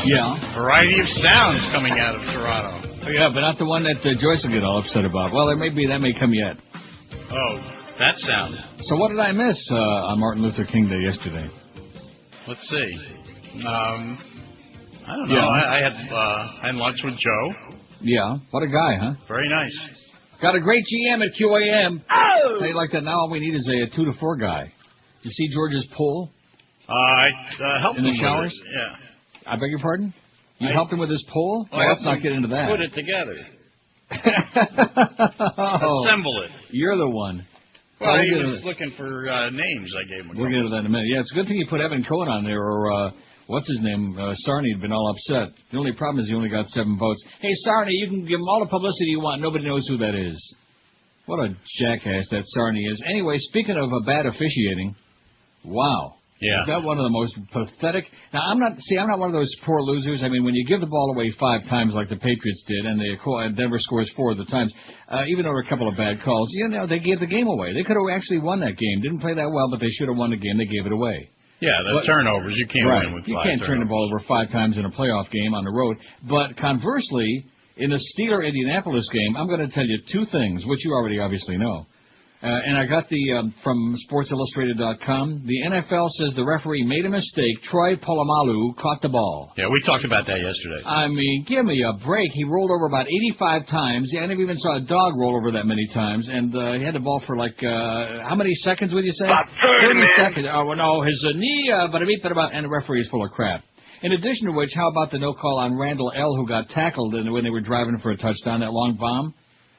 Yeah. Variety of sounds coming out of Toronto. Oh, yeah, but not the one that Joyce will get all upset about. Well, that may come yet. Oh, that sound. So what did I miss on Martin Luther King Day yesterday? Let's see. I don't know. Yeah. I had lunch with Joe. Yeah. What a guy, huh? Very nice. Got a great GM at QAM. Oh! How you like that? Now all we need is a 2 to 4 guy. You see George's pull? I helped him in the showers. Yeah. I beg your pardon? You helped him with his pull? Well, let's not get into that. Put it together. Assemble it. You're the one. Well, he was looking for names. I gave him. We'll get into that in a minute. Yeah, it's a good thing you put Evan Cohen on there, or what's his name? Sarney had been all upset. The only problem is he only got 7 votes. Hey, Sarney, you can give him all the publicity you want. Nobody knows who that is. What a jackass that Sarney is. Anyway, speaking of bad officiating, wow. Yeah. Is that one of the most pathetic? Now, I'm not one of those poor losers. I mean, when you give the ball away 5 times like the Patriots did, and Denver scores 4 of the times, even though there were a couple of bad calls, they gave the game away. They could have actually won that game. Didn't play that well, but they should have won the game. They gave it away. Yeah, turnovers. You can't win with 5 You can't turn the ball over 5 times in a playoff game on the road. But conversely, in the Steelers-Indianapolis game, I'm going to tell you 2 things, which you already obviously know. And I got from SportsIllustrated.com. The NFL says the referee made a mistake. Troy Polamalu caught the ball. Yeah, we talked about that yesterday. I mean, give me a break. He rolled over about 85 times. Yeah, I never even saw a dog roll over that many times. And he had the ball for how many seconds would you say? About 30 seconds. Oh, no, his knee, and the referee is full of crap. In addition to which, how about the no call on Randall L., who got tackled when they were driving for a touchdown, that long bomb?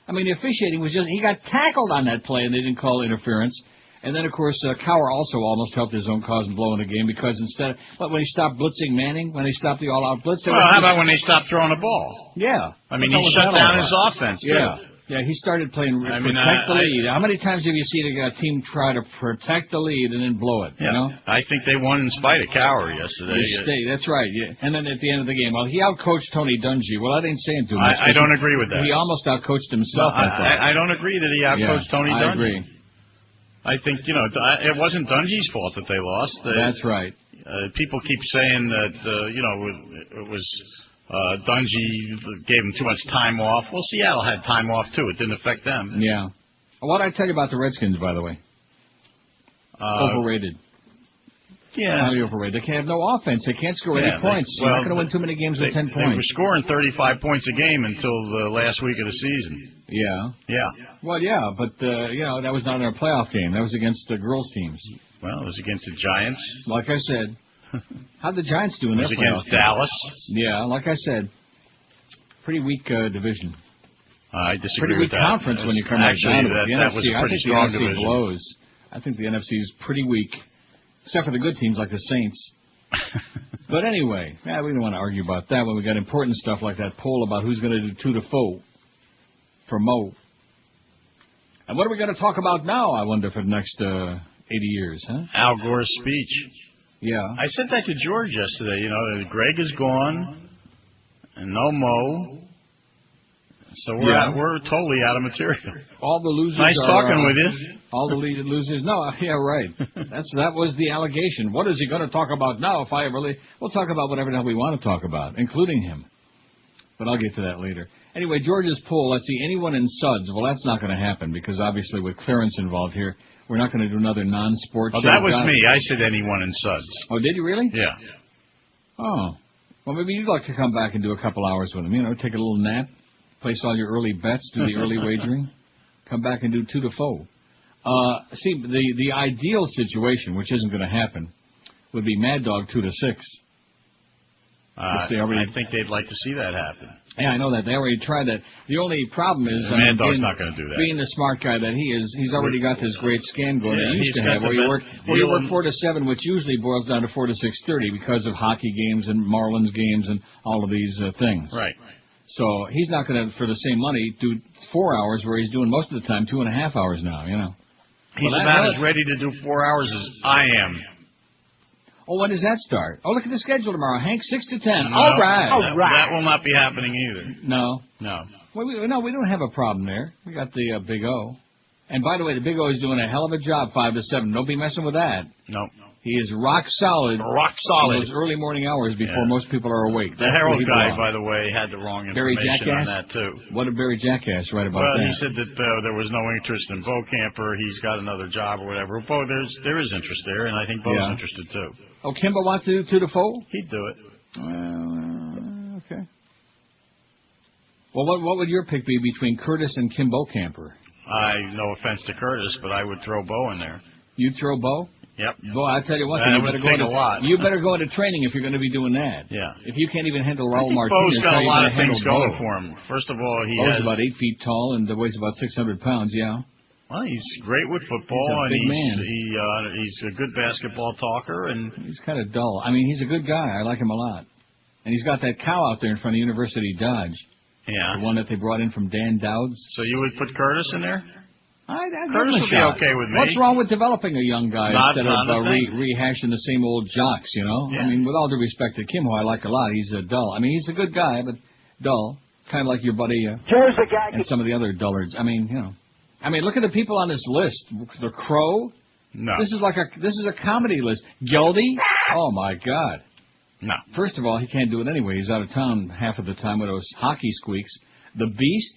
I mean, the officiating was he got tackled on that play, and they didn't call interference. And then, of course, Cowher also almost helped his own cause in blowing the game because when he stopped blitzing Manning, when they stopped the all-out blitz. Well, how about when they stopped throwing the ball? Yeah. I mean, he shut down his offense, too. Yeah. Yeah, he started playing protect the lead. How many times have you seen a team try to protect the lead and then blow it? Yeah. You know? I think they won in spite of Cowher yesterday. That's right. Yeah. And then at the end of the game, he outcoached Tony Dungy. Well, that ain't saying too much. I don't agree with that. He almost outcoached himself. I don't agree that he outcoached Tony Dungy. I agree. I think, it wasn't Dungy's fault that they lost. That's right. People keep saying that, it was... Dungy gave him too much time off. Well, Seattle had time off, too. It didn't affect them. Yeah. What did I tell you about the Redskins, by the way? Overrated. Yeah. Highly overrated. They can't have no offense. They can't score any points. You're not going to win too many games with 10 points. They were scoring 35 points a game until the last week of the season. Yeah. Yeah. Well, yeah, but, that was not in a playoff game. That was against the girls' teams. Well, it was against the Giants. Like I said. How'd the Giants do in their playoff against Dallas? Yeah, like I said, pretty weak division. I disagree pretty with weak conference when you come back down to it. The NFC, was a pretty strong division. Blows. I think the NFC is pretty weak, except for the good teams like the Saints. But anyway, we don't want to argue about that when we got important stuff like that poll about who's going to do 2 to 4 for Moe. And what are we going to talk about now, I wonder, for the next 80 years, huh? Al Gore's speech. Yeah. I said that to George yesterday. Greg is gone, and no Moe. So we're totally out of material. All the losers. Nice talking with you. All the losers. No, yeah, right. That was the allegation. What is he going to talk about now? We'll talk about whatever the hell we want to talk about, including him. But I'll get to that later. Anyway, George's poll. Let's see, anyone in Suds. Well, that's not going to happen because obviously with clearance involved here. We're not going to do another non-sports show. Oh, that was me. I said anyone in Suds. Oh, did you really? Yeah. Oh. Well, maybe you'd like to come back and do a couple hours with him. Take a little nap, place all your early bets, do the early wagering, come back and do 2 to 4. See, the ideal situation, which isn't going to happen, would be Mad Dog 2 to 6. I think they'd like to see that happen. Yeah, I know that. They already tried that. The only problem is Mad Dog's not going to do that. Being the smart guy that he is, he's already got this great scam going that he used to have where you work 4 to 7, which usually boils down to 4 to 6:30 because of hockey games and Marlins games and all of these things. Right. So he's not going to, for the same money, do 4 hours where he's doing most of the time 2.5 hours now, He's about as ready to do 4 hours as I am. Oh, when does that start? Oh, look at the schedule tomorrow, Hank, 6 to 10. No, all right. That will not be happening either. No? No. Well, we don't have a problem there. We got the Big O. And by the way, the Big O is doing a hell of a job, 5 to 7. Don't be messing with that. No. He is rock solid. Rock solid. In those early morning hours before most people are awake. The Herald guy, by the way, had the wrong information on that, too. What did Barry Jackass write about that? Well, he said that there was no interest in Bo Camper. He's got another job or whatever. Bo, there is interest there, and I think Bo's interested, too. Oh, Kimbo wants to do 2 to 4? He'd do it. Okay. Well, what would your pick be between Curtis and Kimbo Camper? No offense to Curtis, but I would throw Bo in there. You'd throw Bo? Yep. Boy, I tell you what, you better go into training if you're going to be doing that. Yeah. If you can't even handle Raul Martinez, Bo's got a lot of things going for him. First of all, Bo's about 8 feet tall and weighs about 600 pounds. Yeah. Well, he's great with football, he's a big man. He's a good basketball talker, and he's kind of dull. I mean, he's a good guy. I like him a lot. And he's got that cow out there in front of University Dodge. Yeah. The one that they brought in from Dan Dowd's. So you would put Curtis in there? Curtis would be okay with me. What's wrong with developing a young guy instead of rehashing the same old jocks, you know? Yeah. I mean, with all due respect to Kim, who I like a lot, he's dull. I mean, he's a good guy, but dull. Kind of like your buddy and some of the other dullards. I mean, you know. I mean, look at the people on this list. The Crow. No. This is a comedy list. Geldy. Oh, my God. No. First of all, he can't do it anyway. He's out of town half of the time with those hockey squeaks. The Beast.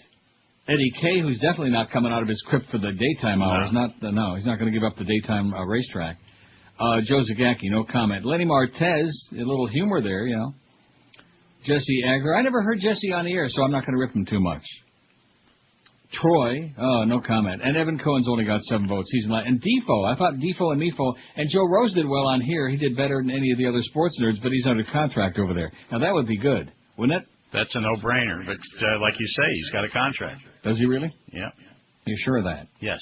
Eddie K., who's definitely not coming out of his crypt for the daytime hours. No, he's not going to give up the daytime racetrack. Joe Zagacki, no comment. Lenny Martez, a little humor there, you know. Jesse Agler. I never heard Jesse on the air, so I'm not going to rip him too much. Troy, no comment. And Evan Cohen's only got 7 votes. He's in line. And Defoe, I thought Defoe and Mefo, and Joe Rose did well on here. He did better than any of the other sports nerds, but he's under contract over there. Now, that would be good, wouldn't it? That's a no-brainer. But like you say, he's got a contract. Does he really? Yeah. You sure of that? Yes.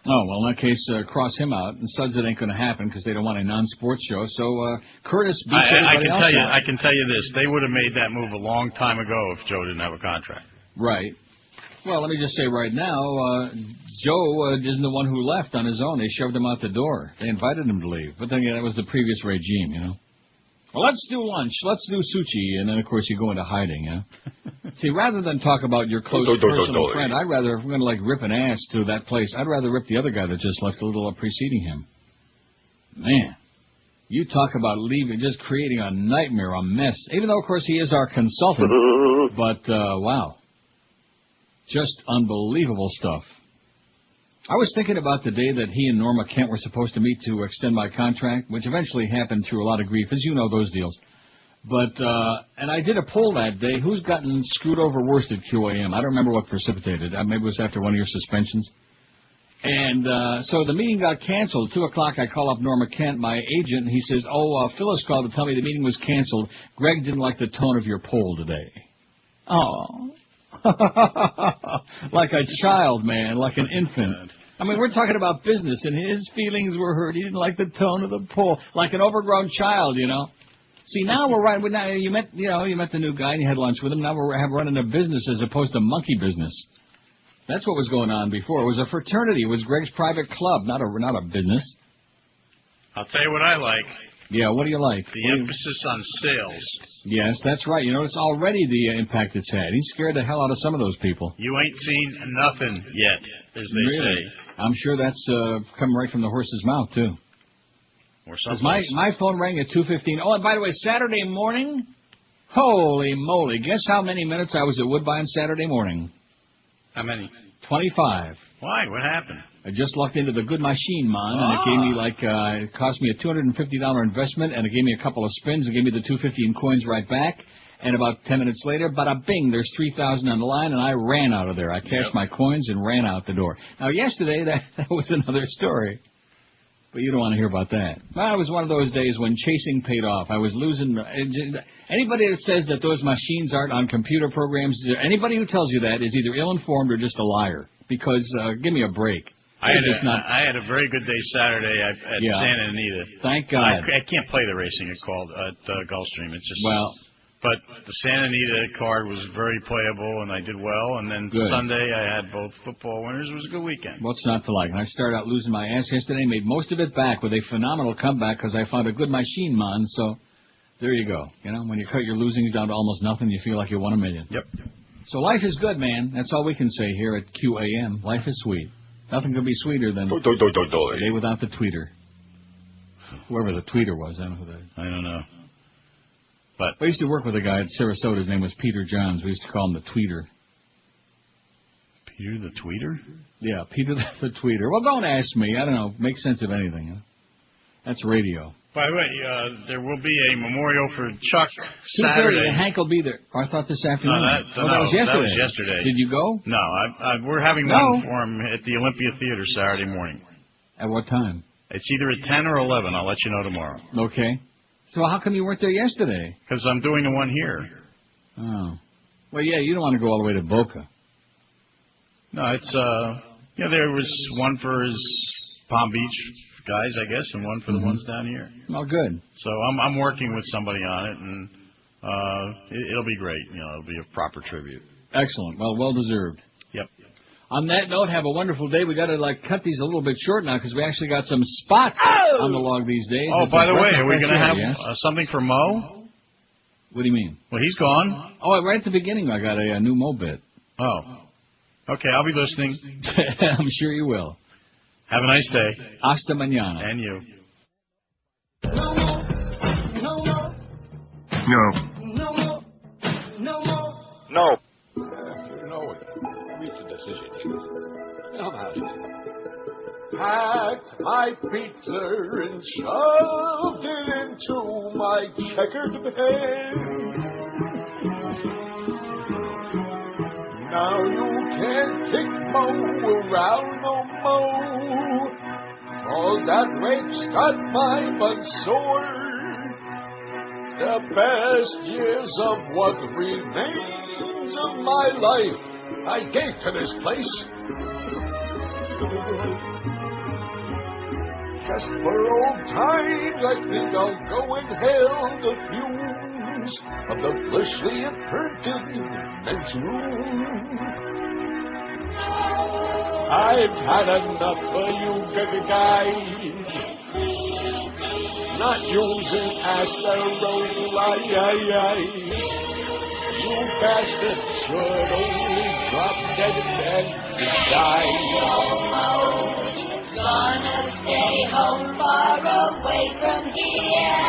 Oh, well, in that case, cross him out. And Suds, it ain't going to happen because they don't want a non-sports show. So Curtis beats everybody else. I can tell you this. They would have made that move a long time ago if Joe didn't have a contract. Right. Well, let me just say right now, Joe isn't the one who left on his own. They shoved him out the door. They invited him to leave. But then again, that was the previous regime, you know. Well, let's do lunch. Let's do sushi. And then, of course, you go into hiding, yeah? See, rather than talk about your close personal friend, I'd rather, if we're going to, like, rip an ass to that place, I'd rather rip the other guy that just left a little preceding him. Man, you talk about leaving, just creating a nightmare, a mess. Even though, of course, he is our consultant. But, wow. Just unbelievable stuff. I was thinking about the day that he and Norma Kent were supposed to meet to extend my contract, which eventually happened through a lot of grief, as you know those deals. But, and I did a poll that day, who's gotten screwed over worst at QAM? I don't remember what precipitated. Maybe it was after one of your suspensions. And so the meeting got canceled. 2 o'clock, I call up Norma Kent, my agent, and he says, Phyllis called to tell me the meeting was canceled. Greg didn't like the tone of your poll today. Oh. Like a child, man, like an infant. I mean, we're talking about business, and his feelings were hurt. He didn't like the tone of the poll, like an overgrown child, you know. See, now we're right. Now you met the new guy, and you had lunch with him. Now we're running a business as opposed to monkey business. That's what was going on before. It was a fraternity. It was Greg's private club, not a business. I'll tell you what I like. Yeah, what do you like? The emphasis on sales. Yes, that's right. You notice already the impact it's had. He's scared the hell out of some of those people. You ain't seen nothing yet, as they say. I'm sure that's coming right from the horse's mouth, too. Or something. My phone rang at 2:15. Oh, and by the way, Saturday morning, holy moly, guess how many minutes I was at Woodbine Saturday morning? How many? 25. Why? What happened? I just lucked into the good machine, man, and it gave me it cost me a $250 investment, and it gave me a couple of spins, and gave me the $250 in coins right back, and about 10 minutes later, bada bing, there's $3,000 on the line, and I ran out of there. I cashed my coins and ran out the door. Now, yesterday, that was another story, but you don't want to hear about that. Well, it was one of those days when chasing paid off. I was losing. Anybody that says that those machines aren't on computer programs, anybody who tells you that is either ill-informed or just a liar, because give me a break. I had a very good day Saturday at Santa Anita. Thank God. I can't play the racing at Gulfstream. It's just but the Santa Anita card was very playable, and I did well. And then Sunday I had both football winners. It was a good weekend. What's not to like? And I started out losing my ass yesterday, made most of it back with a phenomenal comeback because I found a good machine, man. So there you go. You know, when you cut your losings down to almost nothing, you feel like you won $1 million. Yep. So life is good, man. That's all we can say here at QAM. Life is sweet. Nothing could be sweeter than a day without the tweeter. Whoever the tweeter was, I don't know who that is. I don't know. But I used to work with a guy at Sarasota. His name was Peter Johns. We used to call him the tweeter. Peter the tweeter? Yeah, Peter the tweeter. Well, don't ask me. I don't know. Make sense of anything. Huh? That's radio. By the way, there will be a memorial for Chuck 2:30. Saturday. Hank will be there. Oh, I thought this afternoon. No, that was yesterday. That was yesterday. Did you go? No, we're having one for him at the Olympia Theater Saturday morning. At what time? It's either at 10 or 11. I'll let you know tomorrow. Okay. So how come you weren't there yesterday? Because I'm doing the one here. Oh. Well, yeah, you don't want to go all the way to Boca. No, it's, there was one for his Palm Beach guys, I guess, and one for the ones down here. Oh, good. So I'm working with somebody on it, and it'll be great. It'll be a proper tribute. Excellent. Well deserved. Yep. On that note, have a wonderful day. We got to cut these a little bit short now because we actually got some spots on the log these days. Oh, by the way, are we going to have something for Moe? What do you mean? Well, he's gone. Oh, right at the beginning, I got a new Moe bit. Oh. Okay, I'll be listening. I'm sure you will. Have a nice day. Hasta mañana. And you. No. You know it. Reach a decision. How about it? Packed my pizza and shoved it into my checkered bed. Now you can't kick Moe around no more. All that rape's got my butt sore. The best years of what remains of my life I gave to this place. Just for old times, I think I'll go and hail the fumes of the fleshly imprinted men's room. I've had enough of you guys not using asteroid. You bastards should only drop dead and die. Gonna stay home far away from here.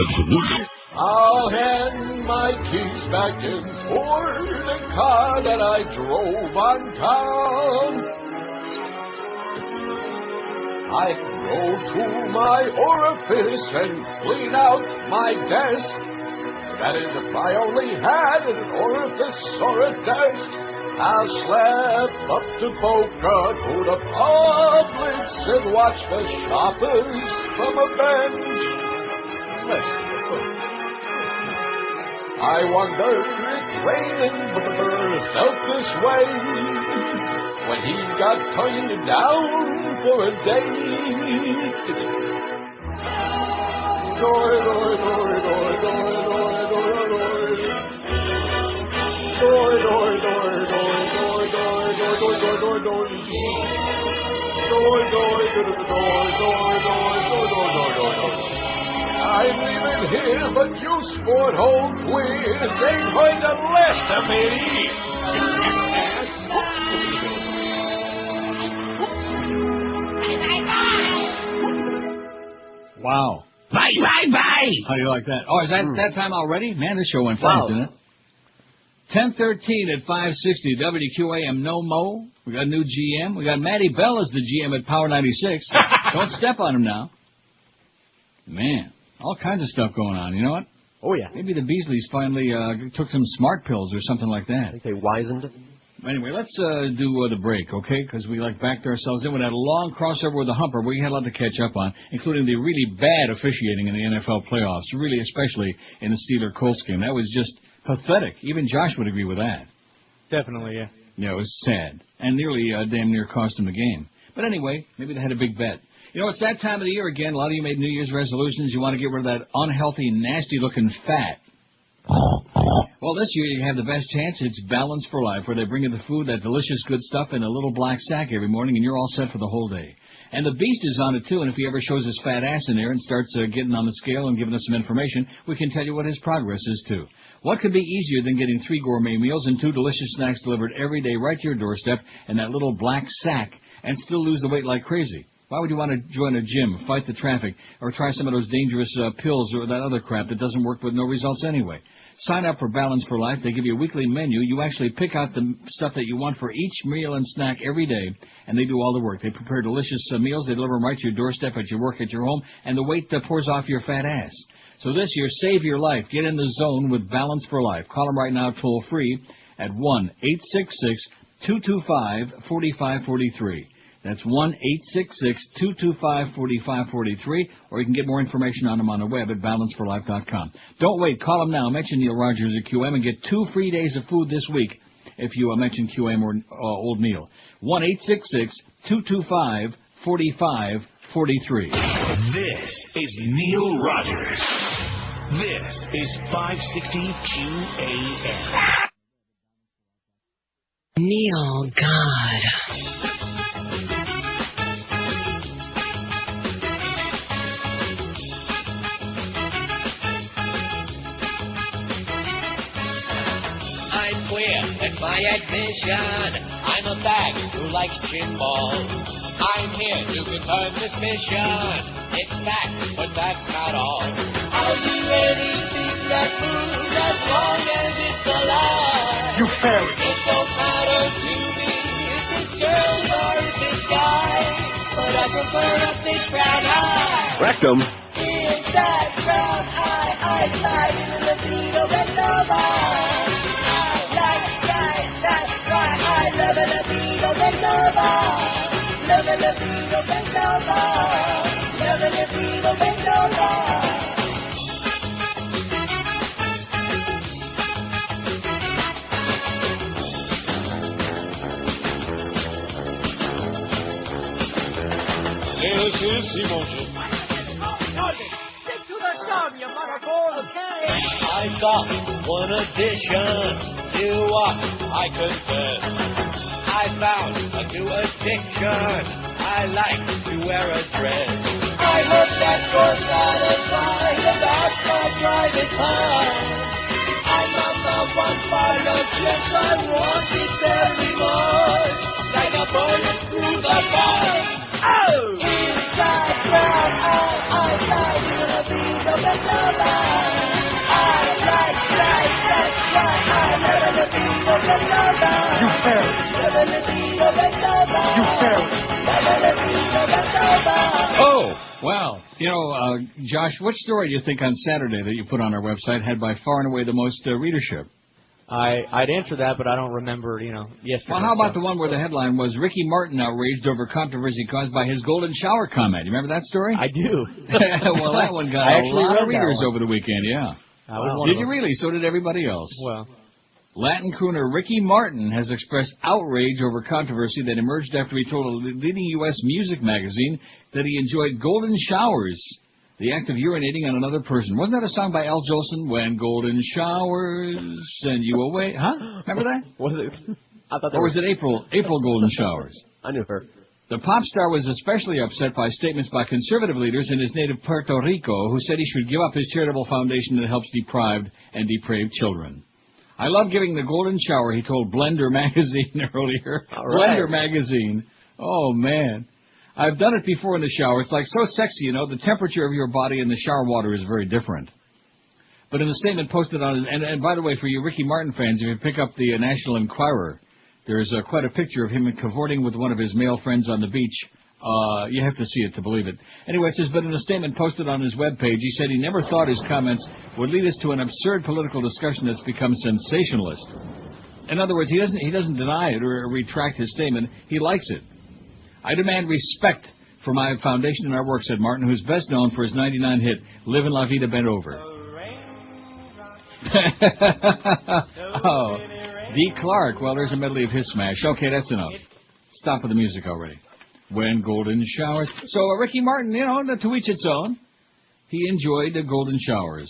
Absolutely. I'll hand my keys back in for the car that I drove on town. I go to my orifice and clean out my desk. That is, if I only had an orifice or a desk. I'll slap up to Boca to the Publix and watch the shoppers from a bench. I wonder if Raymond felt this way when he got turned down for a date. Door, door, door, door, door, door, door, door. Door, door, door, door, door, door, door, door, door, door, door. Door, door, door, door, door, door, door, door. I'm leaving here, but you sport hole queers ain't going to last a me. Wow. Bye. How do you like that? Oh, is that time already? Man, this show went fast, didn't it? 10:13 at 560 WQAM. No Moe. We got a new GM. We got Maddie Bell as the GM at Power 96. Don't step on him now. Man, all kinds of stuff going on. You know what? Oh, yeah. Maybe the Beasleys finally took some smart pills or something like that. I think they wizened. Anyway, let's do the break, okay? Because we backed ourselves in. We had a long crossover with the Humper. We had a lot to catch up on, including the really bad officiating in the NFL playoffs, really especially in the Steelers-Colts game. That was just pathetic. Even Josh would agree with that. Definitely, yeah. Yeah, it was sad. And nearly damn near cost him the game. But anyway, maybe they had a big bet. You know, it's that time of the year again. A lot of you made New Year's resolutions. You want to get rid of that unhealthy, nasty-looking fat. Well, this year you have the best chance. It's Balance for Life, where they bring you the food, that delicious good stuff, in a little black sack every morning, and you're all set for the whole day. And the Beast is on it, too, and if he ever shows his fat ass in there and starts getting on the scale and giving us some information, we can tell you what his progress is, too. What could be easier than getting 3 gourmet meals and 2 delicious snacks delivered every day right to your doorstep in that little black sack and still lose the weight like crazy? Why would you want to join a gym, fight the traffic, or try some of those dangerous pills or that other crap that doesn't work with no results anyway? Sign up for Balance for Life. They give you a weekly menu. You actually pick out the stuff that you want for each meal and snack every day, and they do all the work. They prepare delicious meals. They deliver them right to your doorstep, at your work, at your home, and the weight pours off your fat ass. So this year, save your life. Get in the zone with Balance for Life. Call them right now toll-free at 1-866-225-4543. That's 1-866-225-4543, or you can get more information on them on the web at balanceforlife.com. Don't wait. Call them now. Mention Neil Rogers at QM and get 2 free days of food this week if you mention QM or Old Neil. 1-866-225-4543. This is Neil Rogers. This is 560 QAM. Neil, God. I'm queer, that's my admission. I'm a fag who likes gin balls. I'm here to confirm suspicion. It's fact, but that's not all. I'll do anything that moves as long as it's alive. You failed. It don't matter to me if it's girls or if it's guys, but I prefer a thick brown eye. Rectum. It's that brown eye, I slide in the libido and nova. I like guys, that's why I love a libido and nova. Love a libido and nova. Love a libido and nova. Stick to the song, you motherfucker, okay? I got one addition to what I confess. I found a new addiction. I like to wear a dress. I hope that you're satisfied about my private part. I'm not the one for your chips. I want it very much. Like a bullet through the bar. Oh! Inside brown eye, I like you to be the vanilla. I like, that's why I never be the vanilla. You failed. Never be the vanilla. You failed. Never be the vanilla. Oh, wow. You know, Josh, what story do you think on Saturday that you put on our website had by far and away the most readership? I'd answer that, but I don't remember, yesterday. Well, how about the one where the headline was Ricky Martin outraged over controversy caused by his golden shower comment? You remember that story? I do. Well, that one got a lot of readers over the weekend, yeah. Did you really? So did everybody else. Well. Latin crooner Ricky Martin has expressed outrage over controversy that emerged after he told a leading U.S. music magazine that he enjoyed golden showers. The act of urinating on another person. Wasn't that a song by Al Jolson? When golden showers send you away. Huh? Remember that? Was it? I thought that or was it April golden showers? I knew her. The pop star was especially upset by statements by conservative leaders in his native Puerto Rico who said he should give up his charitable foundation that helps deprived and depraved children. I love giving the golden shower, he told Blender magazine earlier. All right. Blender magazine. Oh, man. I've done it before in the shower. It's like so sexy, the temperature of your body in the shower water is very different. But in the statement posted on his, and by the way, for you Ricky Martin fans, if you pick up the National Enquirer, there's quite a picture of him cavorting with one of his male friends on the beach. You have to see it to believe it. Anyway, it says, but in a statement posted on his webpage, he said he never thought his comments would lead us to an absurd political discussion that's become sensationalist. In other words, he doesn't deny it or retract his statement. He likes it. I demand respect for my foundation and our work, said Martin, who's best known for his 99 hit, Livin' La Vida Bent Over. Oh, D. Clark. Well, there's a medley of his smash. Okay, that's enough. Stop with the music already. When golden showers. So, Ricky Martin, to each its own. He enjoyed the golden showers.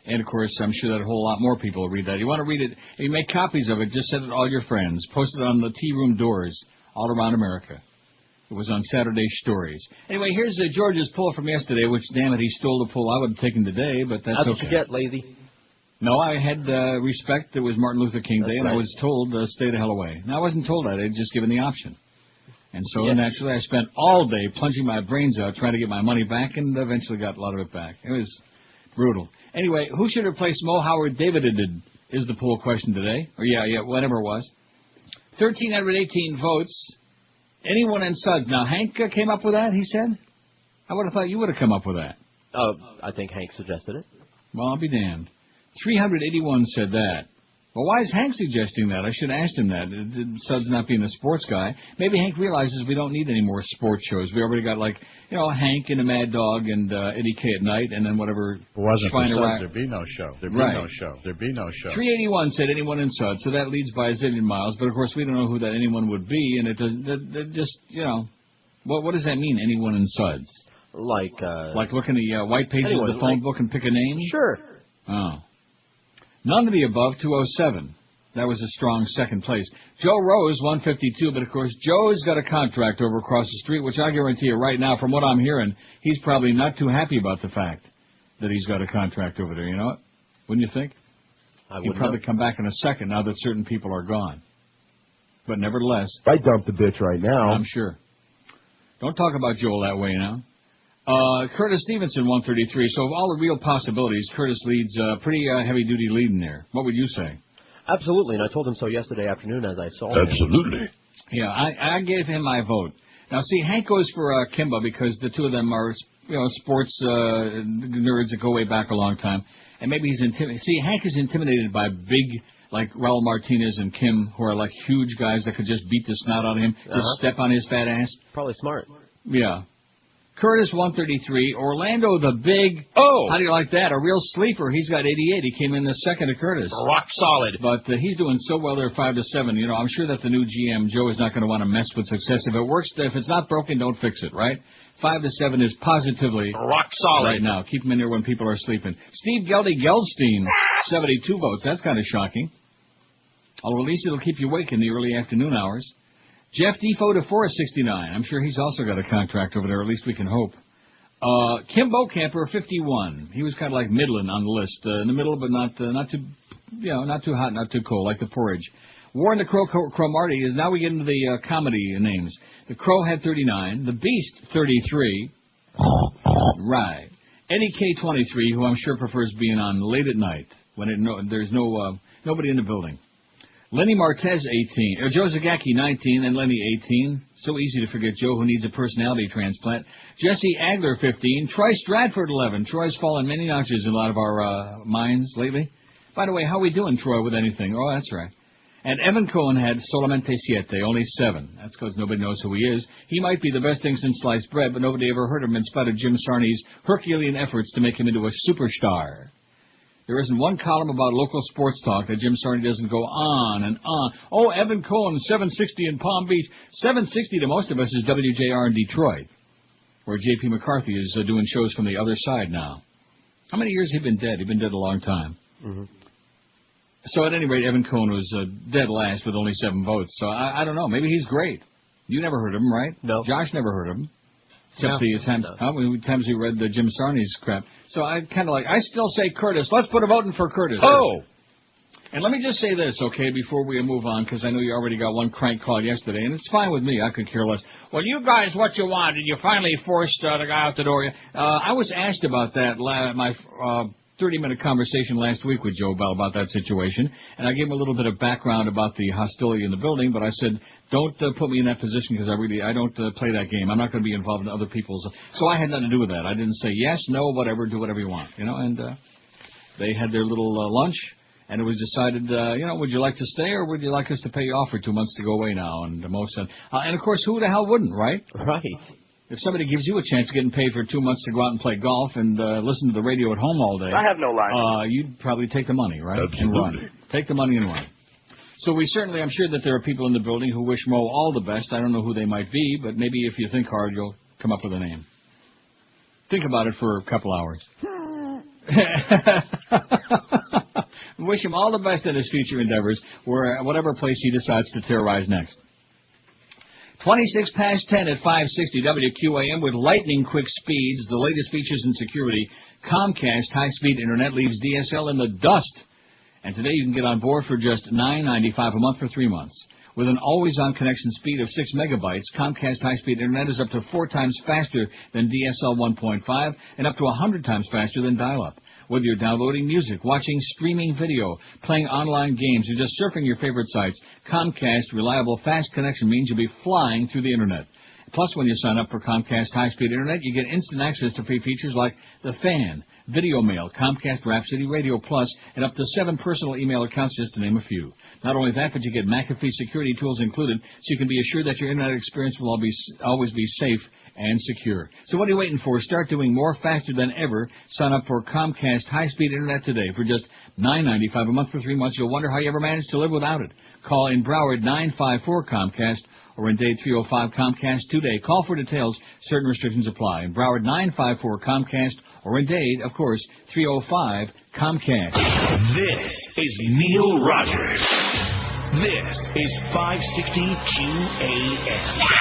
And, of course, I'm sure that a whole lot more people will read that. You want to read it, you make copies of it, just send it to all your friends. Post it on the tea room doors all around America. It was on Saturday's Stories. Anyway, here's George's pull from yesterday, which, damn it, he stole the pull. I would have taken today, but that's okay. That's what you get, lazy. No, I had respect. It was Martin Luther King Day, and right. I was told, stay the hell away. Now, I wasn't told that. I'd just given the option. And so naturally I spent all day plunging my brains out trying to get my money back and eventually got a lot of it back. It was brutal. Anyway, who should replace Moe Howard David is the poll question today. Or whatever it was. 1,318 votes. Anyone in Suds. Now, Hank came up with that, he said? I would have thought you would have come up with that. I think Hank suggested it. Well, I'll be damned. 381 said that. Well, why is Hank suggesting that? I should have asked him that. Suds not being a sports guy. Maybe Hank realizes we don't need any more sports shows. We already got, Hank and the Mad Dog and Eddie K at night and then whatever. If it wasn't for Suds, there'd be no show. There'd be no show. There'd be no show. 381 said anyone in Suds, so that leads by a zillion miles. But, of course, we don't know who that anyone would be, and it doesn't, what does that mean, anyone in Suds? Like look in the white pages of the phone book and pick a name? Sure. Oh. None of the above, 207. That was a strong second place. Joe Rose, 152, but, of course, Joe's got a contract over across the street, which I guarantee you right now, from what I'm hearing, he's probably not too happy about the fact that he's got a contract over there. You know what? Wouldn't you think? He'd probably come back in a second now that certain people are gone. But nevertheless. I dumped the bitch right now. I'm sure. Don't talk about Joel that way now. Curtis Stevenson, 133. So of all the real possibilities, Curtis leads pretty heavy-duty lead in there. What would you say? Absolutely, and I told him so yesterday afternoon as I saw him. Absolutely. Yeah, I gave him my vote. Now, see, Hank goes for Kimbo because the two of them are, sports nerds that go way back a long time. And maybe he's intimidated. See, Hank is intimidated by big, like Raul Martinez and Kim, who are like huge guys that could just beat the snot out of him, just step on his fat ass. Probably smart. Yeah. Curtis, 133. Orlando, the big. Oh! How do you like that? A real sleeper. He's got 88. He came in the second to Curtis. Rock solid. But he's doing so well there, 5 to 7. I'm sure that the new GM, Joe, is not going to want to mess with success. If it works, if it's not broken, don't fix it, right? 5 to 7 is positively rock solid right now. Keep him in there when people are sleeping. Steve Geldy-Geldstein, 72 votes. That's kind of shocking. Although at least it'll keep you awake in the early afternoon hours. Jeff Defoe to 469. I'm sure he's also got a contract over there. At least we can hope. Kimbo Camper, 51. He was kind of like middling on the list, in the middle, but not too, not too hot, not too cold, like the porridge. Warren the Crow Marty is now we get into the comedy names. The Crow had 39. The Beast, 33. Right. Eddie K, 23, who I'm sure prefers being on late at night when there's nobody in the building. Lenny Martez, 18. Joe Zagacki, 19, and Lenny, 18. So easy to forget Joe, who needs a personality transplant. Jesse Agler, 15. Troy Stratford, 11. Troy's fallen many notches in a lot of our minds lately. By the way, how are we doing, Troy, with anything? Oh, that's right. And Evan Cohen had solamente siete, only 7. That's because nobody knows who he is. He might be the best thing since sliced bread, but nobody ever heard of him in spite of Jim Sarney's Herculean efforts to make him into a superstar. There isn't one column about local sports talk that Jim Sarney doesn't go on and on. Oh, Evan Cohen, 760 in Palm Beach. 760 to most of us is WJR in Detroit, where J.P. McCarthy is doing shows from the other side now. How many years has he been dead? He's been dead a long time. Mm-hmm. So at any rate, Evan Cohen was dead last with only 7 votes. So I don't know. Maybe he's great. You never heard of him, right? No. Josh never heard of him. Except the attempt, how many times we read the Jim Sarney's crap. So I still say Curtis. Let's put a vote in for Curtis. Oh! And let me just say this, okay, before we move on, because I know you already got one crank call yesterday, and it's fine with me. I could care less. Well, you guys, what you want? Did you finally force the guy out the door? I was asked about that, my 30-minute conversation last week with Joe Bell about that situation, and I gave him a little bit of background about the hostility in the building, but I said, don't put me in that position because I don't play that game. I'm not going to be involved in other people's. So I had nothing to do with that. I didn't say yes, no, whatever, do whatever you want, and they had their little lunch, and it was decided, would you like to stay or would you like us to pay you off for 2 months to go away now? And most said, and of course, who the hell wouldn't, right? Right. If somebody gives you a chance of getting paid for 2 months to go out and play golf and listen to the radio at home all day, I have no line. You'd probably take the money, right? Absolutely. And run. Take the money and run. So I'm sure that there are people in the building who wish Moe all the best. I don't know who they might be, but maybe if you think hard, you'll come up with a name. Think about it for a couple hours. Wish him all the best in his future endeavors, whatever place he decides to terrorize next. 26 past 10 at 560 WQAM with lightning-quick speeds, the latest features in security. Comcast high-speed internet leaves DSL in the dust. And today you can get on board for just $9.95 a month for 3 months. With an always-on connection speed of 6 megabytes, Comcast high-speed internet is up to 4 times faster than DSL 1.5 and up to 100 times faster than dial-up. Whether you're downloading music, watching streaming video, playing online games, or just surfing your favorite sites, Comcast's reliable fast connection means you'll be flying through the internet. Plus, when you sign up for Comcast high-speed internet, you get instant access to free features like The Fan, Video Mail, Comcast Rhapsody, Radio Plus, and up to 7 personal email accounts, just to name a few. Not only that, but you get McAfee security tools included, so you can be assured that your internet experience will always be safe and secure. So what are you waiting for? Start doing more faster than ever. Sign up for Comcast high-speed internet today for just $9.95 a month for 3 months. You'll wonder how you ever managed to live without it. Call in Broward 954-COMCAST or in Dade 305-COMCAST today. Call for details. Certain restrictions apply. In Broward 954-COMCAST or in Dade, of course, 305-COMCAST. This is Neil Rogers. This is 560 QAM.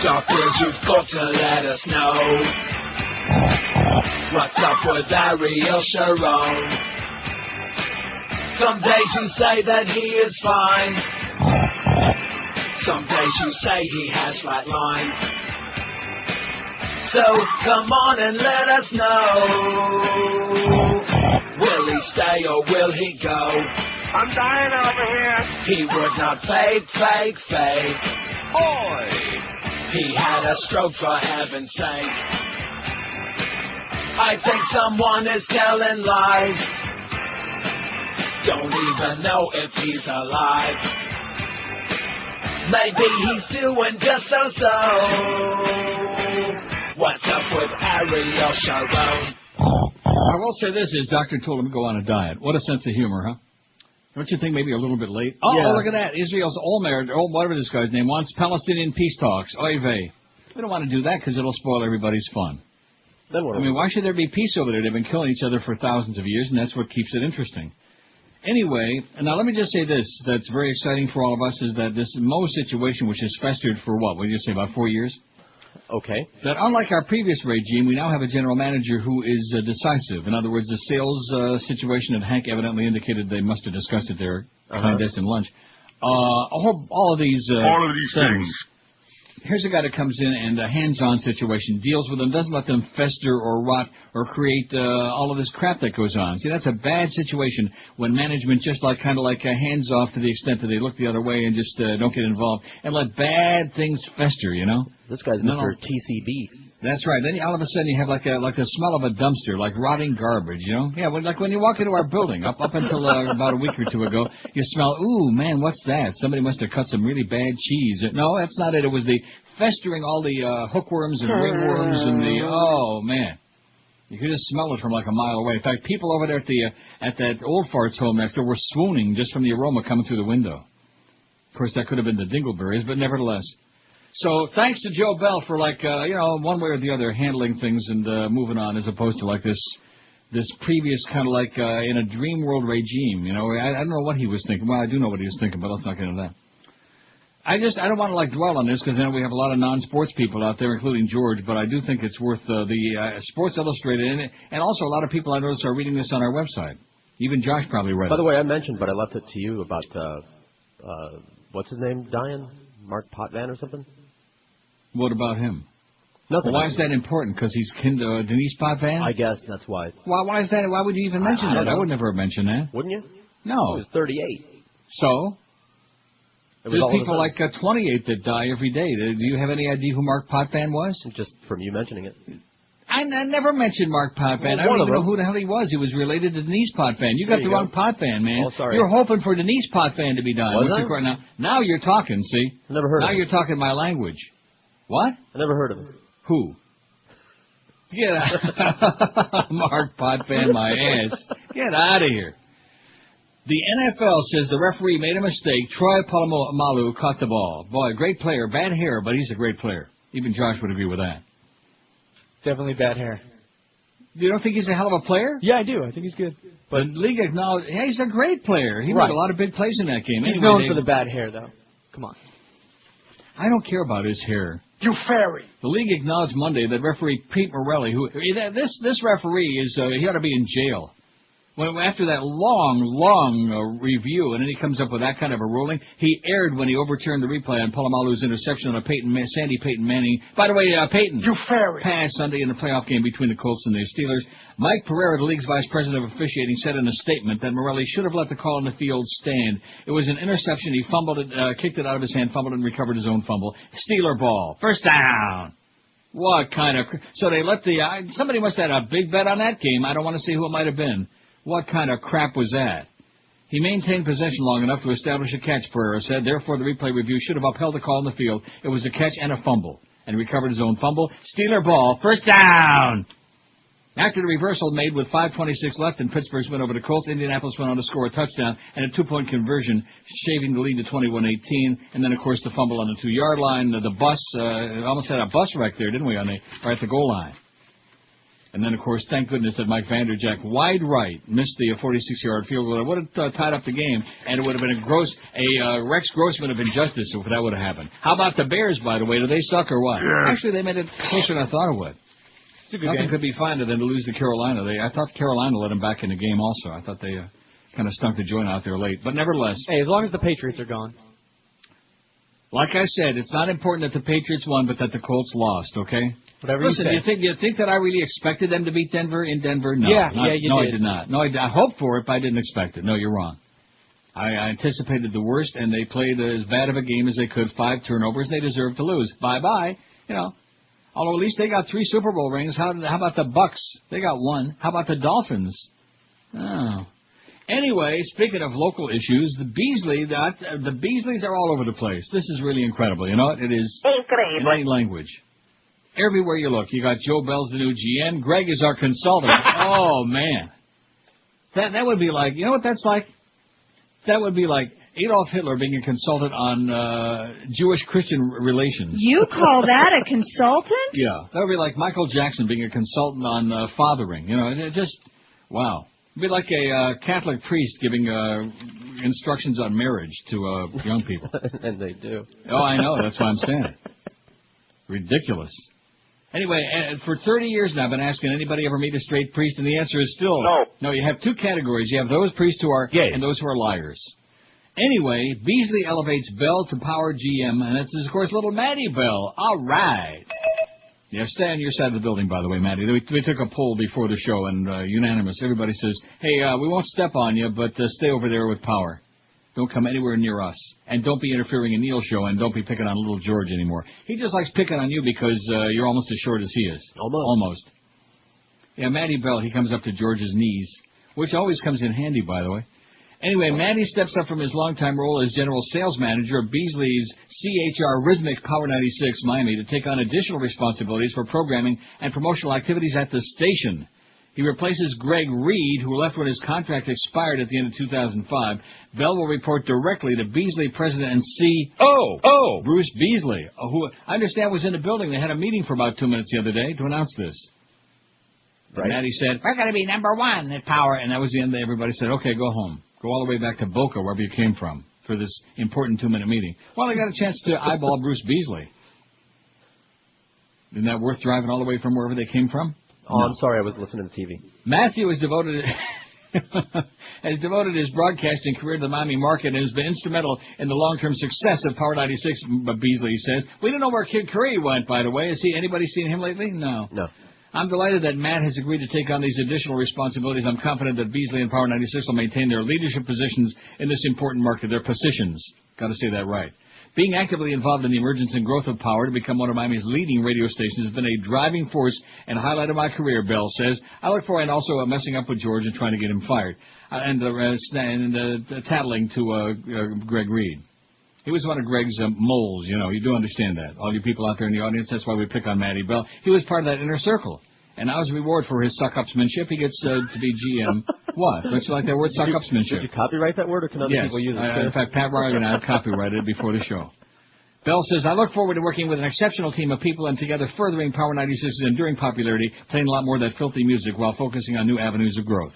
Doctors, you've got to let us know what's up with Ariel Sharon. Some days you say that he is fine. Some days you say he has flatlined. So come on and let us know. Will he stay or will he go? I'm dying over here. He would not fake. Oi! He had a stroke, for heaven's sake. I think someone is telling lies. Don't even know if he's alive. Maybe he's doing just so. What's up with Ariel Sharon? I will say this is Dr. told him to go on a diet. What a sense of humor, huh? Don't you think maybe a little bit late? Oh, yeah. Look at that. Israel's Olmer, or whatever this guy's name, wants Palestinian peace talks. Oy vey. We don't want to do that because it'll spoil everybody's fun. Then what? I mean, why should there be peace over there? They've been killing each other for thousands of years, and that's what keeps it interesting. Anyway, now let me just say this. That's very exciting for all of us is that this Moe situation, which has festered for what did you say, about 4 years? Okay. That unlike our previous regime, we now have a general manager who is decisive. In other words, the sales situation that Hank evidently indicated they must have discussed at their clandestine lunch. All of these things. Here's a guy that comes in and a hands-on situation, deals with them, doesn't let them fester or rot or create all of this crap that goes on. See, that's a bad situation when management just kind of hands off to the extent that they look the other way and just don't get involved and let bad things fester, you know? This guy's Mr. TCB. That's right. Then all of a sudden you have like the smell of a dumpster, like rotting garbage, you know? Yeah, like when you walk into our building, up until about a week or two ago, you smell, ooh, man, what's that? Somebody must have cut some really bad cheese. No, that's not it. It was the festering, all the hookworms and ringworms and oh, man. You could just smell it from like a mile away. In fact, people over there at that old farts home next door were swooning just from the aroma coming through the window. Of course, that could have been the dingleberries, but nevertheless. So thanks to Joe Bell for one way or the other handling things and moving on as opposed to like this previous kind of in a dream world regime. You know, I don't know what he was thinking. Well, I do know what he was thinking, but let's not get into that. I don't want to dwell on this because we have a lot of non-sports people out there, including George, but I do think it's worth the Sports Illustrated and also a lot of people I notice are reading this on our website. Even Josh probably read it. By the way, I mentioned, but I left it to you about what's his name, dying? Mark Potvin or something? What about him? Nothing. Well, why is that important? Because he's kin to Denise Potvin? I guess that's why. Why is that? Why would you even mention that? I would never have mentioned that. Wouldn't you? No. He was 38. So? There's people like 28 that die every day. Do you have any idea who Mark Potvin was? Just from you mentioning it. I never mentioned Mark Potvin. Well, I don't even know who the hell he was. He was related to Denise Potvin. You got the wrong Potvin, man. Oh, sorry. You're hoping for Denise Potvin to be dying. Now you're talking, see? I never heard of him. Now you're talking my language. What? I never heard of him. Who? Get out. Mark Potvin, my ass. Get out of here. The NFL says the referee made a mistake. Troy Polamalu caught the ball. Boy, great player. Bad hair, but he's a great player. Even Josh would agree with that. Definitely bad hair. You don't think he's a hell of a player? Yeah, I do. I think he's good. But the league acknowledged, hey, he's a great player. He made a lot of big plays in that game. He's known for the bad hair, though. Come on. I don't care about his hair. You fairy. The league acknowledged Monday that referee Pete Morelli, this referee is he ought to be in jail. After that long review, and then he comes up with that kind of a ruling, he erred when he overturned the replay on Polamalu's interception on a Sandy Peyton Manning. By the way, Peyton pass Sunday in the playoff game between the Colts and the Steelers. Mike Pereira, the league's vice president of officiating, said in a statement that Morelli should have let the call on the field stand. It was an interception. He fumbled it, kicked it out of his hand, fumbled it, and recovered his own fumble. Steeler ball. First down. What kind of... So they let somebody must have had a big bet on that game. I don't want to see who it might have been. What kind of crap was that? He maintained possession long enough to establish a catch, Pereira said. Therefore, the replay review should have upheld the call on the field. It was a catch and a fumble. And recovered his own fumble. Steeler ball. First down. After the reversal made with 5:26 left in Pittsburgh's win over the Colts, Indianapolis went on to score a touchdown and a 2-point conversion, shaving the lead to 21-18. And then, of course, the fumble on the 2-yard line. The bus, almost had a bus wreck there, didn't we, or at the goal line. And then, of course, thank goodness that Mike Vanderjack, wide right, missed the 46-yard field goal. It would have tied up the game, and it would have been a Rex Grossman of injustice if that would have happened. How about the Bears, by the way? Do they suck or what? Yeah. Actually, they made it closer than I thought it would. Nothing could be finer than to lose to Carolina. I thought Carolina let them back in the game also. I thought they kind of stunk the joint out there late. But nevertheless. Hey, as long as the Patriots are gone. Like I said, it's not important that the Patriots won, but that the Colts lost, okay? Whatever Listen, you say. you think that I really expected them to beat Denver in Denver? No. Yeah, you did. did. I did not. No, I hoped for it, but I didn't expect it. No, you're wrong. I anticipated the worst, and they played as bad of a game as they could. 5 turnovers, and they deserved to lose. Bye-bye. You know. Although at least they got 3 Super Bowl rings. How about the Bucks? They got 1. How about the Dolphins? Oh. Anyway, speaking of local issues, the Beasleys are all over the place. This is really incredible. You know what? It is in any language. Everywhere you look, you got Joe Bell's the new GM. Greg is our consultant. Oh, man. That would be like, you know what that's like? That would be like Adolf Hitler being a consultant on Jewish-Christian relations. You call that a consultant? Yeah. That would be like Michael Jackson being a consultant on fathering. You know, it just, wow. It would be like a Catholic priest giving instructions on marriage to young people. And they do. Oh, I know. That's what I'm saying. Ridiculous. Anyway, for 30 years now, I've been asking anybody ever meet a straight priest, and the answer is still no. No, you have 2 categories. You have those priests who are gay and those who are liars. Anyway, Beasley elevates Bell to power GM, and this is, of course, little Maddie Bell. All right. Yeah, stay on your side of the building, by the way, Maddie. We took a poll before the show, and unanimous. Everybody says, hey, we won't step on you, but stay over there with power. Don't come anywhere near us. And don't be interfering in Neil's show, and don't be picking on little George anymore. He just likes picking on you because you're almost as short as he is. Almost. Yeah, Maddie Bell, he comes up to George's knees, which always comes in handy, by the way. Anyway, Maddie steps up from his longtime role as general sales manager of Beasley's CHR Rhythmic Power 96 Miami to take on additional responsibilities for programming and promotional activities at the station. He replaces Greg Reed, who left when his contract expired at the end of 2005. Bell will report directly to Beasley president and CEO Bruce Beasley, who I understand was in the building. They had a meeting for about 2 minutes the other day to announce this. Right. And Maddie said, we're going to be number 1 at Power. And that was the end. Everybody said, okay, go home. Go all the way back to Boca, wherever you came from, for this important 2-minute meeting. Well, I got a chance to eyeball Bruce Beasley. Isn't that worth driving all the way from wherever they came from? Oh, no. I'm sorry, I was listening to TV. Matthew has devoted his broadcasting career to the Miami market and has been instrumental in the long-term success of Power 96, Beasley says. We don't know where Kid Curry went, by the way. Has anybody seen him lately? No. I'm delighted that Matt has agreed to take on these additional responsibilities. I'm confident that Beasley and Power 96 will maintain their leadership positions in this important market. Their positions. Got to say that right. Being actively involved in the emergence and growth of Power to become one of Miami's leading radio stations has been a driving force and highlight of my career, Bell says. I look forward and also messing up with George and trying to get him fired. And tattling to Greg Reed. He was one of Greg's moles, you know. You do understand that. All you people out there in the audience, that's why we pick on Maddie Bell. He was part of that inner circle. And now as a reward for his suck-upsmanship, he gets to be GM. What? Don't you like that word, suck-upsmanship? Did you copyright that word, or can other people use it? In fact, Pat Riley and I copyrighted it before the show. Bell says, I look forward to working with an exceptional team of people and together furthering Power 96's enduring popularity, playing a lot more of that filthy music while focusing on new avenues of growth.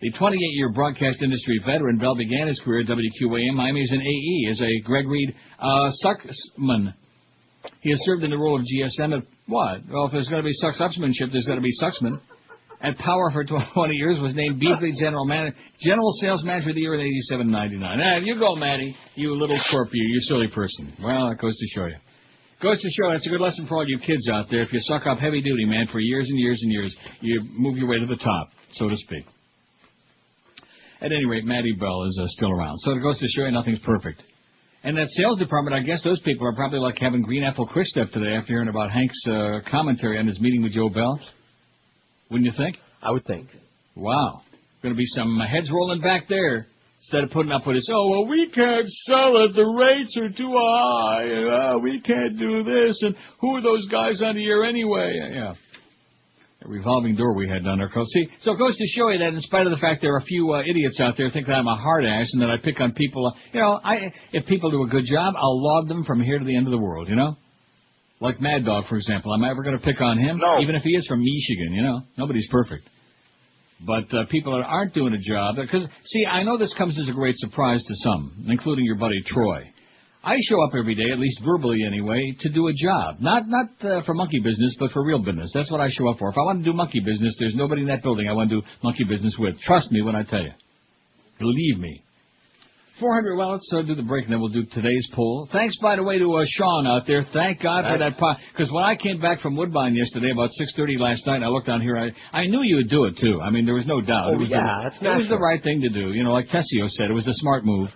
The 28-year broadcast industry veteran, Bell began his career at WQAM Miami's in AE as a Greg Reed sucksman. He has served in the role of GSM at what? Well, if there's going to be sucksmanship, there's going to be sucksman. at Power for 20 years, was named Beasley General Sales Manager of the Year in 87-99. You go, Maddie. You little Scorpio. You silly person. Well, that goes to show you. Goes to show that's a good lesson for all you kids out there. If you suck up heavy duty, man, for years and years and years, you move your way to the top, so to speak. At any rate, Maddie Bell is still around. So it goes to show you nothing's perfect. And that sales department, I guess those people are probably like having green apple quick step today after hearing about Hank's commentary on his meeting with Joe Bell. Wouldn't you think? I would think. Wow. Going to be some heads rolling back there instead of putting up with this, oh, well, we can't sell it. The rates are too high. We can't do this. And who are those guys on the air anyway? Yeah. A revolving door we had down there. See, so it goes to show you that in spite of the fact there are a few idiots out there think that I'm a hard ass and that I pick on people, if people do a good job, I'll laud them from here to the end of the world, Like Mad Dog, for example. Am I ever going to pick on him? No. Even if he is from Michigan, Nobody's perfect. But people that aren't doing a job, because, see, I know this comes as a great surprise to some, including your buddy Troy. I show up every day, at least verbally anyway, to do a job. Not for monkey business, but for real business. That's what I show up for. If I want to do monkey business, there's nobody in that building I want to do monkey business with. Trust me when I tell you. Believe me. 400, well, let's do the break, and then we'll do today's poll. Thanks, by the way, to Sean out there. Thank God for that pot. Because when I came back from Woodbine yesterday, about 6:30 last night, and I looked down here, I knew you would do it, too. I mean, there was no doubt. Oh, it was the right thing to do. Like Tessio said, it was a smart move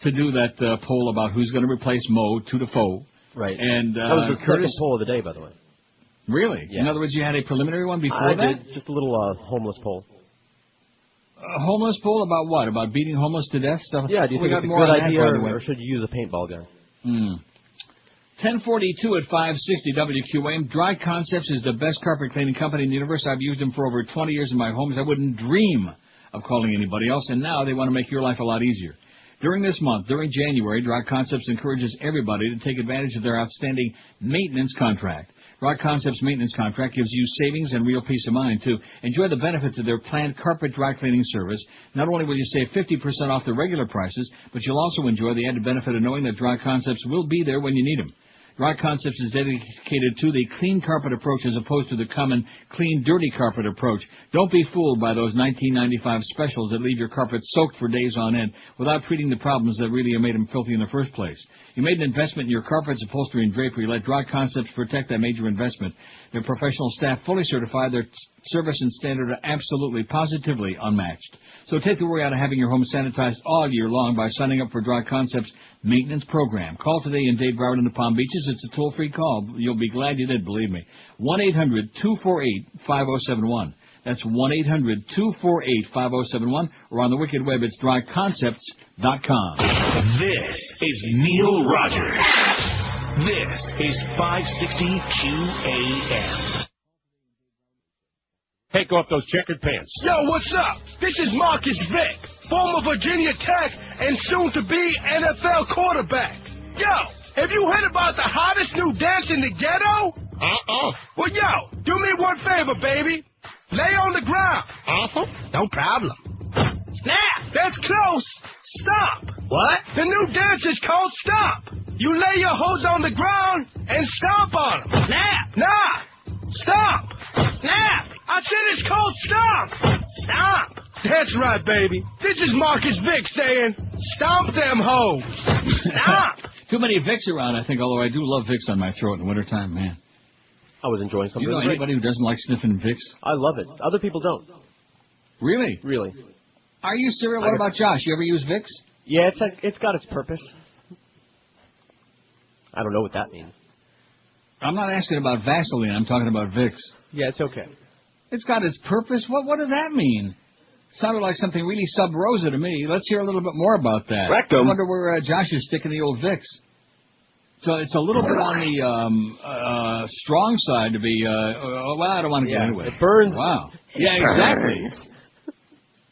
to do that poll about who's going to replace Moe to the foe. Right. And that was the second poll of the day, by the way. Really? Yeah. In other words, you had a preliminary one before I that? did just a little homeless poll. A homeless poll about what? About beating homeless to death stuff? Yeah, do you think it's a good idea, or should you use a paintball gun? 1042 at 560 WQAM. Dry Concepts is the best carpet cleaning company in the universe. I've used them for over 20 years in my homes. I wouldn't dream of calling anybody else, and now they want to make your life a lot easier. During this month, during January, Dry Concepts encourages everybody to take advantage of their outstanding maintenance contract. Dry Concepts maintenance contract gives you savings and real peace of mind to enjoy the benefits of their planned carpet dry cleaning service. Not only will you save 50% off the regular prices, but you'll also enjoy the added benefit of knowing that Dry Concepts will be there when you need them. Dry Concepts is dedicated to the clean carpet approach as opposed to the common clean, dirty carpet approach. Don't be fooled by those $19.95 specials that leave your carpet soaked for days on end without treating the problems that really made them filthy in the first place. You made an investment in your carpets, upholstery, and drapery. Let Dry Concepts protect that major investment. Their professional staff fully certified. Their service and standard are absolutely, positively unmatched. So take the worry out of having your home sanitized all year long by signing up for Dry Concepts maintenance program. Call today in Dade, Broward, and the Palm Beaches. It's a toll-free call. You'll be glad you did, believe me. 1-800-248-5071. That's 1-800-248-5071. Or on the wicked web, it's dryconcepts.com. This is Neil Rogers. This is 560 QAM. Take off those checkered pants. Yo, what's up? This is Marcus Vick, former Virginia Tech and soon-to-be NFL quarterback. Yo, have you heard about the hottest new dance in the ghetto? Well, yo, do me one favor, baby. Lay on the ground. No problem. Snap. That's close. Stop. What? The new dance is called Stomp. You lay your hose on the ground and stomp on them. Snap. Nah. Stomp. Snap. I said it's called Stomp. Stomp. That's right, baby. This is Marcus Vick saying, stomp them hoes. Stomp. Too many Vicks around, I think, although I do love Vicks on my throat in the wintertime, man. I was enjoying something. Do you know anybody who doesn't like sniffing Vicks? I love it. Other people don't. Really? Really. Are you serious? What about Josh? You ever use Vicks? Yeah, it's got its purpose. I don't know what that means. I'm not asking about Vaseline. I'm talking about Vicks. Yeah, it's okay. It's got its purpose? What does that mean? Sounded like something really sub-rosa to me. Let's hear a little bit more about that. Rectum. I wonder where Josh is sticking the old Vicks. So it's a little bit on the strong side to be, well, I don't want to get into it. It burns. Wow. Yeah, exactly.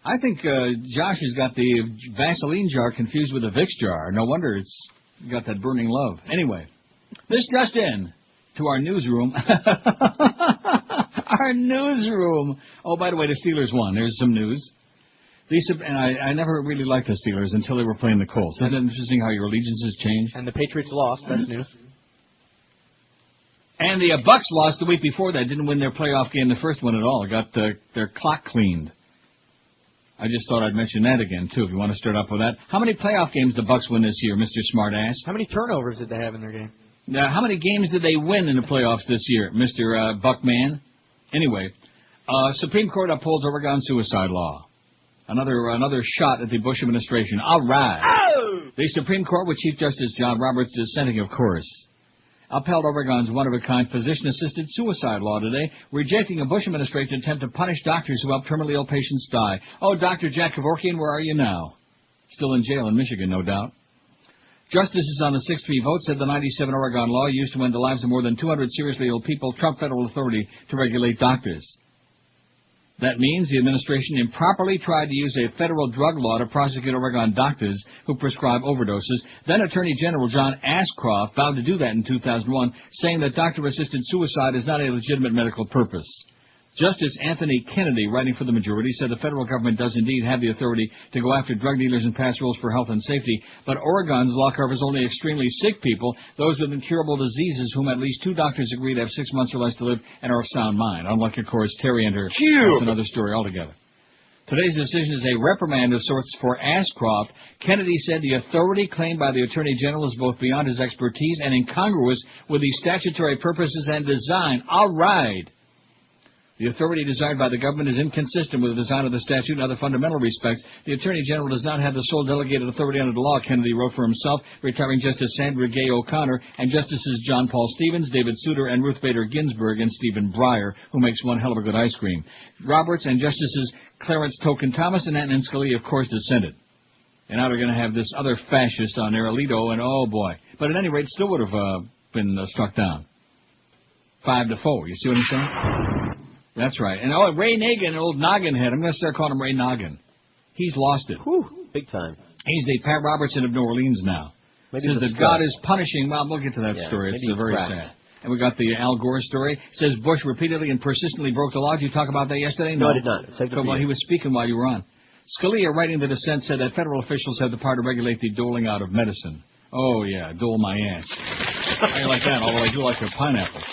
I think Josh has got the Vaseline jar confused with the Vicks jar. No wonder it's got that burning love. Anyway, this just in to our newsroom. Our newsroom. Oh, by the way, the Steelers won. There's some news. And I never really liked the Steelers until they were playing the Colts. Isn't it interesting how your allegiances change? And the Patriots lost. That's news. And the Bucks lost the week before that. Didn't win their playoff game, the first one at all. Got their clock cleaned. I just thought I'd mention that again, too, if you want to start up with that. How many playoff games did the Bucks win this year, Mr. Smartass? How many turnovers did they have in their game? Now, how many games did they win in the playoffs this year, Mr. Buckman? Anyway, Supreme Court upholds Oregon suicide law. Another shot at the Bush administration. All right. Oh! The Supreme Court, with Chief Justice John Roberts dissenting, of course, upheld Oregon's one-of-a-kind physician-assisted suicide law today, rejecting a Bush administration attempt to punish doctors who help terminally ill patients die. Oh, Dr. Jack Kevorkian, where are you now? Still in jail in Michigan, no doubt. Justices on the 6-3 vote said the 97 Oregon law used to end the lives of more than 200 seriously ill people trumped federal authority to regulate doctors. That means the administration improperly tried to use a federal drug law to prosecute Oregon doctors who prescribe overdoses. Then Attorney General John Ashcroft vowed to do that in 2001, saying that doctor-assisted suicide is not a legitimate medical purpose. Justice Anthony Kennedy, writing for the majority, said the federal government does indeed have the authority to go after drug dealers and pass rules for health and safety, but Oregon's law covers only extremely sick people, those with incurable diseases whom at least 2 doctors agree to have 6 months or less to live and are of sound mind. Unlike, of course, Terry and her. That's another story altogether. Today's decision is a reprimand of sorts for Ashcroft. Kennedy said the authority claimed by the Attorney General is both beyond his expertise and incongruous with the statutory purposes and design. All right. The authority desired by the government is inconsistent with the design of the statute and other fundamental respects. The Attorney General does not have the sole delegated authority under the law, Kennedy wrote for himself, retiring Justice Sandra Gay O'Connor and Justices John Paul Stevens, David Souter, and Ruth Bader Ginsburg, and Stephen Breyer, who makes one hell of a good ice cream. Roberts and Justices Clarence Token Thomas and Antonin Scalia, of course, dissented. And now they're going to have this other fascist on there, Alito, and oh boy. But at any rate, still would have been struck down. 5-4. You see what I'm saying? That's right. And Ray Nagin, old noggin head. I'm going to start calling him Ray Noggin. He's lost it. Whew, big time. He's the Pat Robertson of New Orleans now. Maybe says that God is punishing. Well, we'll get to that story. It's very sad. And we got the Al Gore story. Says Bush repeatedly and persistently broke the law. Did you talk about that yesterday? No, I did not. Well, he was speaking while you were on. Scalia, writing the dissent, said that federal officials have the power to regulate the doling out of medicine. Oh, yeah, dole my ass. I like that, although I do like a pineapple.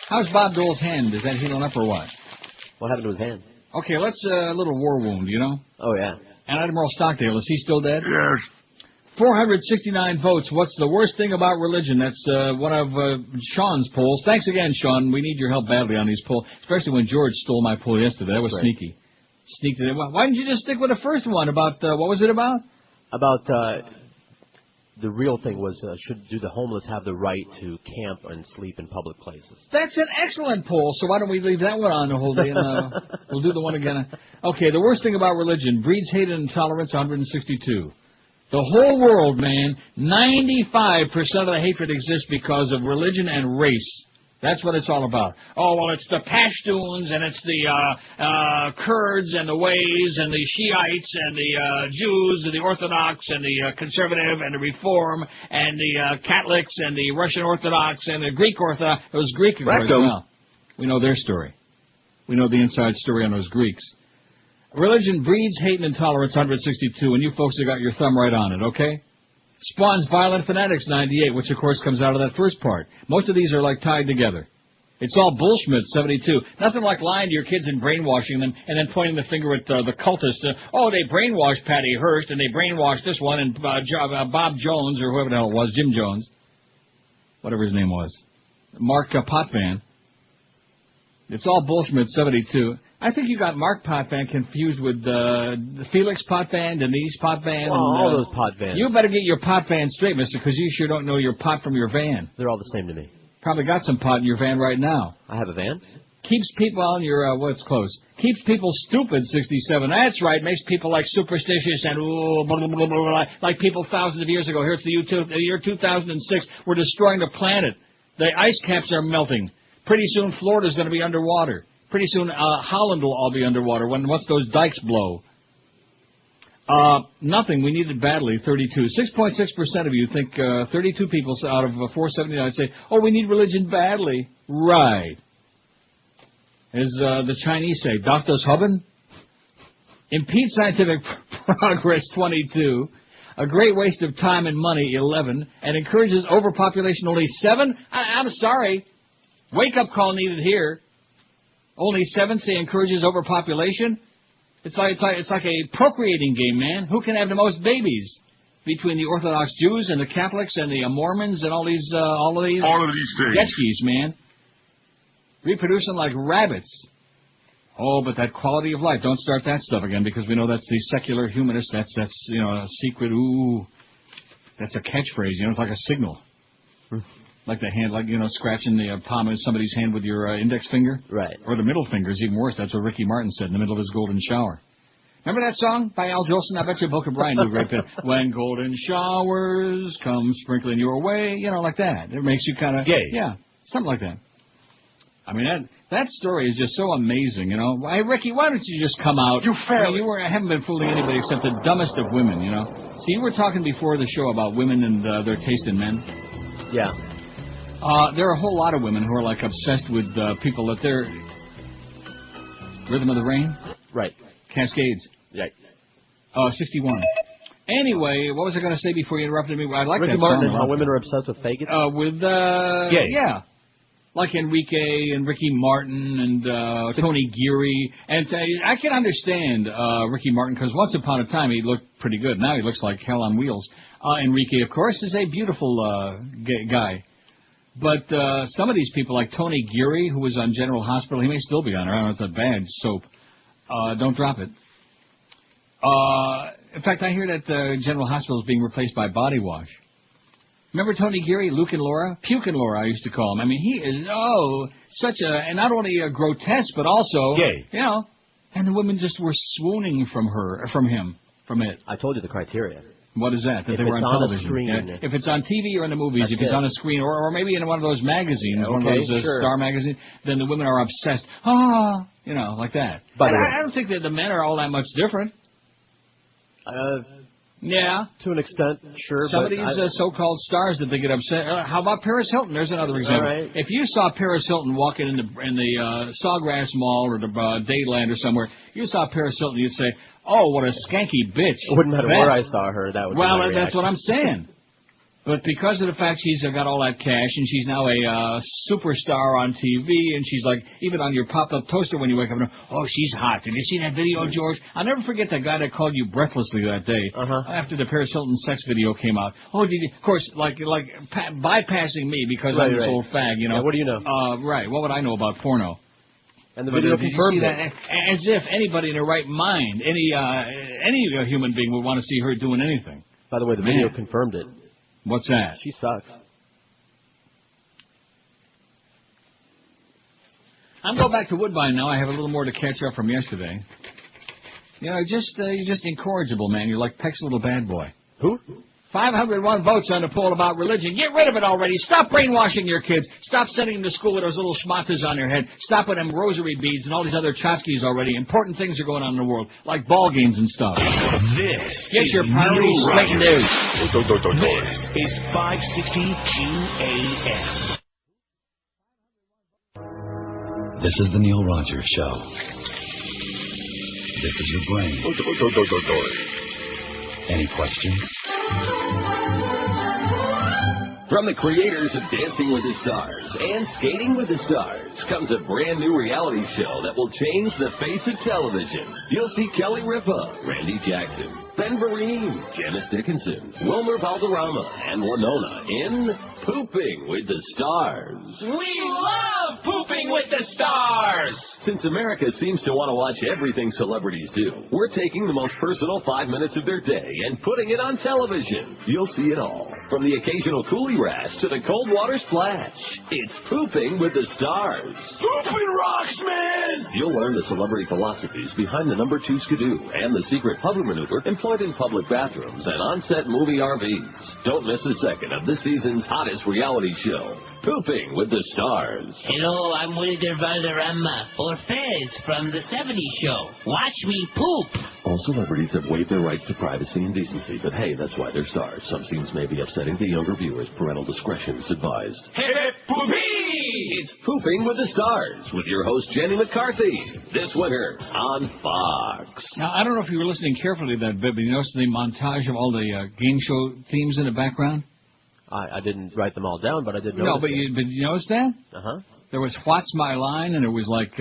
How's Bob Dole's hand? Is that healing up or what? What happened to his hand? Okay, let's a little war wound, you know? Oh, yeah. And Admiral Stockdale, is he still dead? Yes. 469 votes. What's the worst thing about religion? That's one of Sean's polls. Thanks again, Sean. We need your help badly on these polls, especially when George stole my poll yesterday. That was sneaky. Sneaked it in. Why didn't you just stick with the first one about, what was it about? About, the real thing was, do the homeless have the right to camp and sleep in public places? That's an excellent poll, so why don't we leave that one on the whole day, and we'll do the one again. Okay, the worst thing about religion, breeds hate and intolerance, 162. The whole world, man, 95% of the hatred exists because of religion and race. That's what it's all about. Oh, well, it's the Pashtuns, and it's the Kurds, and the Ways, and the Shiites, and the Jews, and the Orthodox, and the Conservative, and the Reform, and the Catholics, and the Russian Orthodox, and the Greek Orthodox. Those Greek Orthodox. Well, we know their story. We know the inside story on those Greeks. Religion breeds hate and intolerance, 162, and you folks have got your thumb right on it, okay? Spawns violent fanatics, 98, which of course comes out of that first part. Most of these are like tied together. It's all bullshit, 72. Nothing like lying to your kids and brainwashing them and then pointing the finger at the cultists. Oh, they brainwashed Patty Hearst and they brainwashed this one and Bob Jones or whoever the hell it was, Jim Jones, whatever his name was, Mark Potvin. It's all bullshit, 72. I think you got Mark Potvin confused with Felix Potvin, Denise Potvin. Well, all those Potvins. You better get your Potvin straight, mister, because you sure don't know your pot from your van. They're all the same to me. Probably got some pot in your van right now. I have a van? Keeps people on your, what's close? Keeps people stupid, 67. That's right. Makes people like superstitious and blah, blah, blah, blah, like people thousands of years ago. Here's the year 2006. We're destroying the planet. The ice caps are melting. Pretty soon Florida's going to be underwater. Pretty soon Holland will all be underwater once those dikes blow. Nothing. We need it badly, 32. 6.6% of you think 32 people out of 479 say, oh, we need religion badly. Right. As the Chinese say, "Darf das haben?" Impede scientific progress, 22. A great waste of time and money, 11. And encourages overpopulation, only 7. I'm sorry. Wake-up call needed here. Only 7 say encourages overpopulation. It's like a procreating game, man. Who can have the most babies between the Orthodox Jews and the Catholics and the Mormons and all of these things. Getchkis, man. Reproducing like rabbits. Oh, but that quality of life. Don't start that stuff again because we know that's the secular humanist. That's a secret. Ooh, that's a catchphrase. It's like a signal. Like the hand, scratching the palm of somebody's hand with your index finger. Right. Or the middle finger is even worse. That's what Ricky Martin said in the middle of his golden shower. Remember that song by Al Jolson? I bet you Boca Brian knew right there. When golden showers come sprinkling your way, like that. It makes you kind of gay. Yeah, something like that. I mean, that story is just so amazing, Hey, Ricky, why don't you just come out? I haven't been fooling anybody except the dumbest of women, See, you were talking before the show about women and their taste in men. Yeah. There are a whole lot of women who are like obsessed with people that they're Rhythm of the Rain? Right. Cascades. Right. 61. Anyway, what was I going to say before you interrupted me? I like Ricky that Martin song. and how women are obsessed with faggots? Gay. Yeah. Like Enrique and Ricky Martin and Tony Geary. And I can understand Ricky Martin because once upon a time he looked pretty good. Now he looks like hell on wheels. Enrique, of course, is a beautiful gay guy. But some of these people, like Tony Geary, who was on General Hospital, he may still be on it. I don't know, it's a bad soap. Don't drop it. In fact, I hear that General Hospital is being replaced by Body Wash. Remember Tony Geary, Luke and Laura? Puke and Laura, I used to call him. I mean, he is, such a, and not only a grotesque, but also, gay. And the women just were swooning from it. I told you the criteria. What is that? That if they were on television. Screen, yeah. If it's on TV or in the movies, if it's on a screen, or maybe in one of those magazines, one of those Star magazines, then the women are obsessed. Like that. But I don't think that the men are all that much different. Yeah. To an extent, sure. Some of these so-called stars that they get upset. How about Paris Hilton? There's another example. Right. If you saw Paris Hilton walking in the Sawgrass Mall or the Dayland or somewhere, you saw Paris Hilton, you'd say, "Oh, what a skanky bitch!" It wouldn't matter where I saw her. That would. Well, be my that's what I'm saying. But because of the fact she's got all that cash and she's now a superstar on TV and she's like, even on your pop-up toaster when you wake up, oh, she's hot. Did you see that video, George? I'll never forget that guy that called you breathlessly that day after the Paris Hilton sex video came out. Oh, did you? Of course, bypassing me because I'm this old fag, Yeah, what do you know? Right. What would I know about porno? And the video confirmed it. As if anybody in their right mind, any human being would want to see her doing anything. By the way, the video confirmed it. What's that? She sucks. I'm going back to Woodbine now. I have a little more to catch up from yesterday. You're just incorrigible, man. You're like Peck's little bad boy. Who? 501 votes on the poll about religion. Get rid of it already. Stop brainwashing your kids. Stop sending them to school with those little schmatas on their head. Stop with them rosary beads and all these other tchotchkes already. Important things are going on in the world, like ball games and stuff. This Get is your priorities straight news. This is 560 QAM. This is the Neil Rogers Show. This is your brain. Any questions? From the creators of Dancing with the Stars and Skating with the Stars comes a brand new reality show that will change the face of television. You'll see Kelly Ripa, Randy Jackson, Ben Vereen, Janice Dickinson, Wilmer Valderrama, and Winona in Pooping with the Stars. We love Pooping with the Stars! Since America seems to want to watch everything celebrities do, we're taking the most personal 5 minutes of their day and putting it on television. You'll see it all, from the occasional coolie rash to the cold water splash. It's Pooping with the Stars. Pooping rocks, man! You'll learn the celebrity philosophies behind the number 2 skidoo and the secret hover maneuver employed in public bathrooms and on-set movie RVs. Don't miss a second of this season's hottest reality show, Pooping with the Stars. Hello, I'm Wilder Valderrama, or Fez from the 70s show. Watch me poop. All celebrities have waived their rights to privacy and decency, but hey, that's why they're stars. Some scenes may be upsetting to younger viewers. Parental discretion is advised. Hip poopy! It's Pooping with the Stars with your host, Jenny McCarthy, this winter on Fox. Now, I don't know if you were listening carefully to that bit, but you noticed the montage of all the game show themes in the background? I didn't write them all down, but I did notice. No, but you noticed that? Uh-huh. There was What's My Line, and there was like,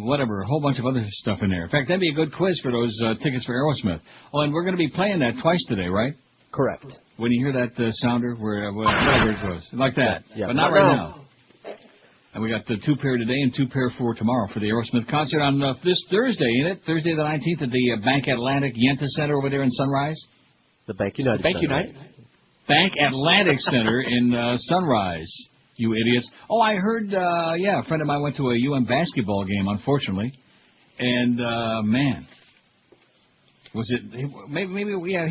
whatever, a whole bunch of other stuff in there. In fact, that'd be a good quiz for those tickets for Aerosmith. Oh, and we're going to be playing that twice today, right? Correct. When you hear that sounder, whatever it goes. Like that. Yeah. But not right now. And we got the 2 pair today and 2 pair for tomorrow for the Aerosmith concert on this Thursday, ain't it? Thursday the 19th at the Bank Atlantic Yenta Center over there in Sunrise. The Bank United Center. Bank Atlantic Center in Sunrise. You idiots. Oh, I heard, a friend of mine went to a UM basketball game, unfortunately. And, man. Was it, he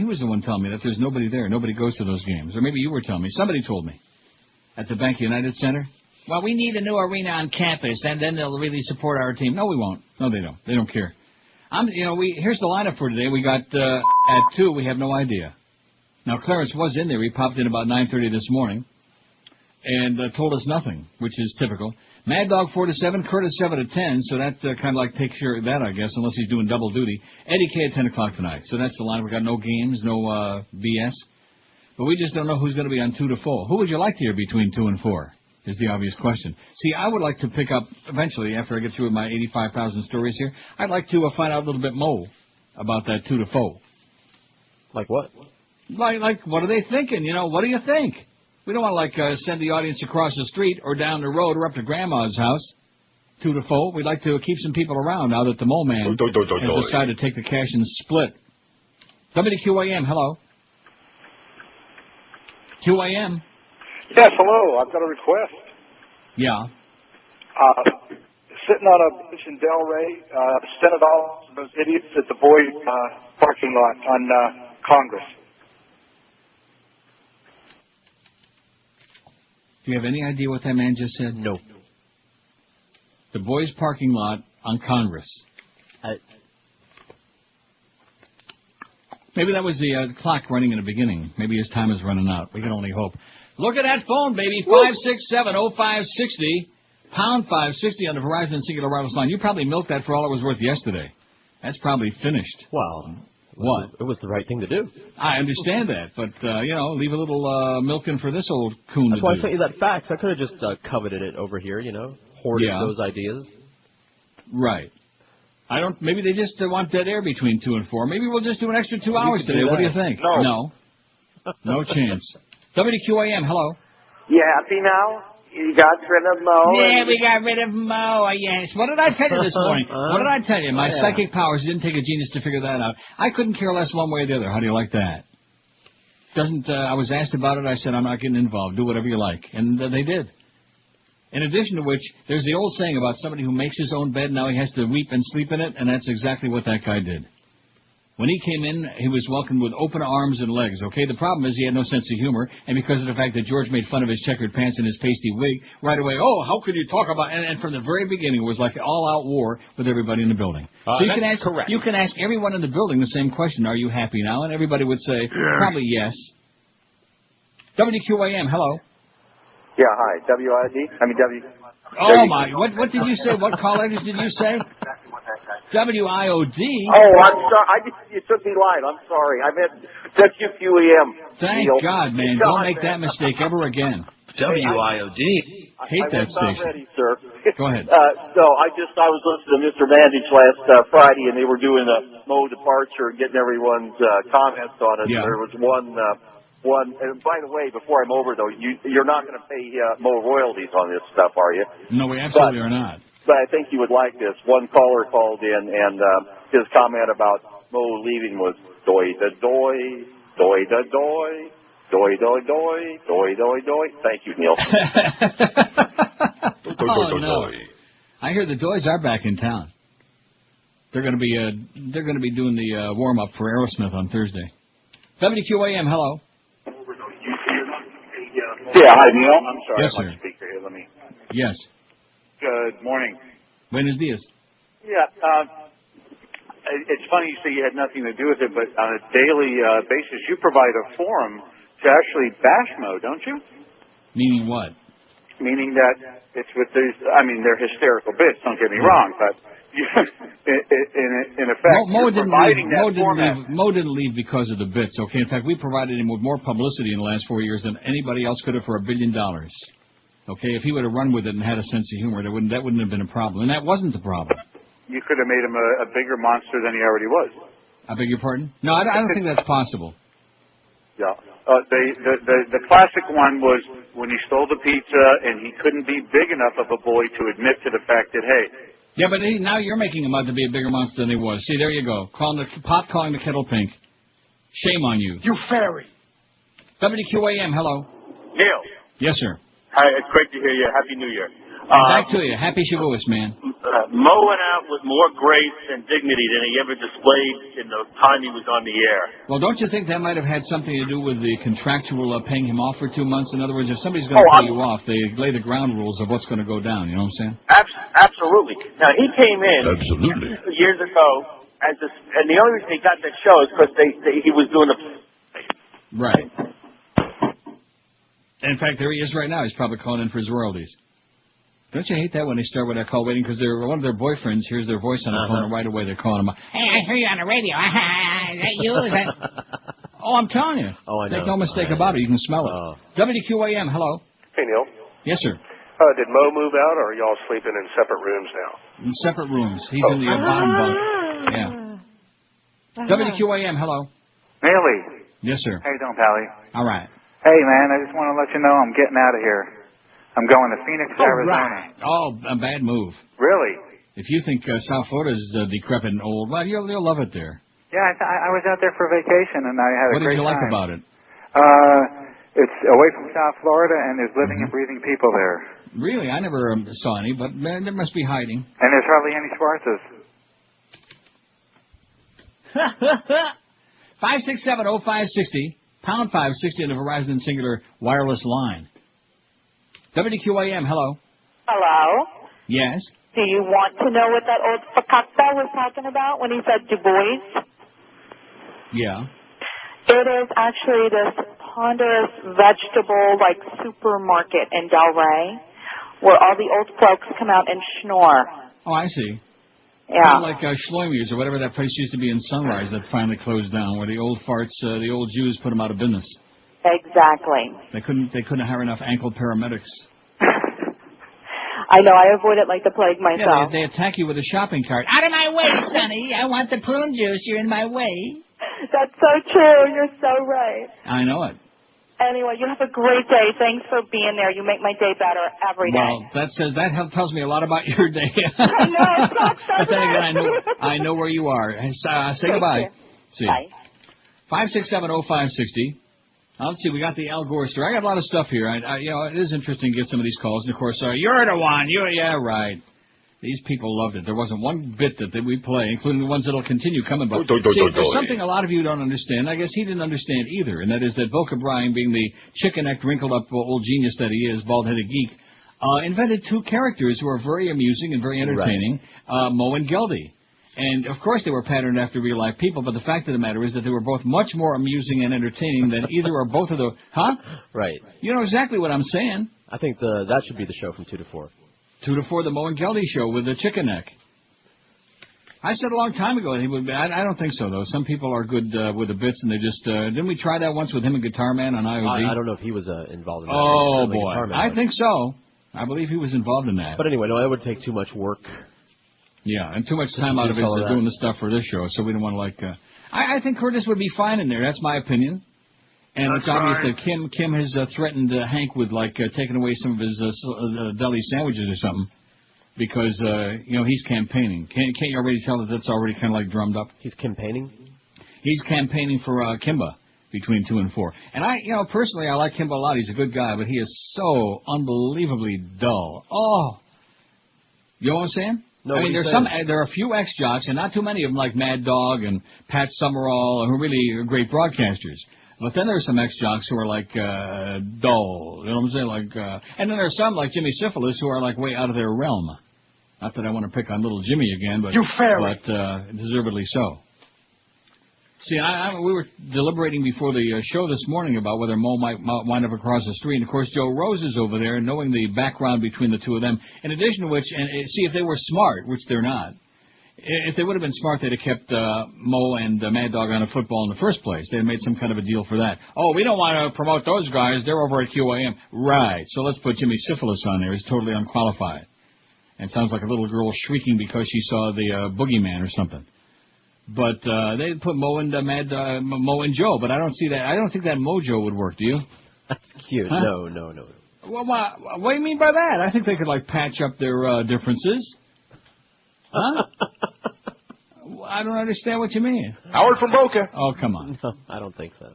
was the one telling me that there's nobody there. Nobody goes to those games. Or maybe you were telling me. Somebody told me. At the Bank United Center. Well, we need a new arena on campus, and then they'll really support our team. No, we won't. No, they don't. They don't care. Here's the lineup for today. We got, at 2, we have no idea. Now, Clarence was in there. He popped in about 9:30 this morning. And told us nothing, which is typical. Mad Dog 4 to 7, Curtis 7 to 10, so that kind of like takes care of that, I guess, unless he's doing double duty. Eddie K at 10 o'clock tonight. So that's the line. We got no games, no BS. But we just don't know who's going to be on 2 to 4. Who would you like to hear between 2 and 4? Is the obvious question. See, I would like to pick up eventually after I get through with my 85,000 stories here. I'd like to find out a little bit more about that 2 to 4. Like what? Like what are they thinking? What do you think? We don't want to, send the audience across the street or down the road or up to Grandma's house, 2 to 4. We'd like to keep some people around now that the Mole Man has decided to take the cash and split. WQAM, hello. QAM. Yes, hello. I've got a request. Yeah. Sitting on a bench in Delray, sent it all to those idiots at the Boyd parking lot on Congress. Do you have any idea what that man just said? No. The boys' parking lot on Congress. Maybe that was the clock running in the beginning. Maybe his time is running out. We can only hope. Look at that phone, baby. 567-0560. Pound 560 on the Verizon Singular Wireless line. You probably milked that for all it was worth yesterday. That's probably finished. Well, what? It was the right thing to do. I understand that, but, leave a little milking for this old coon. That's why I sent you that fax. I could have just coveted it over here, hoarded those ideas. Right. Maybe they just want dead air between 2 and 4. Maybe we'll just do an extra 2 hours today. What do you think? No. No chance. WQAM, hello. You happy now? You got rid of Moe? Yeah, we got rid of Moe, yes. What did I tell you this morning? What did I tell you? My psychic powers didn't take a genius to figure that out. I couldn't care less one way or the other. How do you like that? I was asked about it. I said, I'm not getting involved. Do whatever you like. And they did. In addition to which, there's the old saying about somebody who makes his own bed, now he has to weep and sleep in it, and that's exactly what that guy did. When he came in, he was welcomed with open arms and legs, okay? The problem is he had no sense of humor, and because of the fact that George made fun of his checkered pants and his pasty wig, right away, how could you talk about... And from the very beginning, it was like an all-out war with everybody in the building. So you can ask everyone in the building the same question, are you happy now? And everybody would say, probably yes. WQAM, hello. Yeah, hi. W. Oh, my. What did you say? What call letters did you say? WIOD. Oh, I'm sorry. You took me live. I'm sorry. I meant WQAM. Thank God, man. Don't make that mistake ever again. WIOD. Hate that station. I'm ready, sir. Go ahead. I was listening to Mr. Mandich last Friday, and they were doing a Moe departure and getting everyone's comments on it. Yeah. There was one. And by the way, before I'm over, though, you're not going to pay Moe royalties on this stuff, are you? No, we absolutely are not. But I think you would like this. One caller called in, and his comment about Moe leaving was doy-da-doy, doy-da-doy, doy-doy-doy, doy-doy-doy. Thank you, Neil. Oh, no. I hear the Doys are back in town. They're going to be doing the warm up for Aerosmith on Thursday. WQAM, hello. Yeah, hi, Neil. I'm sorry. Yes, I'm sir. speaker here. Let me. Yes. Good morning. Buenos dias. Yeah, it's funny you say you had nothing to do with it, but on a daily basis, you provide a forum to actually bash Moe, don't you? Meaning what? Meaning that it's with these, they're hysterical bits, don't get me wrong, but in effect, Moe didn't leave because of the bits, okay? In fact, we provided him with more publicity in the last 4 years than anybody else could have for $1 billion. Okay, if he would have run with it and had a sense of humor, that wouldn't have been a problem. And that wasn't the problem. You could have made him a bigger monster than he already was. I beg your pardon? No, I don't think that's possible. Yeah. The classic one was when he stole the pizza and he couldn't be big enough of a boy to admit to the fact that, hey. Yeah, but now you're making him out to be a bigger monster than he was. See, there you go. Calling the kettle pink. Shame on you. You fairy. WQAM, hello. Neil. Yes, sir. Hi, it's great to hear you. Happy New Year. Back to you. Happy Shavuos, man. Moe went out with more grace and dignity than he ever displayed in the time he was on the air. Well, don't you think that might have had something to do with the contractual paying him off for 2 months? In other words, if somebody's going to pay you off, they lay the ground rules of what's going to go down. You know what I'm saying? Absolutely. Now, he came in years ago, and the only reason he got that show is because he was doing the... Right. In fact, there he is right now. He's probably calling in for his royalties. Don't you hate that when they start with that call waiting? Because one of their boyfriends hears their voice on the phone, and right away they're calling him up. Hey, I hear you on the radio. Is that you? Is that... Oh, I'm telling you. Oh, I know. Make no mistake about it. You can smell it. WQAM, hello. Hey, Neil. Yes, sir. Did Moe move out, or are y'all sleeping in separate rooms now? In separate rooms. He's in the bottom bunk. Yeah. WQAM, hello. Neely. Yes, sir. How you doing, Pally? All right. Hey, man, I just want to let you know I'm getting out of here. I'm going to Phoenix, Arizona. Right. Oh, a bad move. Really? If you think South Florida is decrepit and old, well, you'll love it there. Yeah, I was out there for vacation, and I had a great time. What did you like about it? It's away from South Florida, and there's living and breathing people there. Really? I never saw any, but there must be hiding. And there's hardly any Schwarzes. 567-0560, pound 560 on the Verizon Singular wireless line. WQAM, hello. Hello. Yes. Do you want to know what that old fakakta was talking about when he said Du Bois? Yeah. It is actually this ponderous vegetable, supermarket in Delray, where all the old folks come out and schnorr. Oh, I see. Yeah. Kind of like Schloimier's or whatever that place used to be in Sunrise that finally closed down, where the old farts, the old Jews put them out of business. Exactly. They couldn't hire enough ankle paramedics. I know. I avoid it like the plague myself. Yeah, they attack you with a shopping cart. Out of my way, Sonny. I want the prune juice. You're in my way. That's so true. You're so right. I know it. Anyway, you have a great day. Thanks for being there. You make my day better every day. Well, that tells me a lot about your day. I know. It's not so but then again, I know where you are. Say goodbye. See. Bye. 567-0560. Let's see. We got the Al Gore story. I got a lot of stuff here. It is interesting to get some of these calls. And of course, you're the one. Yeah, right. These people loved it. There wasn't one bit that we play, including the ones that'll continue coming. But there's something a lot of you don't understand. I guess he didn't understand either, and that is that Boca Brian, being the chicken-necked, wrinkled-up old genius that he is, bald-headed geek, invented two characters who are very amusing and very entertaining, Moe and Geldy. And, of course, they were patterned after real-life people, but the fact of the matter is that they were both much more amusing and entertaining than either or both of the... Huh? Right. You know exactly what I'm saying. I think that should be the show from 2 to 4. 2 to 4, the Moe and Geldy show with the chicken neck. I said a long time ago that he would be. I don't think so, though. Some people are good with the bits, and they just... didn't we try that once with him and Guitar Man on IOD? I don't know if he was involved in that. Oh, boy. I think so. I believe he was involved in that. But anyway, no, that would take too much work. Yeah, and too much time out of it doing the stuff for this show, so we don't want to, I think Curtis would be fine in there. That's my opinion. And it's obvious that Kim has threatened Hank with, taking away some of his deli sandwiches or something because, he's campaigning. Can't you already tell that that's already kind of, drummed up? He's campaigning? He's campaigning for Kimba between 2 and 4. And personally, I like Kimba a lot. He's a good guy, but he is so unbelievably dull. Oh! You know what I'm saying? No, there are a few ex-jocks, and not too many of them, like Mad Dog and Pat Summerall, who are really great broadcasters. But then there are some ex-jocks who are, dull. You know what I'm saying? And then there are some, like Jimmy Syphilis, who are, way out of their realm. Not that I want to pick on little Jimmy again, but deservedly so. See, we were deliberating before the show this morning about whether Moe might wind up across the street. And, of course, Joe Rose is over there, knowing the background between the two of them. In addition to which, and see, if they were smart, which they're not, If they would have been smart, they'd have kept Moe and Mad Dog on a football in the first place. They'd made some kind of a deal for that. Oh, we don't want to promote those guys. They're over at QAM. Right. So let's put Jimmy Syphilis on there. He's totally unqualified. And sounds like a little girl shrieking because she saw the boogeyman or something. But they put Moe and Moe and Joe. But I don't see that. I don't think that Mojo would work. Do you? That's cute. Huh? No. Well, what do you mean by that? I think they could patch up their differences. Huh? I don't understand what you mean. Howard from Boca. Oh, come on. No, I don't think so.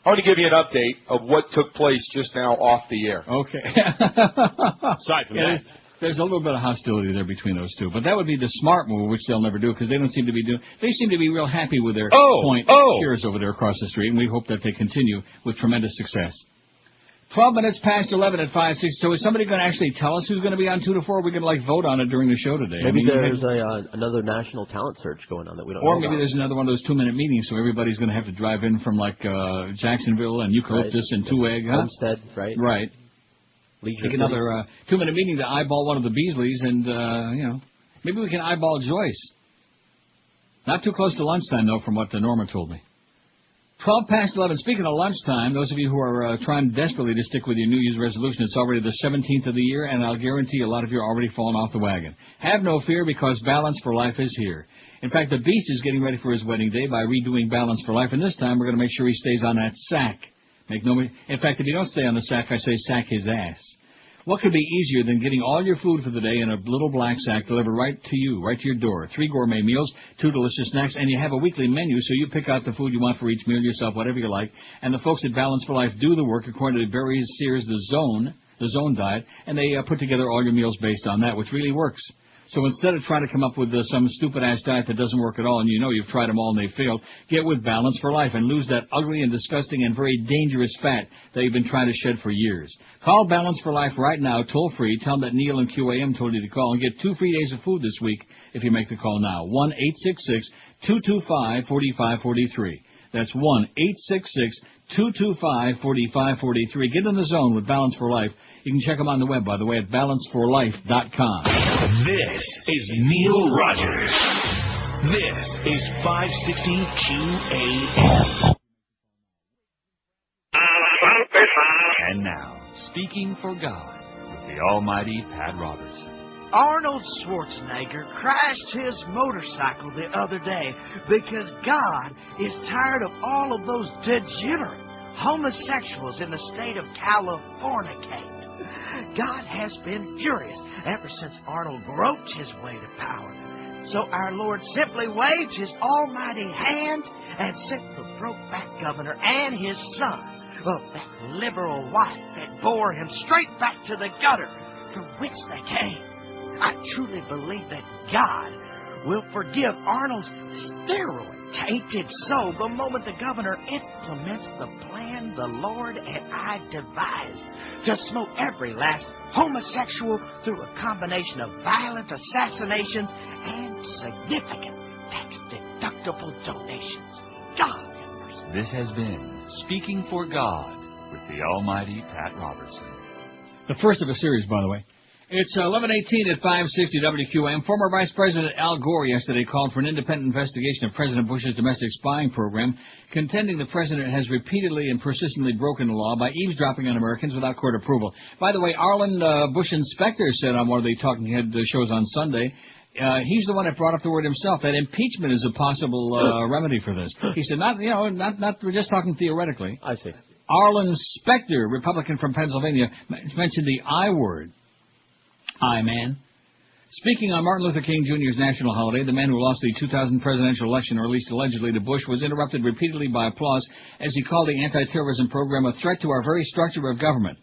I want to give you an update of what took place just now off the air. Okay. Aside from that. There's a little bit of hostility there between those two. But that would be the smart move, which they'll never do, because they don't seem to be doing. They seem to be real happy with their point peers over there across the street, and we hope that they continue with tremendous success. 12 minutes past 11 at 5:06. So is somebody going to actually tell us who's going to be on 2 to 4? Are we going to vote on it during the show today? Maybe there's another national talent search going on that we don't know Or maybe about. there's another one of those 2-minute meetings, so everybody's going to have to drive in from Jacksonville and Eucalyptus and Two Egg. Huh? Homestead, right? Right. Take another 2-minute meeting to eyeball one of the Beasleys, and maybe we can eyeball Joyce. Not too close to lunchtime, though, from what Norma told me. 12 past 11. Speaking of lunchtime, those of you who are trying desperately to stick with your New Year's resolution, it's already the 17th of the year, and I'll guarantee a lot of you are already falling off the wagon. Have no fear, because Balance for Life is here. In fact, the Beast is getting ready for his wedding day by redoing Balance for Life, and this time we're going to make sure he stays on that sack. In fact, if you don't stay on the sack, I say sack his ass. What could be easier than getting all your food for the day in a little black sack delivered right to you, right to your door? 3 gourmet meals, 2 delicious snacks, and you have a weekly menu, so you pick out the food you want for each meal yourself, whatever you like. And the folks at Balance for Life do the work according to Barry Sears' The Zone diet, and they put together all your meals based on that, which really works. So instead of trying to come up with some stupid-ass diet that doesn't work at all, and you know you've tried them all and they failed, get with Balance for Life and lose that ugly and disgusting and very dangerous fat that you've been trying to shed for years. Call Balance for Life right now, toll-free. Tell them that Neil and QAM told you to call, and get 2 free days of food this week if you make the call now. 1-866-225-4543. That's 1-866-225-4543. Get in the zone with Balance for Life. You can check them on the web, by the way, at balanceforlife.com. This is Neil Rogers. This is 560 QAM. And now, speaking for God with the almighty Pat Robertson. Arnold Schwarzenegger crashed his motorcycle the other day because God is tired of all of those degenerate homosexuals in the state of California. God has been furious ever since Arnold groped his way to power. So our Lord simply waved his almighty hand and sent the broke-back governor and his son, that liberal wife that bore him straight back to the gutter from which they came. I truly believe that God will forgive Arnold's steroid-tainted soul the moment the governor implements the plan the Lord and I devised to smoke every last homosexual through a combination of violent assassinations and significant tax-deductible donations. God have mercy. This has been Speaking for God with the almighty Pat Robertson. The first of a series, by the way. It's 11:18 at 560 WQAM. Former Vice President Al Gore yesterday called for an independent investigation of President Bush's domestic spying program, contending the president has repeatedly and persistently broken the law by eavesdropping on Americans without court approval. By the way, Arlen Bush Inspector said on one of the Talking Head shows on Sunday, he's the one that brought up the word himself, that impeachment is a possible remedy for this. He said, not we're just talking theoretically. I see. Arlen Specter, Republican from Pennsylvania, mentioned the I word. I man. Speaking on Martin Luther King Jr.'s national holiday, the man who lost the 2000 presidential election, or at least allegedly to Bush, was interrupted repeatedly by applause as he called the anti-terrorism program a threat to our very structure of government.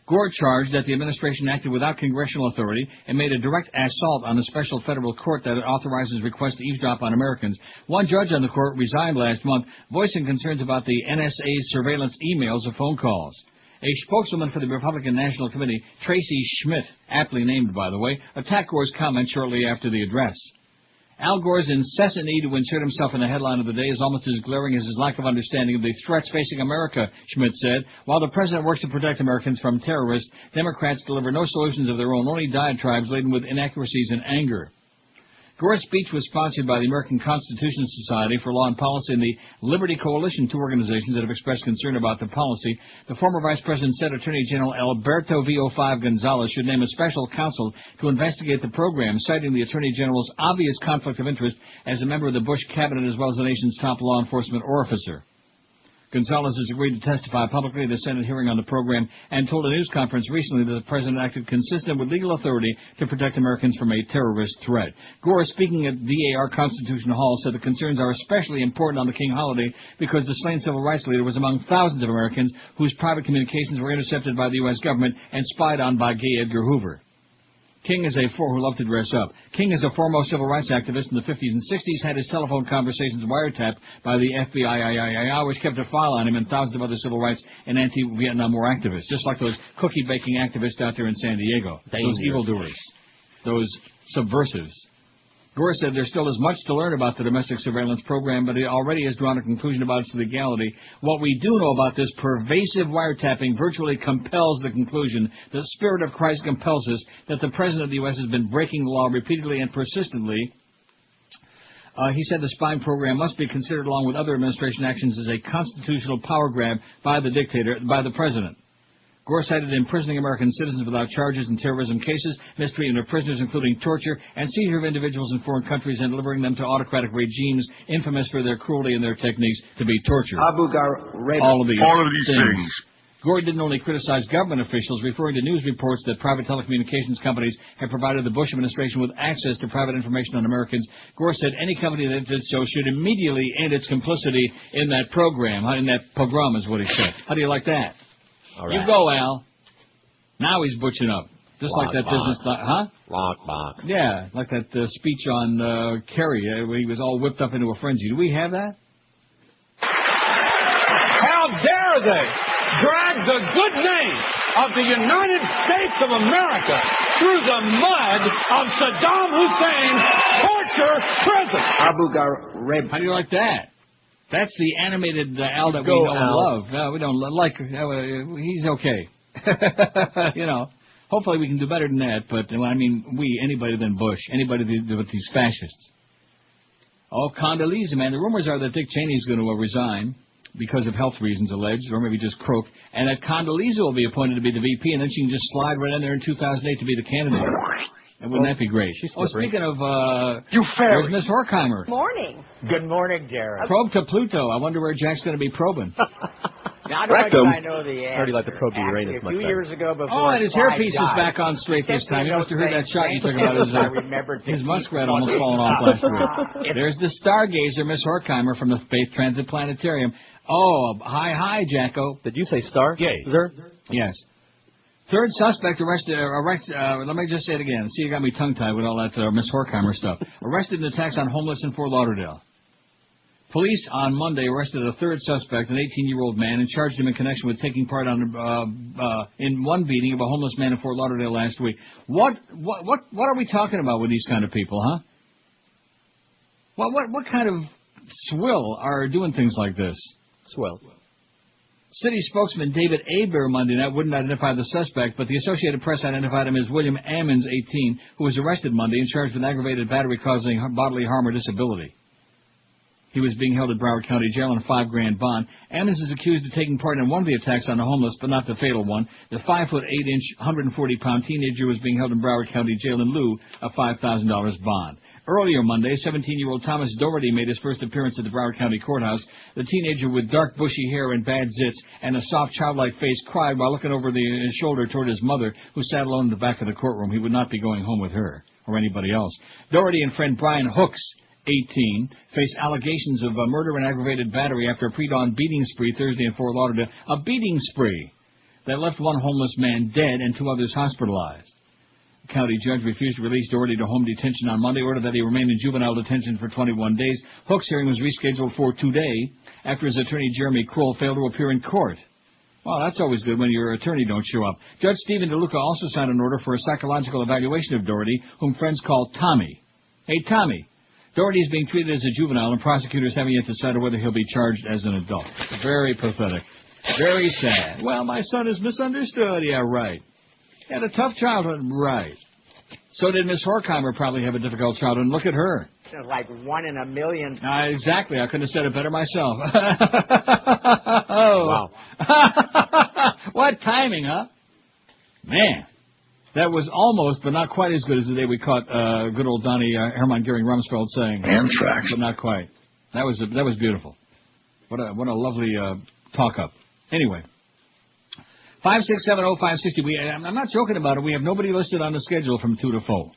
Gore charged that the administration acted without congressional authority and made a direct assault on the special federal court that authorizes requests to eavesdrop on Americans. One judge on the court resigned last month, voicing concerns about the NSA's surveillance emails or phone calls. A spokeswoman for the Republican National Committee, Tracy Schmidt, aptly named, by the way, attacked Gore's comments shortly after the address. Al Gore's incessant need to insert himself in the headline of the day is almost as glaring as his lack of understanding of the threats facing America, Schmidt said. While the president works to protect Americans from terrorists, Democrats deliver no solutions of their own, only diatribes laden with inaccuracies and anger. Gore's speech was sponsored by the American Constitution Society for Law and Policy and the Liberty Coalition, two organizations that have expressed concern about the policy. The former Vice President said Attorney General Alberto V05 Gonzalez should name a special counsel to investigate the program, citing the Attorney General's obvious conflict of interest as a member of the Bush cabinet as well as the nation's top law enforcement officer. Gonzalez has agreed to testify publicly at a Senate hearing on the program and told a news conference recently that the president acted consistent with legal authority to protect Americans from a terrorist threat. Gore, speaking at DAR Constitution Hall, said the concerns are especially important on the King holiday because the slain civil rights leader was among thousands of Americans whose private communications were intercepted by the U.S. government and spied on by gay Edgar Hoover. King is who loved to dress up. King is a foremost civil rights activist in the 50s and 60s, had his telephone conversations wiretapped by the FBI, which kept a file on him and thousands of other civil rights and anti-Vietnam War activists, just like those cookie-baking activists out there in San Diego, those evildoers, those subversives. Gore said there still is much to learn about the domestic surveillance program, but he already has drawn a conclusion about its legality. What we do know about this pervasive wiretapping virtually compels the conclusion, the Spirit of Christ compels us, that the President of the U.S. has been breaking the law repeatedly and persistently. He said the spying program must be considered, along with other administration actions, as a constitutional power grab by the dictator, by the President. Gore cited imprisoning American citizens without charges in terrorism cases, mistreatment of prisoners, including torture, and seizure of individuals in foreign countries and delivering them to autocratic regimes infamous for their cruelty and their techniques to be tortured. All of these things. Gore didn't only criticize government officials, referring to news reports that private telecommunications companies have provided the Bush administration with access to private information on Americans. Gore said any company that did so should immediately end its complicity in that program. In that pogrom is what he said. How do you like that? All right. You go, Al. Now he's butching up. Just like that business... Lockbox. Yeah, like that speech on Kerry, where he was all whipped up into a frenzy. Do we have that? How dare they drag the good name of the United States of America through the mud of Saddam Hussein's torture prison? Abu Ghraib. How do you like that? That's the animated Al that we know and love. No, we don't like. He's okay. Hopefully we can do better than that. But I mean, anybody than Bush, anybody with these fascists. Oh, Condoleezza, man. The rumors are that Dick Cheney's going to resign because of health reasons alleged, or maybe just croak, and that Condoleezza will be appointed to be the VP, and then she can just slide right in there in 2008 to be the candidate. And wouldn't that be great? Speaking of, there's Miss Horkheimer. Morning. Good morning, Jared. Probe to Pluto. I wonder where Jack's going to be probing. Not only do I know the answer. I already like to probe the Uranus much better. 2 years ago before and his hairpiece is back on straight this time. You must have heard that shot you took about his muskrat almost falling off last week. There's the stargazer, Miss Horkheimer, from the Space Transit Planetarium. Oh, hi, Jacko. Did you say stargazer? Yes. Third suspect arrested, let me just say it again. See, you got me tongue-tied with all that Miss Horkheimer stuff. Arrested in attacks on homeless in Fort Lauderdale. Police on Monday arrested a third suspect, an 18-year-old man, and charged him in connection with taking part in one beating of a homeless man in Fort Lauderdale last week. What are we talking about with these kind of people, huh? What kind of swill are doing things like this? Swill. City spokesman David Aber Monday night wouldn't identify the suspect, but the Associated Press identified him as William Ammons, 18, who was arrested Monday and charged with aggravated battery causing bodily harm or disability. He was being held at Broward County Jail on a $5,000 bond. Ammons is accused of taking part in one of the attacks on the homeless, but not the fatal one. The 5'8", 140-pound teenager was being held in Broward County Jail in lieu of $5,000 bond. Earlier Monday, 17-year-old Thomas Doherty made his first appearance at the Broward County Courthouse. The teenager with dark bushy hair and bad zits and a soft childlike face cried while looking over his shoulder toward his mother, who sat alone in the back of the courtroom. He would not be going home with her or anybody else. Doherty and friend Brian Hooks, 18, face allegations of murder and aggravated battery after a pre-dawn beating spree Thursday in Fort Lauderdale. A beating spree that left one homeless man dead and 2 others hospitalized. The county judge refused to release Doherty to home detention on Monday, ordered that he remain in juvenile detention for 21 days. Hook's hearing was rescheduled for today after his attorney Jeremy Kroll failed to appear in court. Well, that's always good when your attorney don't show up. Judge Stephen DeLuca also signed an order for a psychological evaluation of Doherty, whom friends call Tommy. Hey, Tommy. Doherty is being treated as a juvenile, and prosecutors haven't yet decided whether he'll be charged as an adult. Very pathetic. Very sad. Well, my son is misunderstood. Yeah, right. He had a tough childhood. Right. So did Miss Horkheimer probably have a difficult childhood. And look at her. It's like 1 in a million. Exactly. I couldn't have said it better myself. Wow. What timing, huh? Man. That was almost, but not quite as good as the day we caught good old Donnie Hermann Goering Rumsfeld saying. Anthrax. But not quite. That was beautiful. What a lovely talk-up. Anyway. 5670560. I'm not joking about it. We have nobody listed on the schedule from 2 to 4.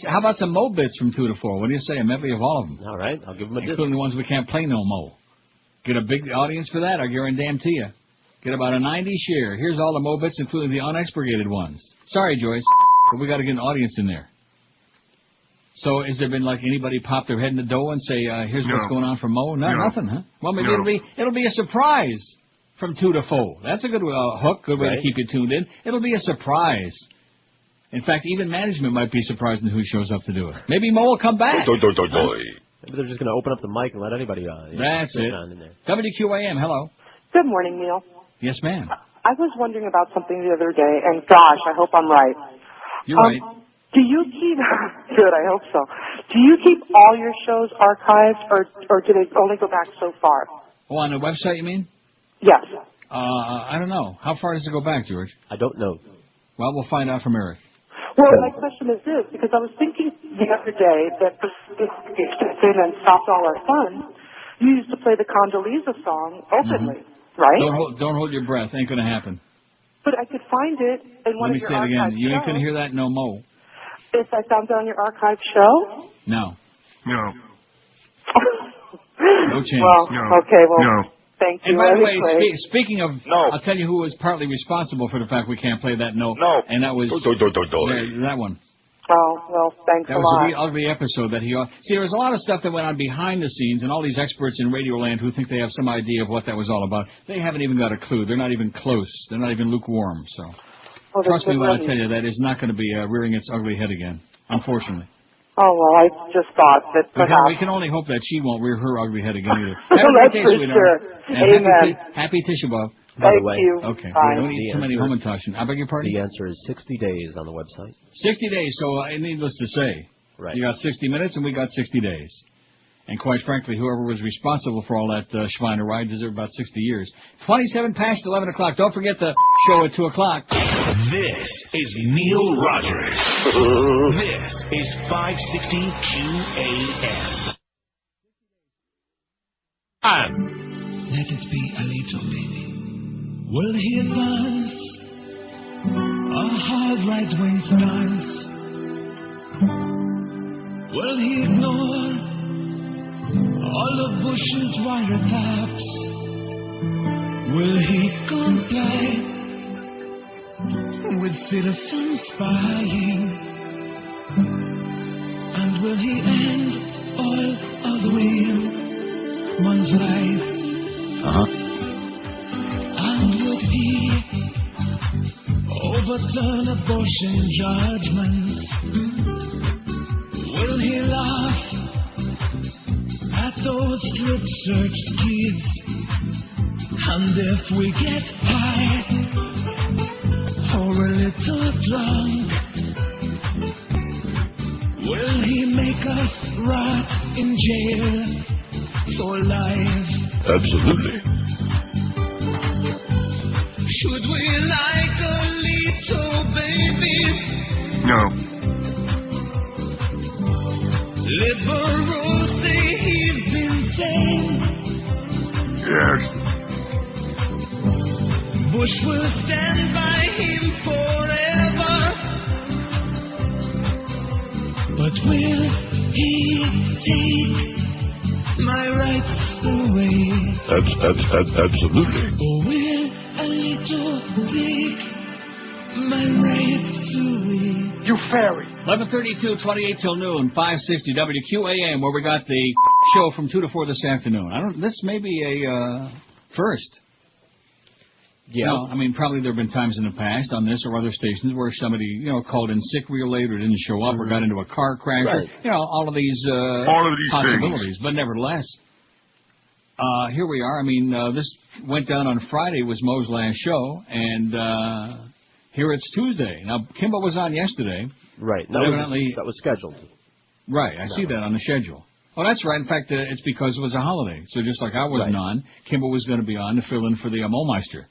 How about some Mo bits from 2 to 4? What do you say? A medley of all of them. All right, I'll give them a disc. Including the ones we can't play no Mo. Get a big audience for that, I guarantee you. Get about a 90 share. Here's all the Mo bits, including the unexpurgated ones. Sorry, Joyce, but we got to get an audience in there. So, has there been like anybody pop their head in the dough and say, "Here's what's going on for Mo"? No, nothing, huh? Well, maybe it'll be a surprise from 2 to 4. That's a good hook, good way to keep you tuned in. It'll be a surprise. In fact, even management might be surprised in who shows up to do it. Maybe Mo will come back. Maybe they're just going to open up the mic and let anybody That's it. on in there. WQAM, hello. Good morning, Neil. Yes, ma'am. I was wondering about something the other day, and gosh, I hope I'm right. You're right. Do you keep, good, I hope so. Do you keep all your shows archived, or do they only go back so far? Oh, on the website, you mean? Yes. I don't know. How far does it go back, George? I don't know. Well, we'll find out from Eric. Well, my question is this, because I was thinking the other day that stepped in and stopped all our fun. You used to play the Condoleezza song openly, right? Don't hold your breath. Ain't going to happen. But I could find it in one of your Let me say it again. archived You ain't going to shows. hear that no mo. If I found it on your archived show? No. No. No chance. Well, okay, well, thank you. And by the way, Anyway. speaking of, I'll tell you who was partly responsible for the fact we can't play that no. And that was that one. Oh, well, thanks That a was lot. a really ugly episode that he... See, there was a lot of stuff that went on behind the scenes, and all these experts in Radioland who think they have some idea of what that was all about, they haven't even got a clue. They're not even close. They're not even lukewarm, so... Well, Trust me when I really- tell you that is not going to be rearing its ugly head again, unfortunately. Oh, well, I just thought that perhaps... We can only hope that she won't rear her ugly head again either. That's for sure. And Amen. happy Tisha B'Av. By the way, Okay. Bye. Don't eat too many Homentashen. I beg your pardon? The answer is 60 days on the website. 60 days, so needless to say. Right. You got 60 minutes and we got 60 days. And quite frankly, whoever was responsible for all that Schweiner ride deserved about 60 years. 27 past 11 o'clock. Don't forget the show at 2 o'clock. This is Neil Rogers. This is 560 QAM. Let it be a little baby. Will he advance? A hard right wing stance? Will he ignore all of Bush's wiretaps? Will he comply with citizen spying? And will he end all of women's rights? And will he overturn abortion judgments? Will he laugh at those strip-searched kids? And if we get high or a little drunk, will he make us rot in jail for life? Absolutely. Should we like a little baby? No. Liberals say he's insane. Yes. Bush will stand by him forever. But will he take my rights away? Absolutely. Or will a little take my rights away? You fairy. 11:32, 28 till noon, 560 WQAM, where we got the show from 2 to 4 this afternoon. This may be a first. Yeah. You know, I mean, probably there have been times in the past on this or other stations where somebody, called in sick real late or didn't show up or got into a car crash. Right. Or, all of these possibilities. But nevertheless, here we are. I mean, this went down on Friday, was Moe's last show, and here it's Tuesday. Now, Kimbo was on yesterday, Right. But evidently, that was scheduled. Right. I see that on the schedule. Oh, that's right. In fact, it's because it was a holiday. So just like I wasn't on, Kimbo was going to be on to fill in for the Mo-meister.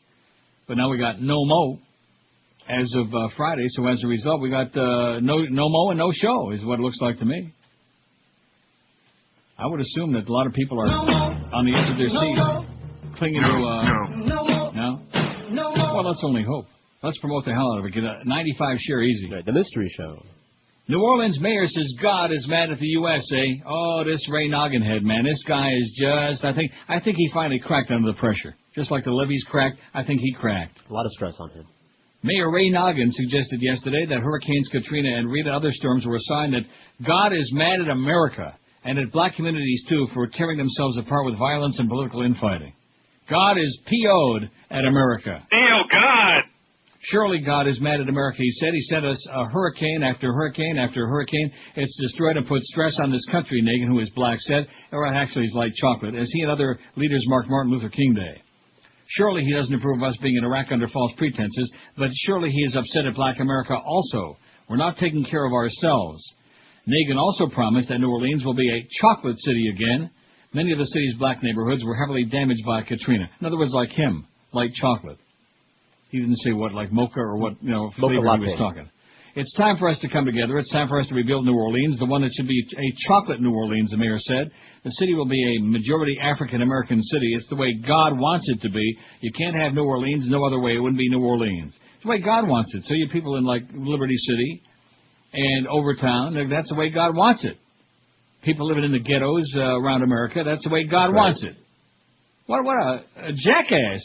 But now we got no Mo as of Friday. So as a result, we got no Mo and no show is what it looks like to me. I would assume that a lot of people are on the edge of their seat, clinging to... No? Well, let's only hope. Let's promote the hell out of it. Get a 95 share easy. Right, the mystery show. New Orleans mayor says God is mad at the USA. Oh, this Ray Nogginhead, man. This guy is just... I think he finally cracked under the pressure. Just like the levees cracked, I think he cracked. A lot of stress on him. Mayor Ray Noggin suggested yesterday that Hurricanes Katrina and Rita and other storms were a sign that God is mad at America and at black communities, too, for tearing themselves apart with violence and political infighting. God is PO'd at America. Oh, God! Surely God is mad at America, he said. He sent us hurricane after hurricane after hurricane. It's destroyed and put stress on this country, Nagin, who is black, said. Or actually, he's light chocolate, as he and other leaders marked Martin Luther King Day. Surely he doesn't approve of us being in Iraq under false pretenses, but surely he is upset at black America also. We're not taking care of ourselves. Nagin also promised that New Orleans will be a chocolate city again. Many of the city's black neighborhoods were heavily damaged by Katrina. In other words, like him, light chocolate. He didn't say what, like mocha or what, flavor he was talking. It's time for us to come together. It's time for us to rebuild New Orleans, the one that should be a chocolate New Orleans, the mayor said. The city will be a majority African-American city. It's the way God wants it to be. You can't have New Orleans no other way. It wouldn't be New Orleans. It's the way God wants it. So you people in, like, Liberty City and Overtown, that's the way God wants it. People living in the ghettos around America, that's the way God wants it. What a jackass.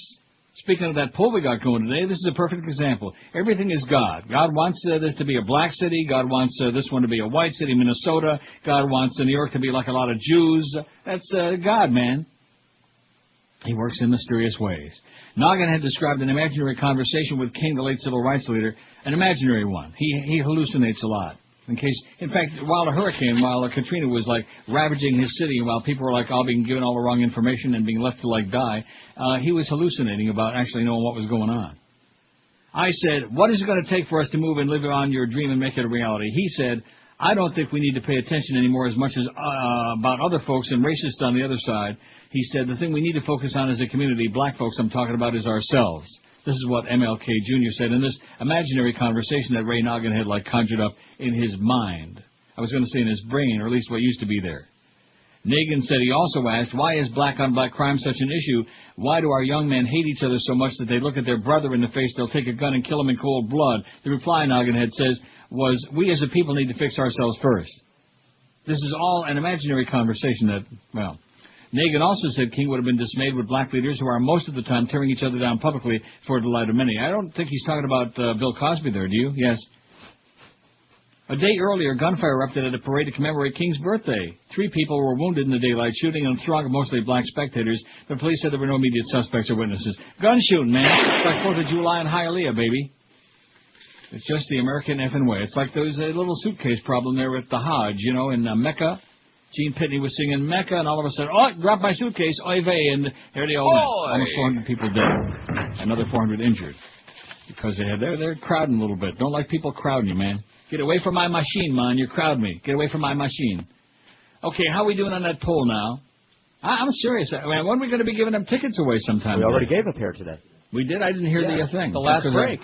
Speaking of that poll we got going today, this is a perfect example. Everything is God. God wants this to be a black city. God wants this one to be a white city, Minnesota. God wants New York to be like a lot of Jews. That's God, man. He works in mysterious ways. Noggin had described an imaginary conversation with King, the late civil rights leader, an imaginary one. He hallucinates a lot. In fact, while Katrina was like ravaging his city, and while people were like all being given all the wrong information and being left to like die, he was hallucinating about actually knowing what was going on. I said, what is it going to take for us to move and live on your dream and make it a reality? He said, I don't think we need to pay attention anymore as much as about other folks and racists on the other side. He said, the thing we need to focus on as a community, black folks I'm talking about, is ourselves. This is what MLK Jr. said in this imaginary conversation that Ray Noggin had like conjured up in his mind. I was going to say in his brain, or at least what used to be there. Nagin said he also asked, why is black-on-black crime such an issue? Why do our young men hate each other so much that they look at their brother in the face, they'll take a gun and kill him in cold blood? The reply Noggin had says was, we as a people need to fix ourselves first. This is all an imaginary conversation that, well... Nagin also said King would have been dismayed with black leaders who are most of the time tearing each other down publicly for the delight of many. I don't think he's talking about Bill Cosby there, do you? Yes. A day earlier, gunfire erupted at a parade to commemorate King's birthday. 3 people were wounded in the daylight shooting and a throng of mostly black spectators. The police said there were no immediate suspects or witnesses. Gun shooting, man. It's like 4th of July in Hialeah, baby. It's just the American effing way. It's like there was a little suitcase problem there with the Hajj, in Mecca. Gene Pitney was singing Mecca, and all of a sudden, dropped my suitcase, oy vey, and here they all went. Almost 400 people dead. Another 400 injured. Because they're crowding a little bit. Don't like people crowding you, man. Get away from my machine, man. You crowd me. Get away from my machine. Okay, how are we doing on that poll now? I'm serious. When are we going to be giving them tickets away sometime? We already gave a pair today. We did? I didn't hear the thing. The last break.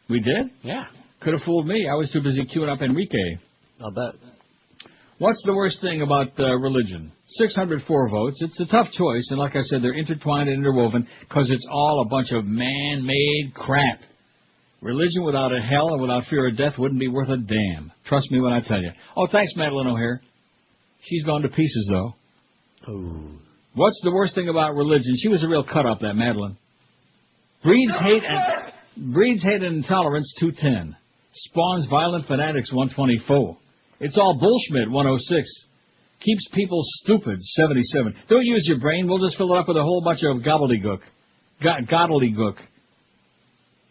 We did? Yeah. Could have fooled me. I was too busy queuing up Enrique. I'll bet. What's the worst thing about religion? 604 votes. It's a tough choice, and like I said, they're intertwined and interwoven because it's all a bunch of man-made crap. Religion without a hell and without fear of death wouldn't be worth a damn. Trust me when I tell you. Oh, thanks, Madeline O'Hare. She's gone to pieces, though. Oh. What's the worst thing about religion? She was a real cut-up, that Madeline. Breeds hate and intolerance, 210. Spawns violent fanatics, 124. It's all bullshit, 106. Keeps people stupid, 77. Don't use your brain. We'll just fill it up with a whole bunch of gobbledygook. Gobbledygook.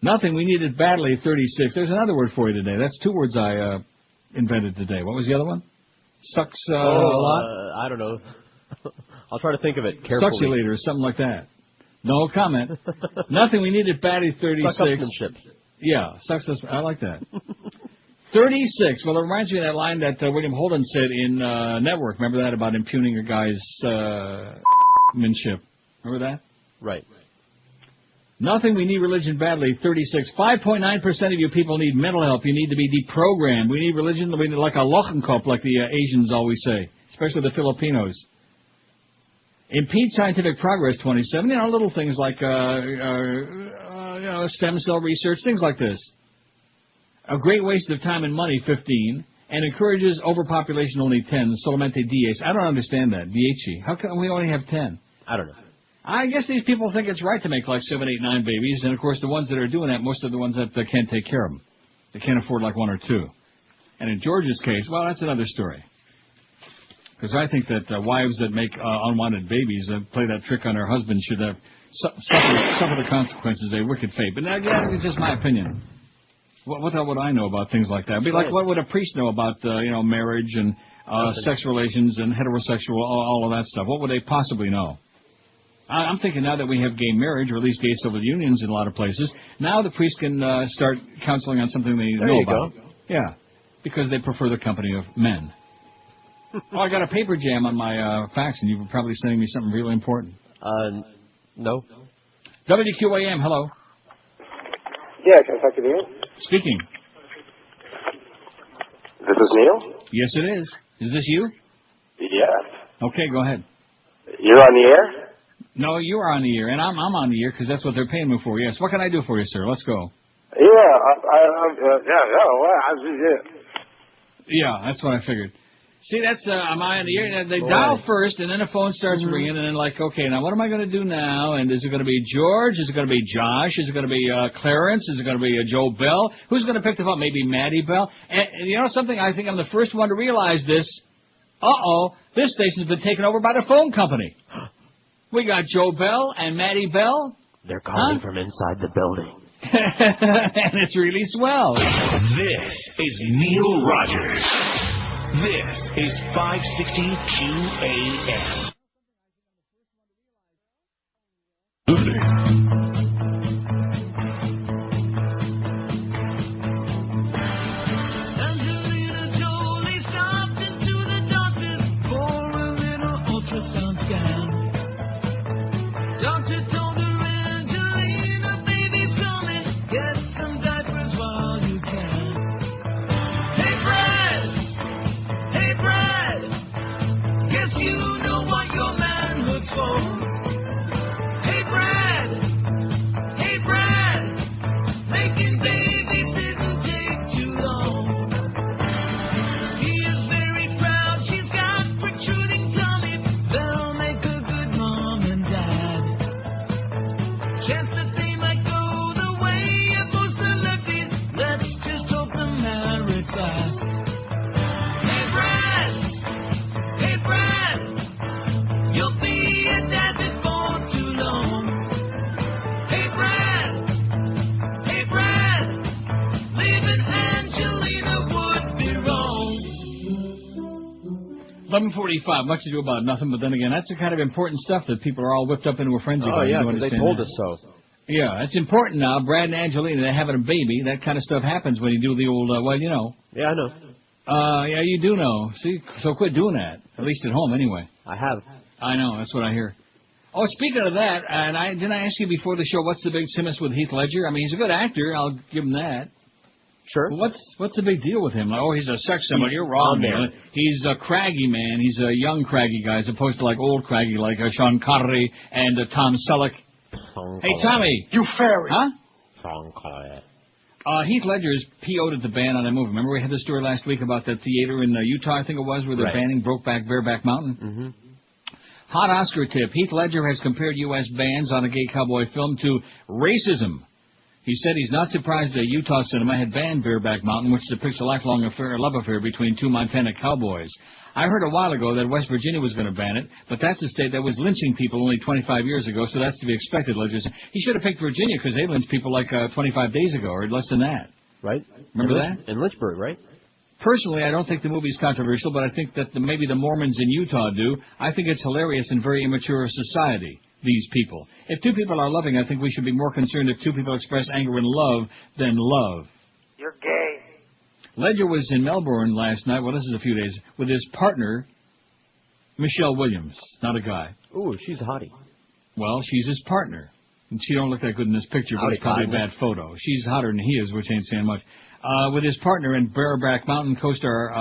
Nothing. We need it badly, 36. There's another word for you today. That's 2 words I invented today. What was the other one? Sucks a lot? I don't know. I'll try to think of it carefully. Succilator, something like that. No comment. Nothing. We need it badly, 36. Suck-upsmanship. Yeah, sucks. I like that. 36. Well, it reminds me of that line that William Holden said in Network. Remember that about impugning a guy's manship? Remember that? Right. Nothing. We need religion badly. 36. 5.9% of you people need mental help. You need to be deprogrammed. We need religion. We need like a Lochenkopf, like the Asians always say, especially the Filipinos. Impede scientific progress. 27. You know, little things like stem cell research, things like this. A great waste of time and money. 15. And encourages overpopulation. Only 10. Solamente 10. I don't understand that. 10. How come we only have 10? I don't know. I guess these people think it's right to make like 7, 8, 9 babies, and of course the ones that are doing that, most of the ones that can't take care of them. They can't afford like 1 or 2. And in George's case, well, that's another story. Because I think that wives that make unwanted babies play that trick on their husbands should have suffer the consequences of a wicked fate. But again, it's just my opinion. What the hell would I know about things like that? It'd be like, what would a priest know about marriage and sex relations and heterosexual, all of that stuff? What would they possibly know? I'm thinking now that we have gay marriage, or at least gay civil unions in a lot of places, now the priest can start counseling on something they know about. Go. Yeah, because they prefer the company of men. Oh, I got a paper jam on my fax, and you were probably sending me something really important. No. WQAM, hello. Yeah, can I talk to Neil? Speaking. This is Neil? Yes, it is. Is this you? Yeah. Okay, go ahead. You're on the air? No, you are on the air, and I'm on the air because that's what they're paying me for. Yes. What can I do for you, sir? Let's go. Yeah, that's what I figured. See, that's am I on the air? They dial first, and then the phone starts ringing, and then like, okay, now what am I going to do now? And is it going to be George? Is it going to be Josh? Is it going to be Clarence? Is it going to be Joe Bell? Who's going to pick the phone? Maybe Maddie Bell. And you know something? I think I'm the first one to realize this. This station's been taken over by the phone company. We got Joe Bell and Maddie Bell. They're calling from inside the building. And it's really swell. This is Neil Rogers. This is 560 QAM. Doctor told her, Angelina, baby's coming. Get some diapers while you can. Hey, Brad, guess you know what your manhood's for. Hey, Brad, making babies didn't take too long. He is very proud, she's got protruding tummy. They'll make a good mom and dad. Chance that they might go the way of most celebrities. Let's just hope the marriage lasts. Hey, Brad, you'll be a dad before too long. Hey, Brad, leaving Angelina would be wrong. 11:45. Much to do about nothing, but then again, that's the kind of important stuff that people are all whipped up into a frenzy about. Oh, yeah, because they told us so. Yeah, it's important now. Brad and Angelina, they're having a baby. That kind of stuff happens when you do the old, Yeah, I know. Yeah, you do know. See, so quit doing that. At least at home, anyway. I have. I know. That's what I hear. Oh, speaking of that, and didn't I ask you before the show what's the big simmons with Heath Ledger? I mean, he's a good actor. I'll give him that. Sure. But what's the big deal with him? Like, he's a sex symbol. You're wrong, man. He's a craggy man. He's a young craggy guy as opposed to like old craggy like Sean Connery and Tom Selleck. Hey, Tommy. You fairy. Huh? Sean Connery. Heath Ledger's PO'd at the ban on that movie. Remember we had the story last week about that theater in Utah, I think it was, where they're banning Brokeback Bareback Mountain? Mm-hmm. Hot Oscar tip. Heath Ledger has compared U.S. bans on a gay cowboy film to racism. He said he's not surprised that Utah cinema had banned Bareback Mountain, which depicts a lifelong love affair between two Montana cowboys. I heard a while ago that West Virginia was going to ban it, but that's a state that was lynching people only 25 years ago, so that's to be expected, Ledger said. He should have picked Virginia because they lynched people like 25 days ago, or less than that. Right. Remember that? In Lynchburg, right? Personally, I don't think the movie's controversial, but I think that maybe the Mormons in Utah do. I think it's hilarious and very immature society, these people. If two people are loving, I think we should be more concerned if two people express anger and love than love. You're gay. Ledger was in Melbourne last night, well, this is a few days, with his partner, Michelle Williams, not a guy. Ooh, she's a hottie. Well, she's his partner. And she don't look that good in this picture, but it's probably a bad photo. She's hotter than he is, which ain't saying much. With his partner and Bareback Mountain co-star,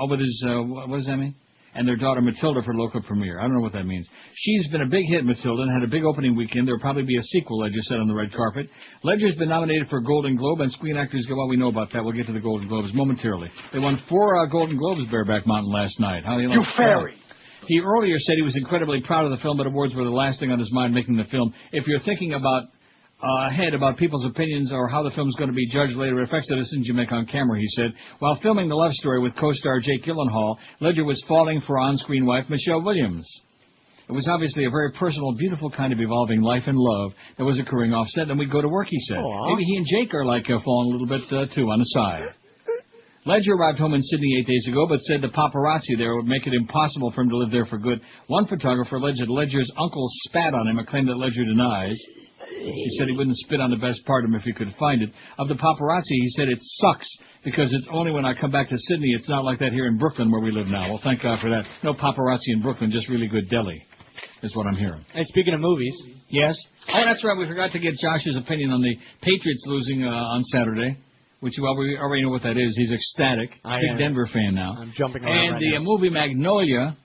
with his, what does that mean? And their daughter Matilda for local premiere. I don't know what that means. She's been a big hit, Matilda, and had a big opening weekend. There'll probably be a sequel, Ledger said on the red carpet. Ledger's been nominated for a Golden Globe, and Screen Actors Guild. Well, we know about that. We'll get to the Golden Globes momentarily. They won 4 Golden Globes, Bareback Mountain, last night. How do you like that? fairy! He earlier said he was incredibly proud of the film, but awards were the last thing on his mind making the film. If you're thinking about ahead about people's opinions or how the film's going to be judged later, it affects the decisions you make on camera, he said. While filming the love story with co-star Jake Gyllenhaal, Ledger was falling for on-screen wife Michelle Williams. It was obviously a very personal, beautiful kind of evolving life and love that was occurring off-set, and we'd go to work, he said. Aww. Maybe he and Jake are like falling a little bit, too, on the side. Ledger arrived home in Sydney 8 days ago, but said the paparazzi there would make it impossible for him to live there for good. One photographer alleged that Ledger's uncle spat on him, a claim that Ledger denies. He said he wouldn't spit on the best part of him if he could find it. Of the paparazzi, he said it sucks because it's only when I come back to Sydney. It's not like that here in Brooklyn where we live now. Well, thank God for that. No paparazzi in Brooklyn, just really good deli, is what I'm hearing. Hey, speaking of movies. Yes? Oh, that's right. We forgot to get Josh's opinion on the Patriots losing on Saturday. Which, well, we already know what that is. He's ecstatic. Big Denver fan now. I'm jumping around And the movie Magnolia.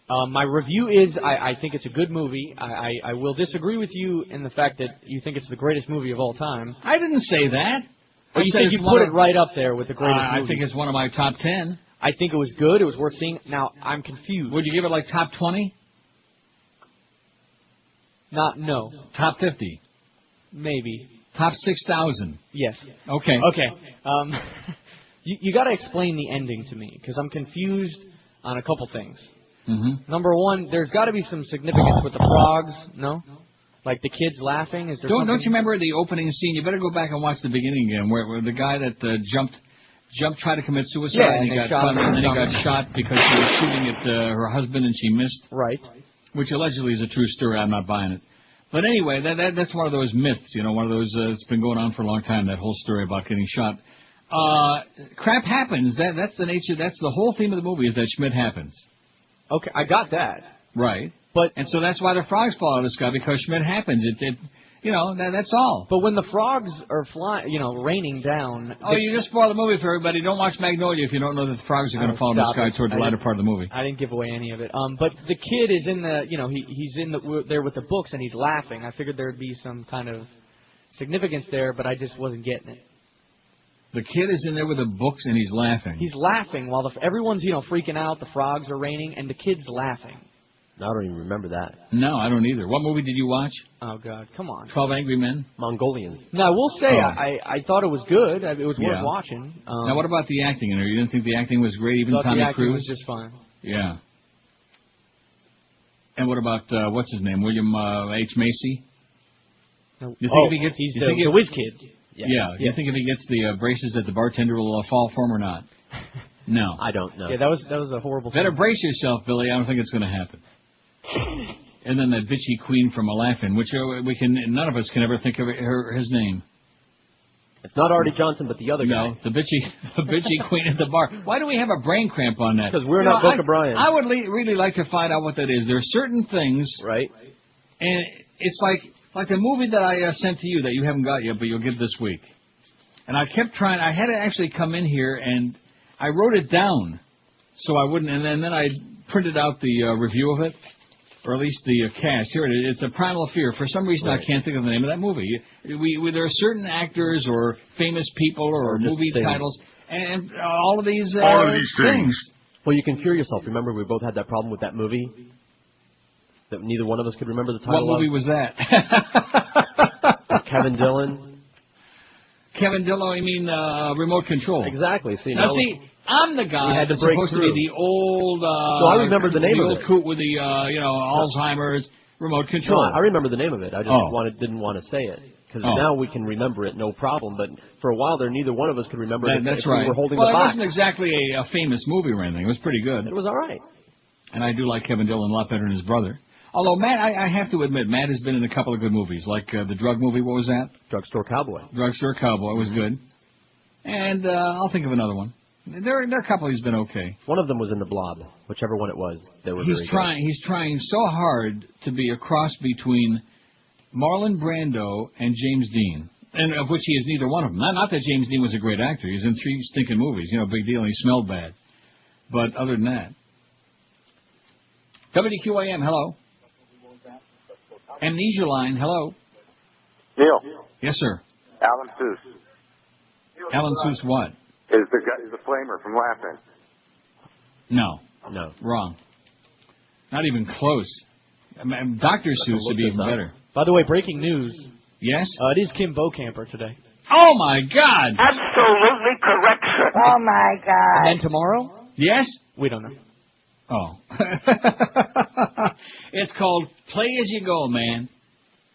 My review is I think it's a good movie. I will disagree with you in the fact that you think it's the greatest movie of all time. I didn't say that. But you think you put it right up there with the greatest movie. I think it's one of my top 10. I think it was good. It was worth seeing. Now, I'm confused. Would you give it like top 20? No. Top 50? Maybe. Top 6,000? Yes. Okay. Okay. You got to explain the ending to me, because I'm confused on a couple things. Mm-hmm. Number one, there's got to be some significance with the frogs, no? Like the kids laughing? Is there Don't you remember the opening scene? You better go back and watch the beginning again, where the guy that jumped, tried to commit suicide, Yeah, and he got shot, and then he got shot because she was shooting at her husband and she missed. Right. Which allegedly is a true story. I'm not buying it. But anyway, that's one of those myths, one of those it's been going on for a long time, that whole story about getting shot. Crap happens. That's the nature. That's the whole theme of the movie, is that Schmidt happens. Okay, I got that. Right. But and so that's why the frogs fall out of the sky, because Schmidt happens. That's all. But when the frogs are flying, raining down. Oh, you just spoiled the movie for everybody. Don't watch Magnolia if you don't know that the frogs are going to fall in the sky towards the latter part of the movie. I didn't give away any of it. But the kid is in the, he's there with the books and he's laughing. I figured there would be some kind of significance there, but I just wasn't getting it. The kid is in there with the books and he's laughing. He's laughing while everyone's, freaking out. The frogs are raining and the kid's laughing. I don't even remember that. No, I don't either. What movie did you watch? Oh, God, come on. 12 Angry Men? Mongolians. No, I will say I thought it was good. It was worth watching. Now, what about the acting in there? You didn't think the acting was great, even Tommy Cruise? Tommy The acting Cruise? was just fine. Yeah. And what about, what's his name, William H. Macy? No. You think if he gets, he's the whiz kid. Yeah. You think if he gets the braces that the bartender will fall for him or not? No. I don't know. Yeah, that was a horrible Better thing. brace yourself, Billy. I don't think it's going to happen. And then that bitchy queen from Aladdin, which none of us can ever think of his name. It's not Artie Johnson, but the other guy. No, the bitchy queen at the bar. Why do we have a brain cramp on that? Because we're not Book of Brian. I would really like to find out what that is. There are certain things, right? And it's like the movie that I sent to you that you haven't got yet, but you'll get this week. And I kept trying. I had to actually come in here and I wrote it down so I wouldn't. And then I printed out the review of it. Or at least the cast. Here it is. It's a Primal Fear. For some reason, I can't think of the name of that movie. There are certain actors or famous people or movie titles, and all of these things. Well, you can cure yourself. Remember, we both had that problem with that movie that neither one of us could remember the title of. What movie was that? Kevin Dillon. Kevin Dillon, you mean Remote Control? Exactly. See, I'm the guy that's supposed to be the old. So I remember the name of it. The old coot with the Alzheimer's Remote Control. No, I remember the name of it. I just didn't want to say it because now we can remember it, no problem. But for a while there, neither one of us could remember it. That's if right. We were holding well, the it box. wasn't exactly a famous movie or anything. It was pretty good. It was all right. And I do like Kevin Dillon a lot better than his brother. Although Matt, I have to admit, Matt has been in a couple of good movies, like the drug movie. What was that? Drugstore Cowboy. Drugstore Cowboy was good. And I'll think of another one. There are a couple he's been okay. One of them was in the Blob, whichever one it was. They were He's very trying. He's trying so hard to be a cross between Marlon Brando and James Dean, and of which he is neither one of them. Not that James Dean was a great actor. He was in 3 stinking movies. Big deal. And he smelled bad. But other than that, WQAM. Hello. Amnesia line. Hello. Neil. Yes, sir. Alan Seuss. Alan Seuss. What? Is the flamer from Laughing. No. No. Wrong. Not even close. Dr. Seuss would be even better. By the way, breaking news. Yes? It is Kimbo Camper today. Oh, my God. Absolutely correct, sir. Oh, my God. And then tomorrow? Yes? We don't know. Oh. It's called Play As You Go, man.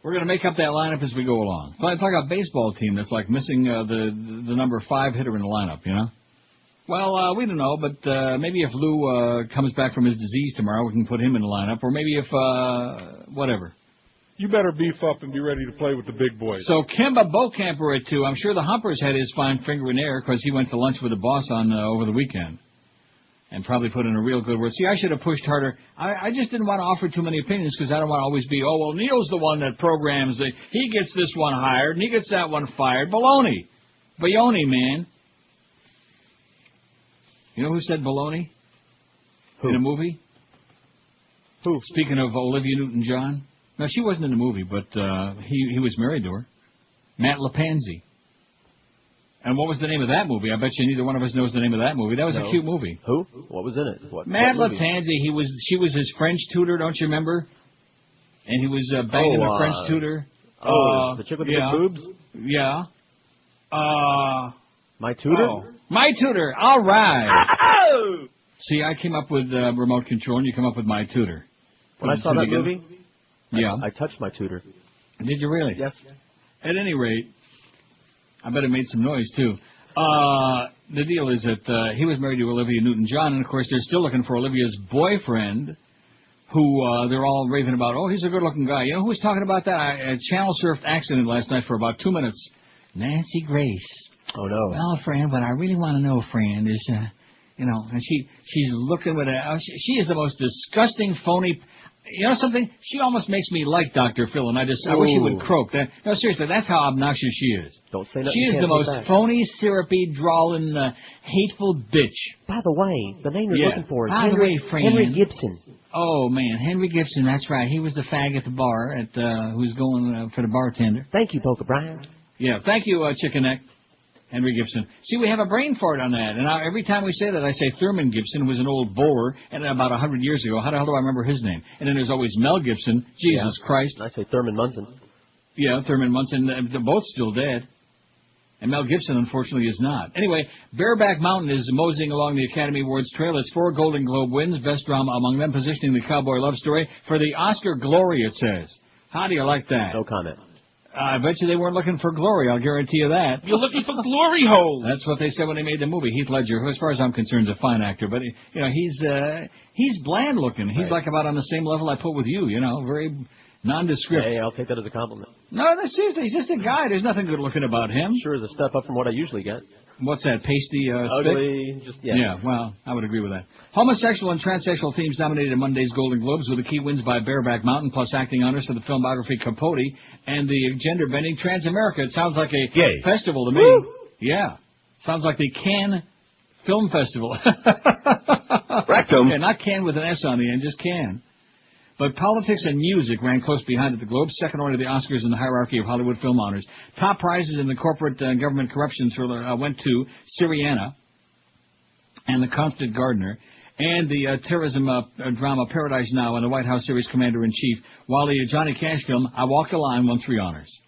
We're going to make up that lineup as we go along. So it's like a baseball team that's like missing the number 5 hitter in the lineup, Well, we don't know, but maybe if Lou comes back from his disease tomorrow, we can put him in the lineup. Or maybe if, whatever. You better beef up and be ready to play with the big boys. So Kimbo Camper at 2. I'm sure the Humpers had his fine finger in air because he went to lunch with the boss on over the weekend. And probably put in a real good word. See, I should have pushed harder. I just didn't want to offer too many opinions because I don't want to always be, Neil's the one that programs he gets this one hired and he gets that one fired. Baloney. Bayoni, man. You know who said baloney? Who? In a movie? Who? Speaking of Olivia Newton-John. No, she wasn't in the movie, but he was married to her. Matt LaPanzi. And what was the name of that movie? I bet you neither one of us knows the name of that movie. That was a cute movie. Who? What was in it? Matt LaPanzi. She was his French tutor, don't you remember? And he was banging a French tutor. The chick with the big boobs? Yeah. My tutor? Oh. My tutor. All right. Oh! See, I came up with remote control, and you come up with my tutor. When I saw that movie, yeah, I touched my tutor. Did you really? Yes. At any rate, I bet it made some noise, too. The deal is that he was married to Olivia Newton-John, and, of course, they're still looking for Olivia's boyfriend, who they're all raving about. Oh, he's a good-looking guy. You know who was talking about that? I channel-surfed accident last night for about 2 minutes. Nancy Grace. Oh, no. Well, friend, what I really want to know, friend, is, and she's looking with she is the most disgusting, phony... You know something? She almost makes me like Dr. Phil, and I wish he would croak. No, seriously, that's how obnoxious she is. Don't say that. She is the most phony, syrupy, drawling, hateful bitch. By the way, the name you're looking for is Henry Gibson. Oh, man, Henry Gibson, that's right. He was the fag at the bar who's going for the bartender. Thank you, Boca Brian. Yeah, thank you, Chicken Neck. Henry Gibson. See, we have a brain fart on that. And every time we say that, I say Thurman Gibson, who was an old bowler, and about 100 years ago. How the hell do I remember his name? And then there's always Mel Gibson. Jesus Christ. I say Thurman Munson. Yeah, Thurman Munson. They're both still dead. And Mel Gibson, unfortunately, is not. Anyway, Bareback Mountain is moseying along the Academy Awards trail. It's 4 Golden Globe wins, best drama among them, positioning the cowboy love story for the Oscar glory, it says. How do you like that? No comment. I bet you they weren't looking for glory. I'll guarantee you that. You're looking for glory holes. That's what they said when they made the movie. Heath Ledger, who, as far as I'm concerned, is a fine actor, but he's bland looking. He's like about on the same level I put with you. Very nondescript. Hey, I'll take that as a compliment. No, that's seriously. He's just a guy. There's nothing good looking about him. Sure is a step up from what I usually get. What's that? Pasty ugly. Stick? Yeah. Well, I would agree with that. Homosexual and transsexual themes dominated in Monday's Golden Globes, with the key wins by Bareback Mountain, plus acting honors for the filmography Capote and the gender-bending Transamerica. It sounds like a festival to me. Woo! Yeah. Sounds like the Cannes Film Festival. Rectum. Yeah, not Cannes with an S on the end, just Cannes. But politics and music ran close behind at the Globes, second only to the Oscars in the hierarchy of Hollywood film honors. Top prizes in the corporate government corruption thriller went to Syriana and The Constant Gardener, and the terrorism drama Paradise Now and the White House series Commander-in-Chief, while the Johnny Cash film I Walk the Line won 3 honors.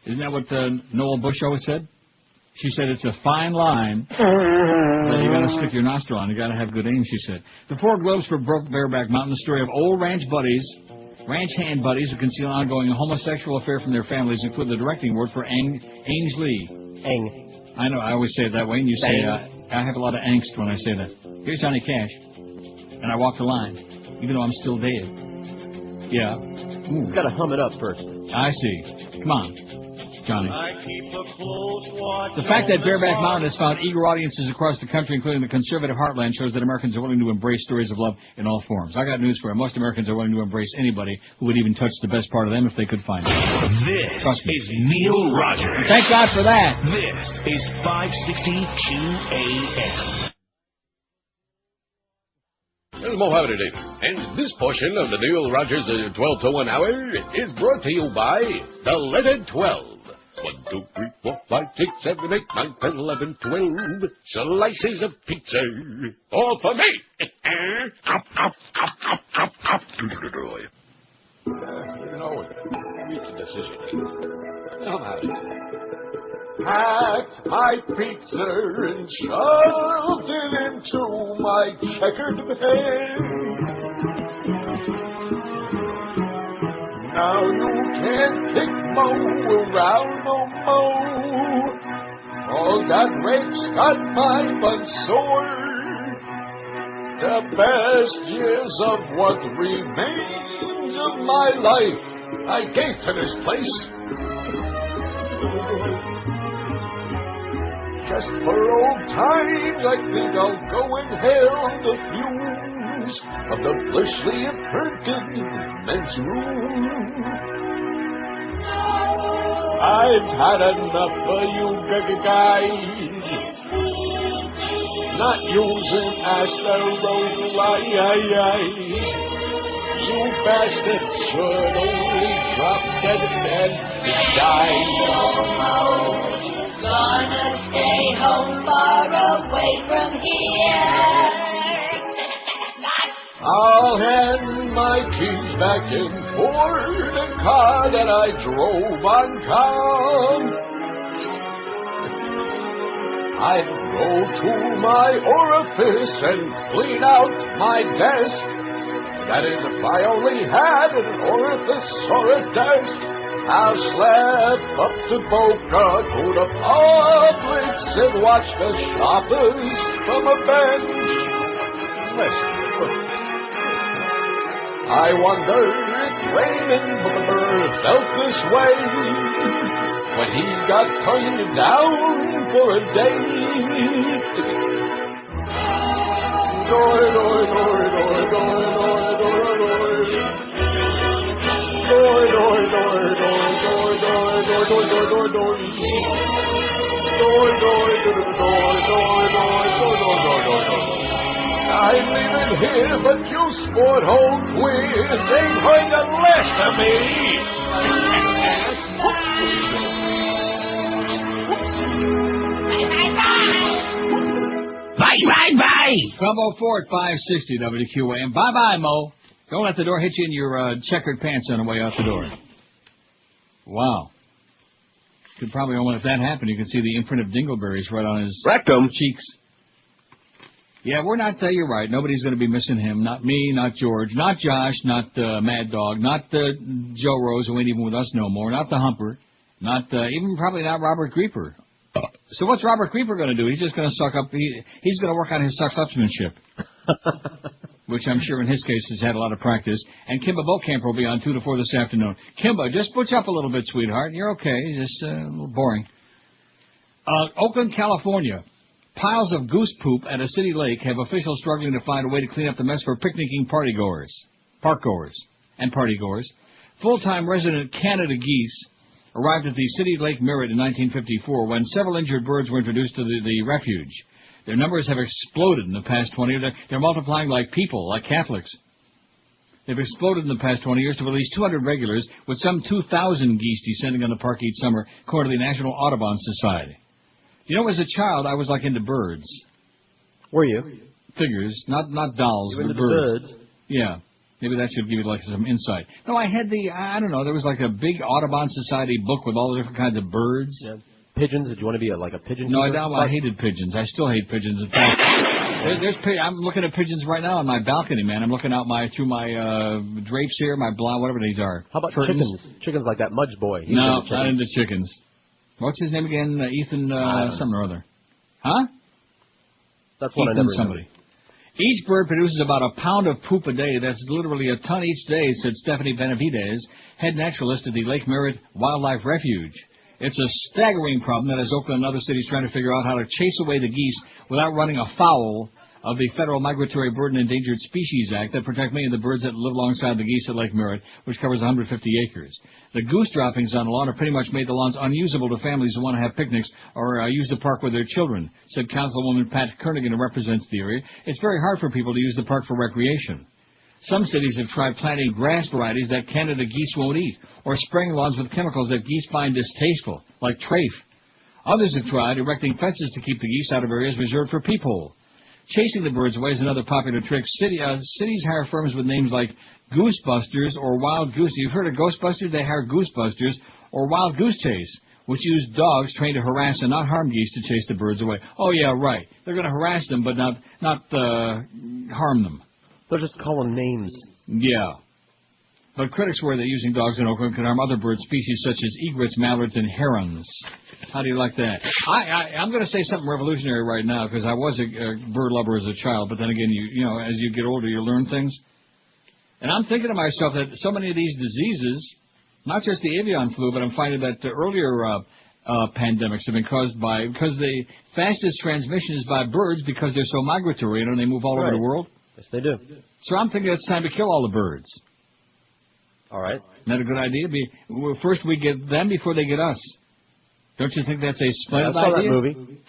Isn't that what Noel Bush always said? She said it's a fine line that you got to stick your nostril on. You got to have good aim, she said. The 4 Globes for Bareback Mountain, the story of old ranch hand buddies who conceal an ongoing homosexual affair from their families, include the directing award for Ange Lee. Ang. I know, I always say it that way, and you say, I have a lot of angst when I say that. Here's Johnny Cash, and I walk the line, even though I'm still dead. Yeah. He's got to hum it up first. I see. Come on, Johnny. The fact that Bareback Mountain has found eager audiences across the country, including the conservative heartland, shows that Americans are willing to embrace stories of love in all forms. I got news for you. Most Americans are willing to embrace anybody who would even touch the best part of them if they could find it. This is Neil Rogers. Thank God for that. This is 560 QAM. This is Moe Howard, and this portion of the Neil Rogers 12 to 1 hour is brought to you by the letter 12. 1, 2, 3, 4, 5, 6, 7, 8, 9, 10, 11, 12 slices of pizza. All for me. Reach a decision. How about it? Packed my pizza and shoved it into my checkered bag. Now you can't kick Moe around no more. All that rape's got my butt sore. The best years of what remains of my life I gave to this place. Just for old times, I think I'll go and hail the fumes of the fleshly imprinted men's room. I've had enough of you guys not using asteroid. You bastards should only drop dead and die. Gonna stay home far away from here. I'll hand my keys back in for the car that I drove on town. I'd go to my orifice and clean out my desk. That is, if I only had an orifice or a desk. I'll slap up to Boca to the Publix and watch the shoppers from a bench. I wonder if Raymond Burr felt this way when he got turned down for a day. Door, door, door, door, door, door, door, door. Door, door, door, door, door, door, door, door, door, door, door. Door, door, door, door. I'm leaving here, but you sport hole quiz ain't going to last of me. Bye. Combo 4 at 560 WQAM. Bye, Mo. Don't let the door hit you in your checkered pants on the way out the door. Wow. Could probably, if that happened, you could see the imprint of dingleberries right on his rectum cheeks. Yeah, we're not, you're right. Nobody's going to be missing him. Not me, not George, not Josh, not Mad Dog, not Joe Rose, who ain't even with us no more, not the Humper, not even probably not Robert Grieper. So what's Robert Grieper going to do? He's just going to suck up, he's going to work on his suck-upsmanship. Which I'm sure in his case has had a lot of practice. And Kimbo Camper will be on 2 to 4 this afternoon. Kimbo, just butch up a little bit, sweetheart. You're okay. Just a little boring. Oakland, California. Piles of goose poop at a city lake have officials struggling to find a way to clean up the mess for picnicking parkgoers, and partygoers. Full-time resident Canada geese arrived at the city lake Merritt in 1954 when several injured birds were introduced to the refuge. Their numbers have exploded in the past 20 years. They're multiplying like people, like Catholics. They've exploded in the past 20 years to at least 200 regulars, with some 2,000 geese descending on the park each summer, according to the National Audubon Society. You know, as a child, I was like into birds. Were you? Figures, not dolls, you were but into birds. birds. Yeah. Maybe that should give you like some insight. No, I had I don't know, there was like a big Audubon Society book with all the different kinds of birds. Yeah. Pigeons? Did you want to be like a pigeon? No, I hated pigeons. I still hate pigeons. In fact, I'm looking at pigeons right now on my balcony, man. I'm looking out through my drapes here, my whatever these are. How about curtains? chickens? Chickens like that Mudge boy. He's No, into not into chickens. What's his name again? Ethan something or other. Huh? That's one Ethan I never somebody. remember. Each bird produces about a pound of poop a day. That's literally a ton each day, said Stephanie Benavides, head naturalist at the Lake Merritt Wildlife Refuge. It's a staggering problem that has Oakland and other cities trying to figure out how to chase away the geese without running afoul of the Federal Migratory Bird and Endangered Species Act that protect many of the birds that live alongside the geese at Lake Merritt, which covers 150 acres. The goose droppings on the lawn have pretty much made the lawns unusable to families who want to have picnics or use the park with their children, said Councilwoman Pat Kernigan, who represents the area. It's very hard for people to use the park for recreation. Some cities have tried planting grass varieties that Canada geese won't eat, or spraying lawns with chemicals that geese find distasteful, like trafe. Others have tried erecting fences to keep the geese out of areas reserved for peephole. Chasing the birds away is another popular trick. Cities hire firms with names like Goosebusters or Wild Goose. You've heard of Ghostbusters? They hire Goosebusters or Wild Goose Chase, which use dogs trained to harass and not harm geese to chase the birds away. Oh, yeah, right. They're going to harass them, but not harm them. They'll just call them names. Yeah. But critics worry that using dogs in Oakland could harm other bird species such as egrets, mallards, and herons. How do you like that? I'm going to say something revolutionary right now because I was a bird lover as a child, but then again, you know, as you get older, you learn things. And I'm thinking to myself that so many of these diseases, not just the avian flu, but I'm finding that the earlier pandemics have been caused by, because the fastest transmission is by birds because they're so migratory, and they move all over the world. Yes, they do. So I'm thinking it's time to kill all the birds. All right. Isn't that a good idea? First we get them before they get us. Don't you think that's a splendid idea? I saw that movie.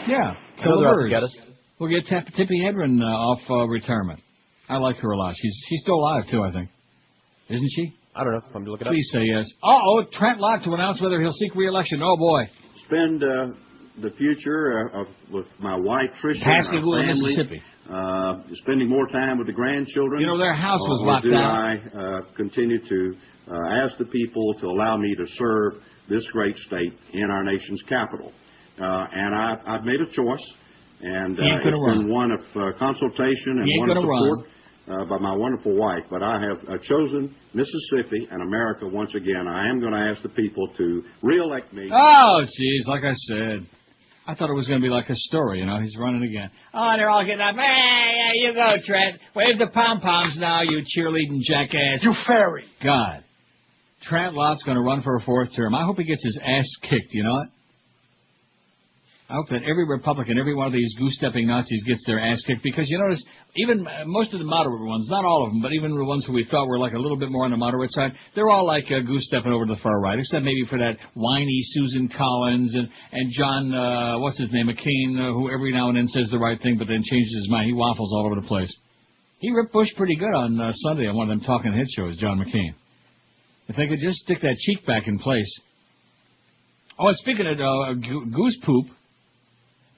Yeah. Kill the birds. Get us. We'll get Tippy Hedren off retirement. I like her a lot. She's still alive, too, I think. Isn't she? I don't know. I'm looking up. Please say yes. Uh-oh, Trent Lott to announce whether he'll seek re-election. Oh, boy. Spend the future with my wife, Tricia, Pascagoula, and our family. Mississippi. Spending more time with the grandchildren. You know, their house was locked do down. I continue to ask the people to allow me to serve this great state in our nation's capital? And I've made a choice, and it's been one of consultation and one of support by my wonderful wife. But I have chosen Mississippi and America once again. I am going to ask the people to re-elect me. Oh, jeez, like I said. I thought it was going to be like a story, you know. He's running again. Oh, they're all getting up. Hey, you go, Trent. Wave the pom-poms now, you cheerleading jackass. You fairy. God. Trent Lott's going to run for a fourth term. I hope he gets his ass kicked, you know what? I hope that every Republican, every one of these goose-stepping Nazis gets their ass kicked, because you notice, even most of the moderate ones, not all of them, but even the ones who we thought were like a little bit more on the moderate side, they're all like goose-stepping over to the far right, except maybe for that whiny Susan Collins and John, what's his name, McCain, who every now and then says the right thing but then changes his mind. He waffles all over the place. He ripped Bush pretty good on Sunday on one of them talking head shows, John McCain. If they could just stick that cheek back in place. Oh, and speaking of goose poop,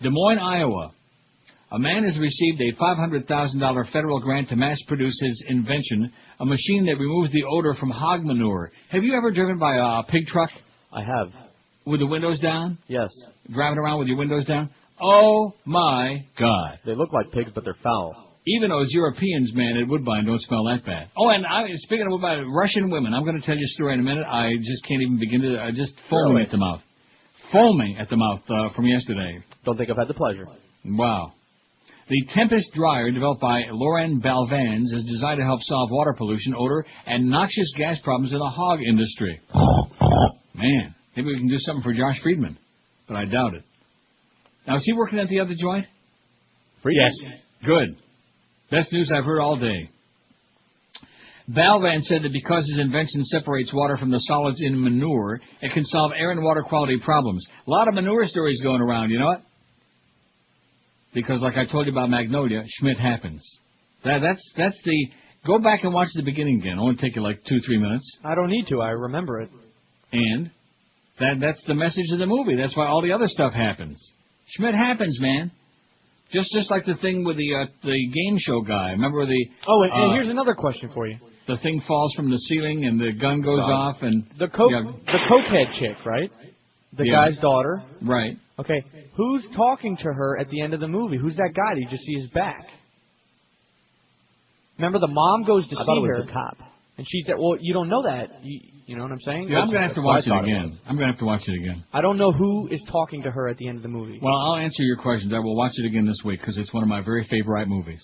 Des Moines, Iowa. A man has received a $500,000 federal grant to mass-produce his invention, a machine that removes the odor from hog manure. Have you ever driven by a pig truck? I have. With the windows down? Yes. Driving around with your windows down? Oh, my God. They look like pigs, but they're foul. Even those Europeans, man, at Woodbine don't smell that bad. Oh, and speaking of Woodbine, Russian women, I'm going to tell you a story in a minute. I just can't even begin to, just foaming at the mouth. Foaming at the mouth from yesterday. Don't think I've had the pleasure. Wow. The Tempest Dryer, developed by Lauren Balvans, is designed to help solve water pollution, odor, and noxious gas problems in the hog industry. Man, maybe we can do something for Josh Friedman, but I doubt it. Now, is he working at the other joint? Yes. Good. Best news I've heard all day. Balvan said that because his invention separates water from the solids in manure, it can solve air and water quality problems. A lot of manure stories going around, you know what? Because like I told you about Magnolia, Schmidt happens. That's the... Go back and watch the beginning again. It won't take you like 2-3 minutes. I don't need to. I remember it. And that's the message of the movie. That's why all the other stuff happens. Schmidt happens, man. Just like the thing with the game show guy. Remember the... Oh, and here's another question for you. The thing falls from the ceiling and the gun goes off and... The cokehead chick, right? The guy's daughter. Right. Okay. Who's talking to her at the end of the movie? Who's that guy? Do you just see his back? Remember, the mom goes to see her. I thought it was the cop. And she's there. Well, you don't know that. You know what I'm saying? Yeah, I'm going to have to watch it again. I'm going to have to watch it again. I don't know who is talking to her at the end of the movie. Well, I'll answer your questions. I will watch it again this week because it's one of my very favorite movies.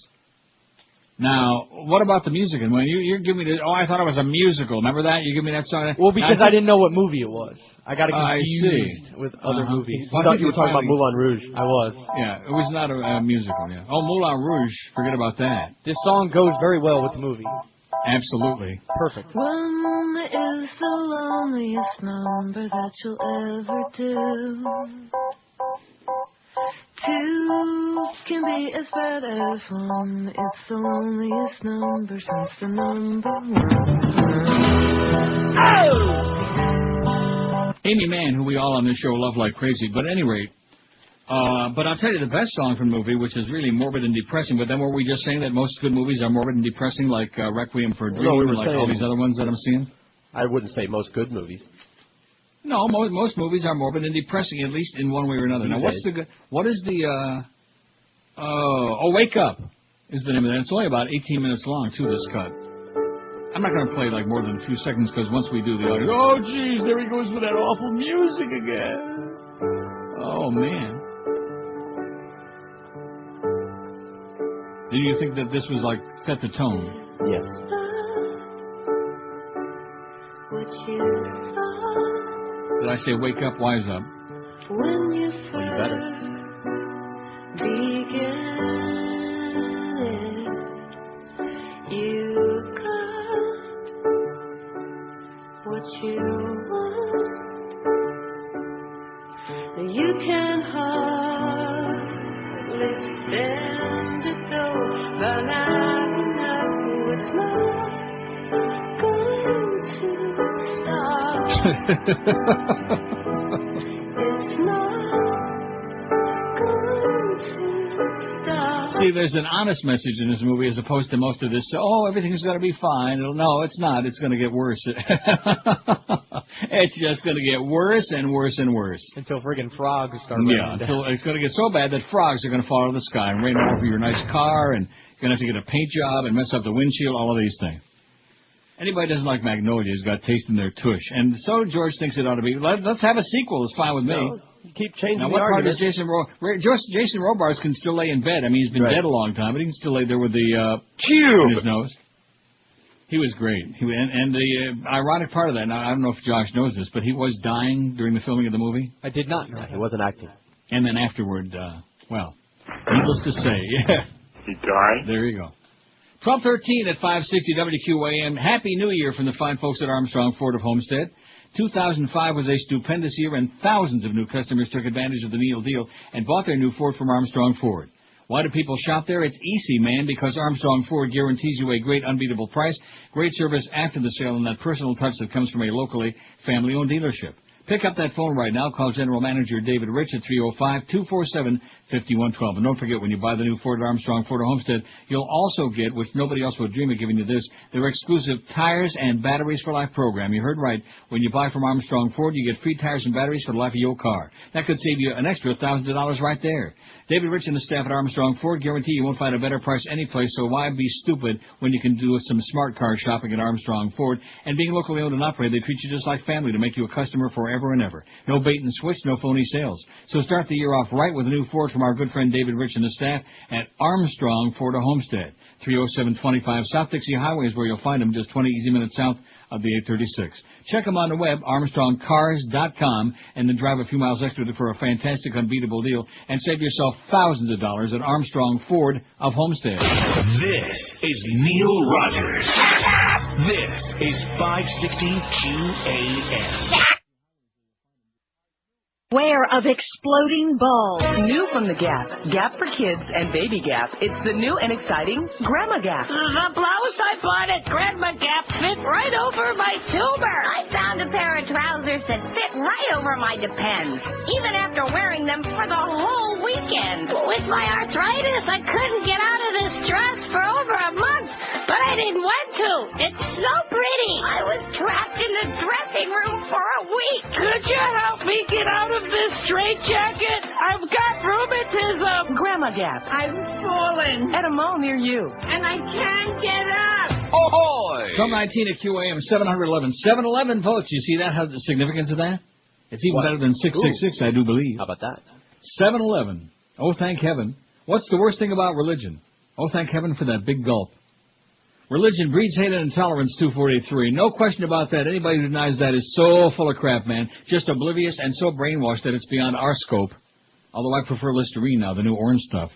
Now, what about the music? And when you give me I thought it was a musical. Remember that? You give me that song. Well, because I didn't know what movie it was. I got confused I see. with other movies. I thought you were talking about Moulin Rouge. I was. Yeah, it was not a musical. Yeah. Oh, Moulin Rouge. Forget about that. This song goes very well with the movie. Absolutely. Perfect. One is the loneliest number that you'll ever do. Two can be as bad as one. It's the loneliest number since the number one. Oh! Amy Mann, who we all on this show love like crazy. But at any rate, but I'll tell you the best song from the movie, which is really morbid and depressing. But then were we just saying that most good movies are morbid and depressing, like Requiem for a Dream, we were and like all these other ones that I'm seeing? I wouldn't say most good movies. No, most movies are morbid and depressing, at least in one way or another. Now, what is the Wake Up is the name of that. It's only about 18 minutes long, too, this cut. I'm not going to play like more than 2 seconds, because once we do the audio, oh, geez, there he goes with that awful music again. Oh, man. Do you think that this was like set the tone? Yes. Did I say wake up, wise up? When you Well, you better. begin it, you got what you want. You can hardly stand it though, but I know it's not going to stop. It's not going to stop. See, there's an honest message in this movie as opposed to most of this, oh, everything's going to be fine. No, it's not. It's going to get worse. It's just going to get worse and worse and worse. Until friggin' frogs start raining down. Until it's going to get so bad that frogs are going to fall out of the sky and rain all over your nice car, and you're going to have to get a paint job and mess up the windshield, all of these things. Anybody who doesn't like Magnolia has got taste in their tush. And so George thinks it ought to be. Let's have a sequel. It's fine with me. No, you keep changing now, the what part argument. is Jason Robards can still lay in bed. I mean, he's been dead a long time, but he can still lay there with the in his nose. He was great. And the ironic part of that, now I don't know if Josh knows this, but he was dying during the filming of the movie. I did not know. He wasn't acting. And then afterward, well, needless to say, yeah. He died? There you go. 12:13 at 560 WQAM. Happy New Year from the fine folks at Armstrong Ford of Homestead. 2005 was a stupendous year, and thousands of new customers took advantage of the Neil deal and bought their new Ford from Armstrong Ford. Why do people shop there? It's easy, man, because Armstrong Ford guarantees you a great, unbeatable price, great service after the sale, and that personal touch that comes from a locally family-owned dealership. Pick up that phone right now. Call General Manager David Rich at 305-247-5112. And don't forget, when you buy the new Ford at Armstrong Ford of Homestead, you'll also get, which nobody else would dream of giving you this, their exclusive Tires and Batteries for Life program. You heard right. When you buy from Armstrong Ford, you get free tires and batteries for the life of your car. That could save you an extra $1,000 right there. David Rich and the staff at Armstrong Ford guarantee you won't find a better price anyplace, so why be stupid when you can do some smart car shopping at Armstrong Ford? And being locally owned and operated, they treat you just like family to make you a customer forever and ever. No bait and switch, no phony sales. So start the year off right with a new Ford from our good friend David Rich and the staff at Armstrong Ford of Homestead. 30725 South Dixie Highway is where you'll find them, just 20 easy minutes south of the 836. Check them on the web, ArmstrongCars.com, and then drive a few miles extra for a fantastic, unbeatable deal, and save yourself thousands of dollars at Armstrong Ford of Homestead. This is Neil Rogers. This is 560 QAM. Beware of exploding balls. New from the Gap. Gap for kids and baby Gap. It's the new and exciting Grandma Gap. The blouse I bought at Grandma Gap fit right over my tumor. I found a pair of trousers that fit right over my Depends, even after wearing them for the whole weekend. With my arthritis, I couldn't get out of this dress for over a month, but I didn't want to. It's so pretty. I was trapped in the dressing room for a week. Could you help me get out of this straitjacket? I've got rheumatism. Grandma Gap. I'm falling. At a mall near you. And I can't get up. Ahoy! From 19 at QAM, 711. 711 votes. You see that? How the significance of that? It's even better than 666, I do believe. How about that? 711. Oh, thank heaven. What's the worst thing about religion? Oh, thank heaven for that big gulp. Religion breeds hate and intolerance, 243. No question about that. Anybody who denies that is so full of crap, man. Just oblivious and so brainwashed that it's beyond our scope. Although I prefer Listerine now, the new orange stuff.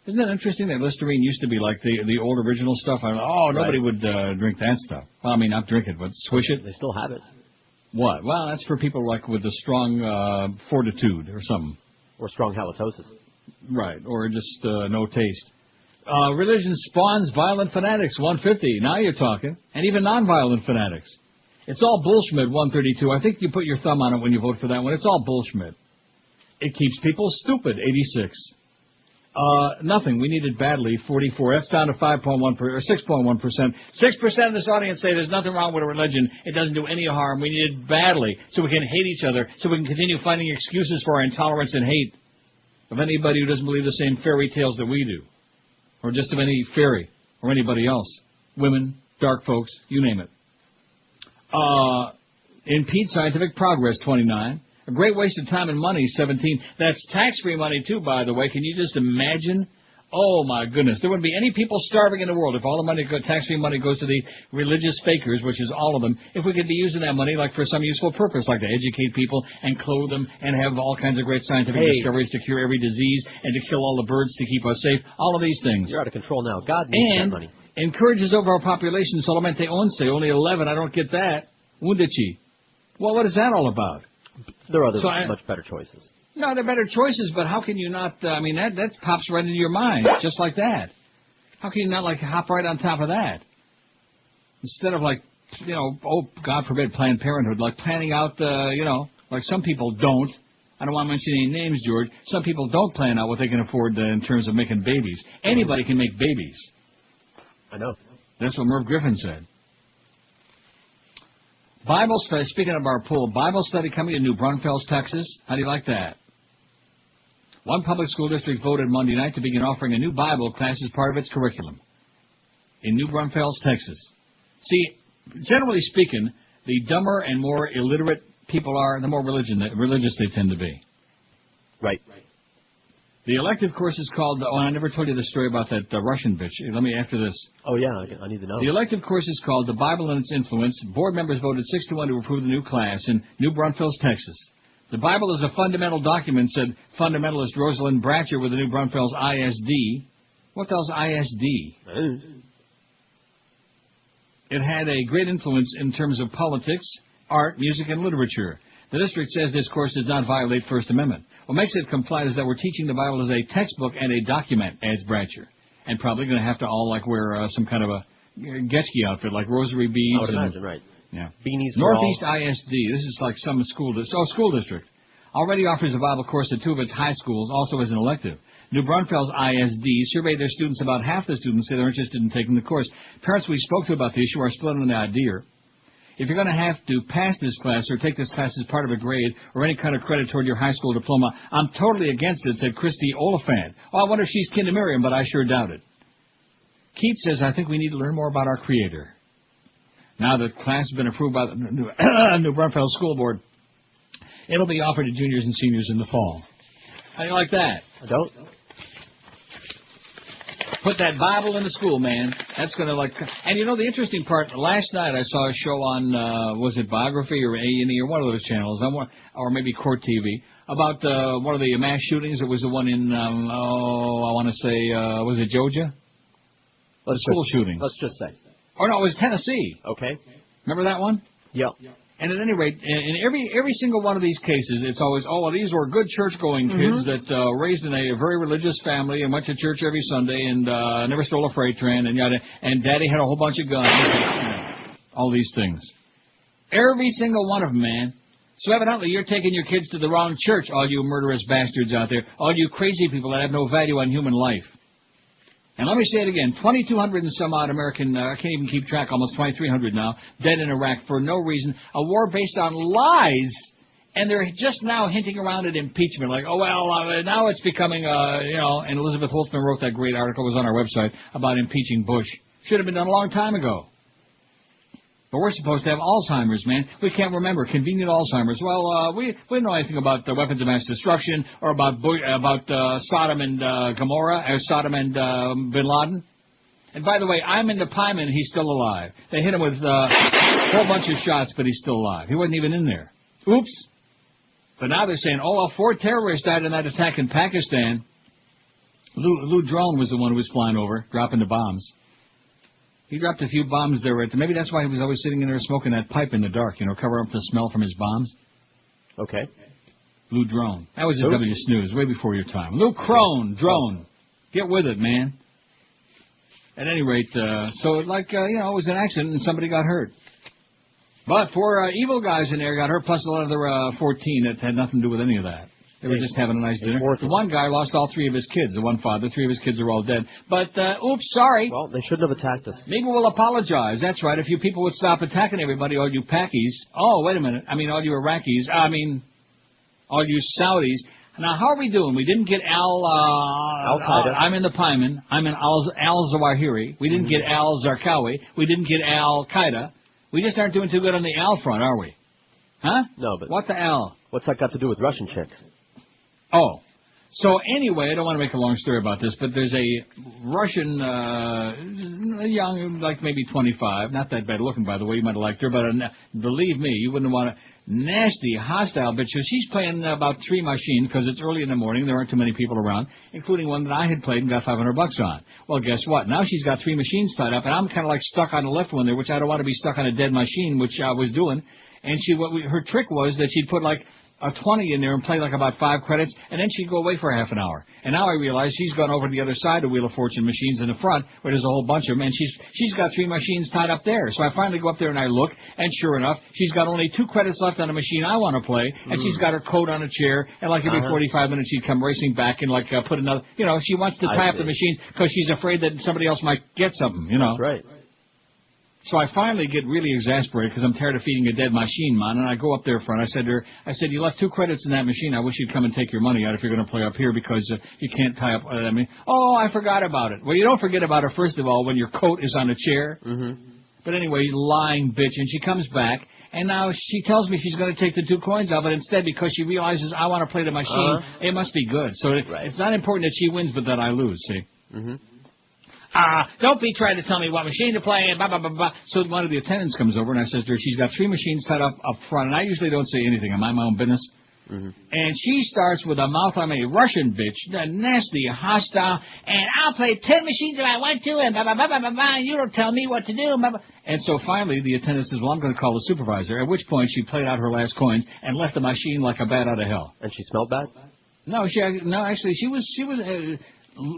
Isn't that interesting that Listerine used to be like the old original stuff? Nobody would drink that stuff. Well, I mean, not drink it, but swish it. They still have it. What? Well, that's for people like with a strong fortitude or something. Or strong halitosis. Right, or just no taste. Religion spawns violent fanatics, 150. Now you're talking. And even non-violent fanatics. It's all bullshit, 132. I think you put your thumb on it when you vote for that one. It's all bullshit. It keeps people stupid, 86. Nothing. We need it badly, 44. That's down to 5.1% or 6.1%. 6% of this audience say there's nothing wrong with a religion. It doesn't do any harm. We need it badly so we can hate each other, so we can continue finding excuses for our intolerance and hate of anybody who doesn't believe the same fairy tales that we do. Or just of any fairy, or anybody else. Women, dark folks, you name it. Impede scientific progress, 29. A great waste of time and money, 17. That's tax-free money, too, by the way. Can you just imagine? Oh, my goodness. There wouldn't be any people starving in the world if all the money, tax-free money goes to the religious fakers, which is all of them, if we could be using that money like for some useful purpose, like to educate people and clothe them and have all kinds of great scientific discoveries to cure every disease and to kill all the birds to keep us safe, all of these things. You're out of control now. God needs that money. Encourages over our population solamente 11, only 11. I don't get that. Undici. Well, what is that all about? There are other much better choices. No, they're better choices, but how can you not, that pops right into your mind, just like that. How can you not, hop right on top of that? Instead of, God forbid, Planned Parenthood, planning out, like some people don't. I don't want to mention any names, George. Some people don't plan out what they can afford in terms of making babies. Anybody can make babies. I know. That's what Merv Griffin said. Bible study, speaking of our pool, Bible study coming to New Braunfels, Texas. How do you like that? One public school district voted Monday night to begin offering a new Bible class as part of its curriculum in New Braunfels, Texas. See, generally speaking, the dumber and more illiterate people are, the more religious they tend to be. Right. The elective course is called, I never told you the story about that Russian bitch. Let me after this. Oh, yeah, I need to know. The elective course is called The Bible and Its Influence. Board members voted 6-1 to approve the new class in New Braunfels, Texas. The Bible is a fundamental document, said fundamentalist Rosalind Bratcher with the New Braunfels ISD. What the hell's ISD? It had a great influence in terms of politics, art, music, and literature. The district says this course does not violate First Amendment. What makes it comply is that we're teaching the Bible as a textbook and a document, adds Bratcher. And probably going to have to all wear some kind of a Getchke outfit, like rosary beads. I would imagine, right. Yeah. Beanies. Northeast ISD. This is like some school district. Already offers a Bible course at 2 of its high schools, also as an elective. New Braunfels ISD surveyed their students. About half the students say they're interested in taking the course. Parents we spoke to about the issue are split on the idea. If you're going to have to pass this class or take this class as part of a grade or any kind of credit toward your high school diploma, I'm totally against it, said Christy Oliphant. Oh, I wonder if she's kin to Miriam, but I sure doubt it. Keith says, I think we need to learn more about our Creator. Now that class has been approved by the New Braunfels School Board, it'll be offered to juniors and seniors in the fall. How do you like that? I don't. Put that Bible in the school, man. That's going to And you know the interesting part, last night I saw a show on, was it Biography or A&E or one of those channels, or maybe Court TV, about one of the mass shootings. It was the one in, I want to say, was it Georgia? School shooting. Let's just say. Oh, no, it was Tennessee. Okay. Remember that one? Yeah. And at any rate, in every single one of these cases, it's always, these were good church-going kids that raised in a very religious family and went to church every Sunday and never stole a freight train and yada. And Daddy had a whole bunch of guns. All these things. Every single one of them, man. So evidently, you're taking your kids to the wrong church, all you murderous bastards out there, all you crazy people that have no value on human life. And let me say it again, 2,200 and some odd American, I can't even keep track, almost 2,300 now, dead in Iraq for no reason. A war based on lies, and they're just now hinting around at impeachment, like, now it's becoming, and Elizabeth Holtzman wrote that great article, it was on our website, about impeaching Bush. Should have been done a long time ago. But we're supposed to have Alzheimer's, man. We can't remember. Convenient Alzheimer's. Well, we don't know anything about the weapons of mass destruction or about Sodom and Gomorrah, or Sodom and Bin Laden. And by the way, I'm in the Pyman, he's still alive. They hit him with a whole bunch of shots, but he's still alive. He wasn't even in there. Oops. But now they're saying, 4 terrorists died in that attack in Pakistan. Lou Drone was the one who was flying over, dropping the bombs. He dropped a few bombs there. Maybe that's why he was always sitting in there smoking that pipe in the dark, cover up the smell from his bombs. Okay. Lou Drone. That was a W Snooze, way before your time. Lou Crone, Drone. Get with it, man. At any rate, it was an accident and somebody got hurt. But 4 evil guys in there got hurt, plus another 14 that had nothing to do with any of that. They were just having a nice dinner. The one guy lost all 3 of his kids. The one father, 3 of his kids are all dead. But, oops, sorry. Well, they shouldn't have attacked us. Maybe we'll apologize. That's right. If you people would stop attacking everybody, all you Pakis. Oh, wait a minute. I mean, all you Iraqis. All you Saudis. Now, how are we doing? We didn't get Al-Qaeda. I'm in the Pyman. I'm in Al-Zawahiri. We didn't get Al-Zarqawi. We didn't get Al-Qaeda. We just aren't doing too good on the Al front, are we? Huh? No, but... What the Al? What's that got to do with Russian chicks? Oh. So anyway, I don't want to make a long story about this, but there's a Russian, young, like maybe 25, not that bad looking, by the way, you might have liked her, but believe me, you wouldn't want to, nasty, hostile bitch. So she's playing about 3 machines because it's early in the morning, there aren't too many people around, including one that I had played and got $500 on. Well, guess what? Now she's got 3 machines tied up, and I'm kind of like stuck on the left one there, which I don't want to be stuck on a dead machine, which I was doing. And her trick was that she'd put like a 20 in there and play like about 5 credits, and then she'd go away for half an hour. And now I realize she's gone over to the other side of Wheel of Fortune machines in the front, where there's a whole bunch of them, and she's got 3 machines tied up there. So I finally go up there and I look, and sure enough, she's got only 2 credits left on the machine I want to play, and she's got her coat on a chair, and like every 45 minutes she'd come racing back and like put another, she wants to tie up the machines because she's afraid that somebody else might get something, Right. So I finally get really exasperated because I'm tired of feeding a dead machine, man. And I go up there front. I said to her, you left 2 credits in that machine. I wish you'd come and take your money out if you're going to play up here because you can't tie up. Oh, I forgot about it. Well, you don't forget about it, first of all, when your coat is on a chair. Mm-hmm. But anyway, lying bitch. And she comes back, and now she tells me she's going to take the 2 coins out, but instead, because she realizes I want to play the machine, it must be good. So it's not important that she wins, but that I lose, see? Mm-hmm. Don't be trying to tell me what machine to play and blah, blah, blah, blah. So one of the attendants comes over and I says to her, she's got 3 machines tied up front, and I usually don't say anything. I mind my own business. Mm-hmm. And she starts with a mouth on a Russian bitch, nasty, hostile, and I'll play 10 machines if I want to, and blah, blah, blah, blah, blah, blah, you don't tell me what to do. Blah, blah. And so finally the attendant says, well, I'm going to call the supervisor, at which point she played out her last coins and left the machine like a bat out of hell. And she smelled bad? No, actually, she was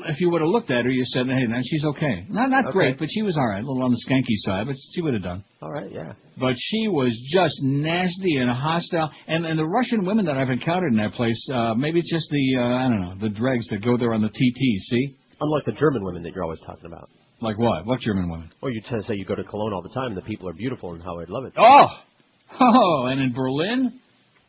if you would have looked at her, you said, hey, man, she's okay. Not great, but she was all right. A little on the skanky side, but she would have done. All right, yeah. But she was just nasty and hostile. And the Russian women that I've encountered in that place, maybe it's just the dregs that go there on the TT, see? Unlike the German women that you're always talking about. Like what? What German women? Well, you tend to say you go to Cologne all the time and the people are beautiful and how I'd love it. Oh, and in Berlin?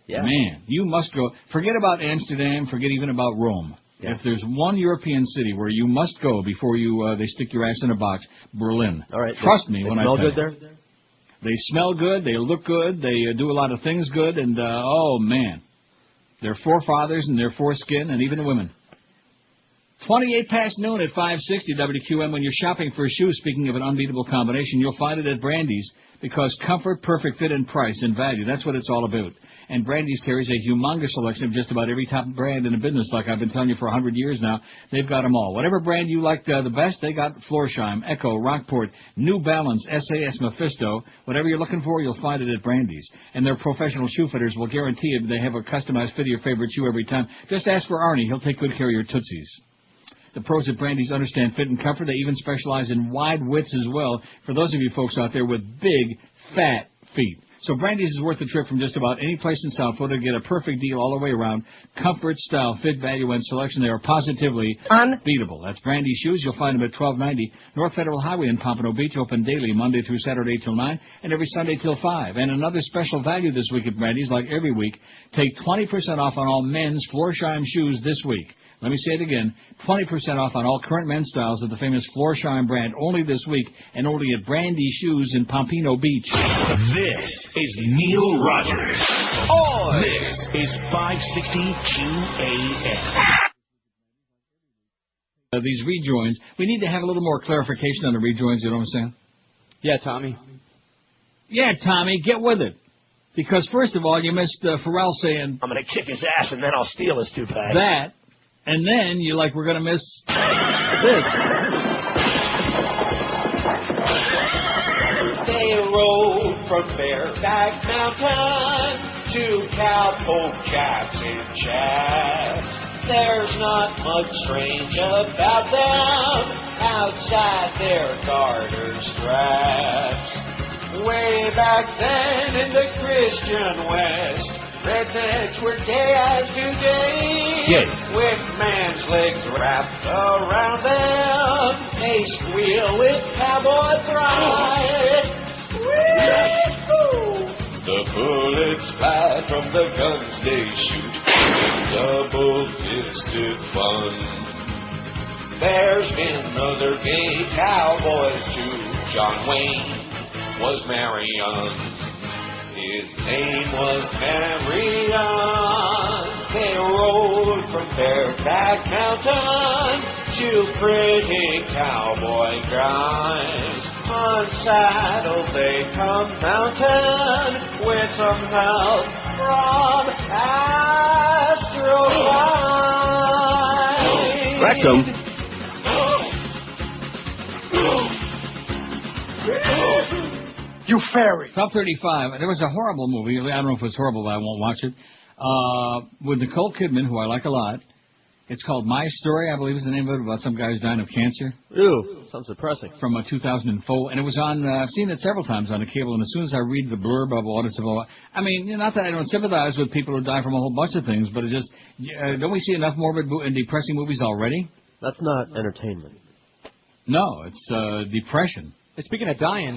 Yeah. Man, you must go. Forget about Amsterdam, forget even about Rome. Yeah. If there's one European city where you must go before they stick your ass in a box, Berlin. All right. Trust me when I tell you. They smell good there? They smell good, they look good, they do a lot of things good, and, oh, man. Their forefathers and their foreskin, and even the women. 28 past noon at 560 WQM. When you're shopping for shoes, speaking of an unbeatable combination, you'll find it at Brandy's, because comfort, perfect fit, and price and value, that's what it's all about. And Brandy's carries a humongous selection of just about every top brand in the business, like I've been telling you for 100 years now. They've got them all. Whatever brand you like the best, they got Florsheim, Echo, Rockport, New Balance, SAS, Mephisto. Whatever you're looking for, you'll find it at Brandy's. And their professional shoe fitters will guarantee you they have a customized fit of your favorite shoe every time. Just ask for Arnie. He'll take good care of your tootsies. The pros at Brandy's understand fit and comfort. They even specialize in wide widths as well, for those of you folks out there with big, fat feet. So Brandy's is worth the trip from just about any place in South Florida to get a perfect deal all the way around. Comfort, style, fit, value, and selection. They are positively unbeatable. That's Brandy's shoes. You'll find them at 1290 North Federal Highway in Pompano Beach, open daily Monday through Saturday till 9 and every Sunday till 5. And another special value this week at Brandy's, like every week, take 20% off on all men's Florsheim shoes this week. Let me say it again, 20% off on all current men's styles of the famous Florsheim brand only this week, and only at Brandy Shoes in Pompano Beach. This is Neil Rogers. This is 560 QAM. these rejoins. We need to have a little more clarification on the rejoins, you know what I'm saying? Yeah, Tommy. Yeah, Tommy, get with it. Because, first of all, you missed Pharrell saying... I'm going to kick his ass and then I'll steal his toupee. That. And then you're like, we're going to miss this. They rode from Bareback Mountain to Cowpoke Chaps and Chaps. There's not much strange about them outside their garter straps. Way back then in the Christian West, rednecks were gay as today. Gay. With man's legs wrapped around them, they squeal with cowboy pride. Squeal! The bullets fly from the guns they shoot in double-fisted fun. There's been other gay cowboys too. John Wayne was Marion. His name was Marion. They rode from Bareback Mountain to pretty cowboy guys. On saddles they come mountain with some help from Astro Guys. Rectum. You fairy. 12:35. There was a horrible movie. I don't know if it's horrible, but I won't watch it. With Nicole Kidman, who I like a lot. It's called My Story, I believe is the name of it, about some guy who's dying of cancer. Ew, sounds depressing. From 2004. And it was on, I've seen it several times on the cable, and as soon as I read the blurb of what it's about, I mean, not that I don't sympathize with people who die from a whole bunch of things, but it just, don't we see enough morbid and depressing movies already? That's not entertainment. No, it's depression. Speaking of dying,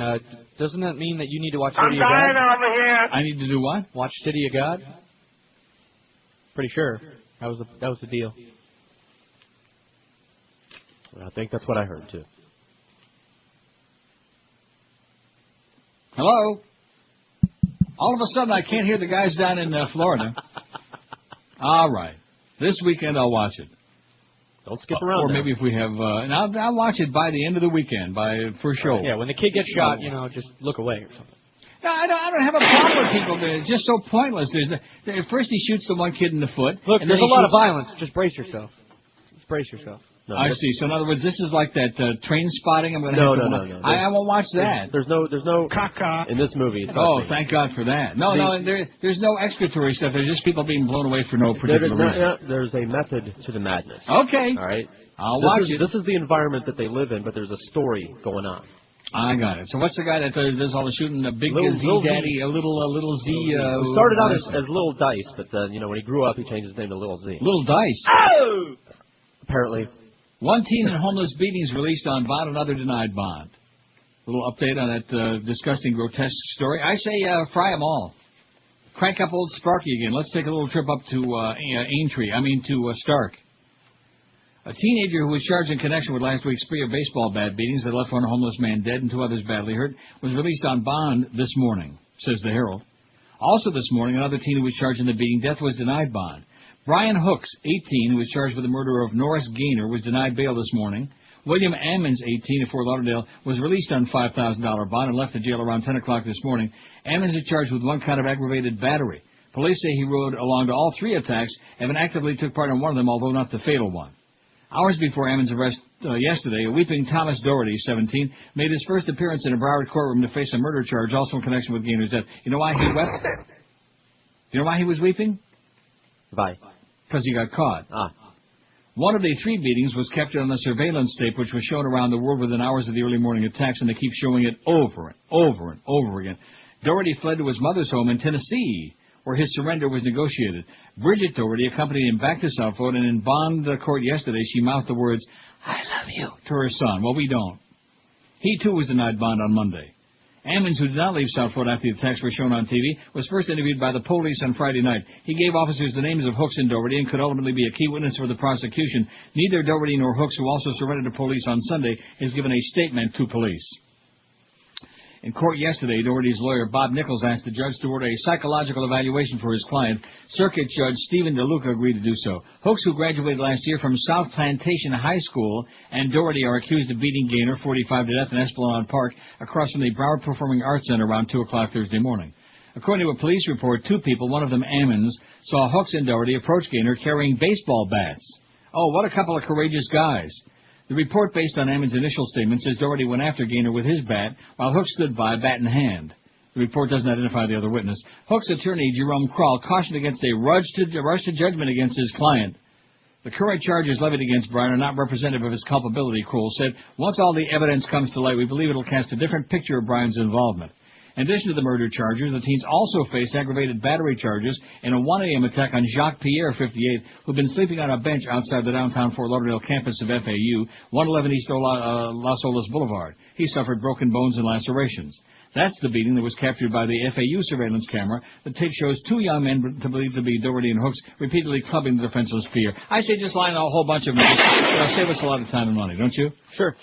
doesn't that mean that you need to watch I'm City of dying God? over here. I need to do what? Watch City of God? Pretty sure. That was the deal. I think that's what I heard, too. Hello? All of a sudden, I can't hear the guys down in Florida. All right. This weekend, I'll watch it. Don't skip around. Or maybe if we have... and I'll watch it by the end of the weekend, for sure. Yeah, when the kid gets shot, just look away or something. No, I don't have a problem with people. It's just so pointless. First, he shoots the one kid in the foot. Look, and there's then a lot of violence. Just brace yourself. Just brace yourself. No, I see. So in other words, this is like that Train Spotting. I'm going to No. I won't watch that. There's no caca in this movie. Oh, thank God for that. No, there's no excretory stuff. There's just people being blown away for no particular reason. There's a method to the madness. Okay. All right. I'll watch it. This is the environment that they live in, but there's a story going on. I got it. So what's the guy that does all the shooting? A big Little Z Daddy, a little Z. He started out as Little Dice, but when he grew up, he changed his name to Little Z. Little Dice. Oh! Apparently. One teen in homeless beatings released on bond, another denied bond. Little update on that disgusting, grotesque story. I say fry them all. Crank up old Sparky again. Let's take a little trip up to to Stark. A teenager who was charged in connection with last week's spree of baseball bat beatings that left one homeless man dead and two others badly hurt was released on bond this morning, says the Herald. Also this morning, another teen who was charged in the beating death was denied bond. Brian Hooks, 18, who was charged with the murder of Norris Gaynor, was denied bail this morning. William Ammons, 18, of Fort Lauderdale, was released on $5,000 bond and left the jail around 10 o'clock this morning. Ammons is charged with one count of aggravated battery. Police say he rode along to all three attacks and actively took part in one of them, although not the fatal one. Hours before Ammons' arrest yesterday, a weeping Thomas Doherty, 17, made his first appearance in a Broward courtroom to face a murder charge, also in connection with Gaynor's death. You know why he wept? Do you know why he was weeping? Why? Because he got caught. One of the three beatings was captured on a surveillance tape, which was shown around the world within hours of the early morning attacks, and they keep showing it over and over and over again. Doherty fled to his mother's home in Tennessee, where his surrender was negotiated. Bridget Doherty accompanied him back to South Florida, and in bond court yesterday, she mouthed the words, "I love you," to her son. Well, we don't. He, too, was denied bond on Monday. Ammons, who did not leave South Florida after the attacks were shown on TV, was first interviewed by the police on Friday night. He gave officers the names of Hooks and Doherty and could ultimately be a key witness for the prosecution. Neither Doherty nor Hooks, who also surrendered to police on Sunday, has given a statement to police. In court yesterday, Doherty's lawyer, Bob Nichols, asked the judge to order a psychological evaluation for his client. Circuit Judge Stephen DeLuca agreed to do so. Hooks, who graduated last year from South Plantation High School, and Doherty are accused of beating Gaynor, 45, to death in Esplanade Park across from the Broward Performing Arts Center around 2 o'clock Thursday morning. According to a police report, 2 people, one of them Ammons, saw Hooks and Doherty approach Gaynor carrying baseball bats. Oh, what a couple of courageous guys. The report, based on Ammons' initial statement, says Doherty went after Gaynor with his bat, while Hooks stood by, bat in hand. The report doesn't identify the other witness. Hooks' attorney, Jerome Kroll, cautioned against a rush to judgment against his client. The current charges levied against Brian are not representative of his culpability, Kroll said. Once all the evidence comes to light, we believe it will cast a different picture of Brian's involvement. In addition to the murder charges, the teens also faced aggravated battery charges in a 1 a.m. attack on Jacques Pierre, 58, who'd been sleeping on a bench outside the downtown Fort Lauderdale campus of FAU, 111 East Las Olas Boulevard. He suffered broken bones and lacerations. That's the beating that was captured by the FAU surveillance camera. The tape shows 2 young men believed to be Doherty and Hooks repeatedly clubbing the defenseless Pierre. I say just line a whole bunch of them. Save us a lot of time and money, don't you? Sure.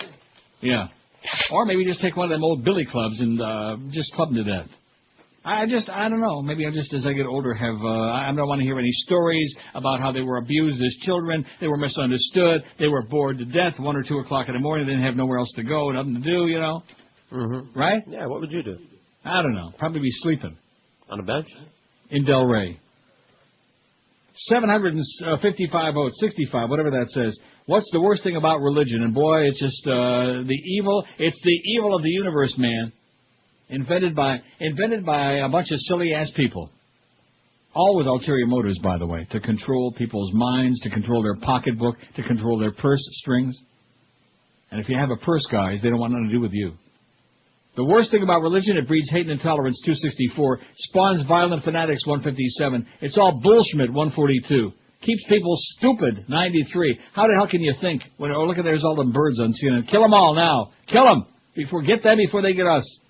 Yeah. Or maybe just take one of them old billy clubs and just club them to death. I don't know. Maybe I just, as I get older, I don't want to hear any stories about how they were abused as children, they were misunderstood, they were bored to death 1 or 2 o'clock in the morning, they didn't have nowhere else to go, nothing to do, you know. Mm-hmm. Right? Yeah, what would you do? I don't know. Probably be sleeping. On a bench? In Delray. 755 votes, 65, whatever that says. What's the worst thing about religion? And boy, it's just the evil. It's the evil of the universe, man. Invented by a bunch of silly ass people. All with ulterior motives, by the way, to control people's minds, to control their pocketbook, to control their purse strings. And if you have a purse, guys, they don't want nothing to do with you. The worst thing about religion, it breeds hate and intolerance, 264. Spawns violent fanatics, 157. It's all bullshit, 142. Keeps people stupid, 93. How the hell can you think? When, oh, look at there's all them birds on CNN. Kill them all now. Kill them. Get them before they get us.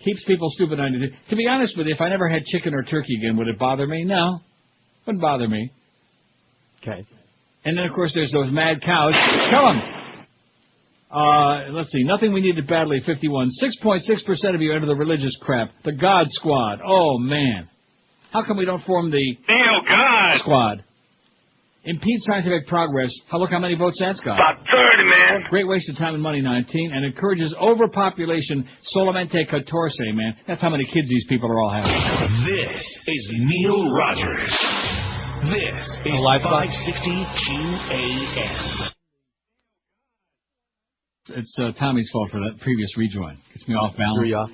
Keeps people stupid, 93. To be honest with you, if I never had chicken or turkey again, would it bother me? No. Wouldn't bother me. Okay. And then, of course, there's those mad cows. Kill them. Let's see. Nothing we needed badly, 51. 6.6% of you enter the religious crap. The God Squad. Oh, man. How come we don't form the God Squad? Impedes scientific progress. Look how many votes that's got. About 30, man. Great waste of time and money, 19. And encourages overpopulation, solamente 14, man. That's how many kids these people are all having. This is Neil Rogers. This is 560 QAM. It's Tommy's fault for that previous rejoin. Gets me off balance.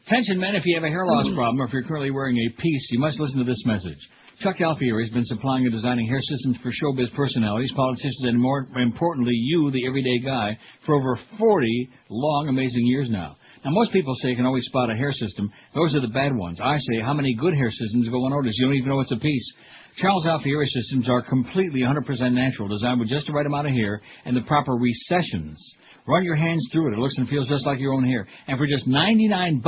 Attention, men, if you have a hair loss problem or if you're currently wearing a piece, you must listen to this message. Chuck Alfieri has been supplying and designing hair systems for showbiz personalities, politicians, and more importantly, you, the everyday guy, for over 40 long, amazing years now. Now, most people say you can always spot a hair system. Those are the bad ones. I say, how many good hair systems go unnoticed? You don't even know it's a piece. Charles Alfieri systems are completely 100% natural, designed with just the right amount of hair and the proper recessions. Run your hands through it. It looks and feels just like your own hair. And for just $99,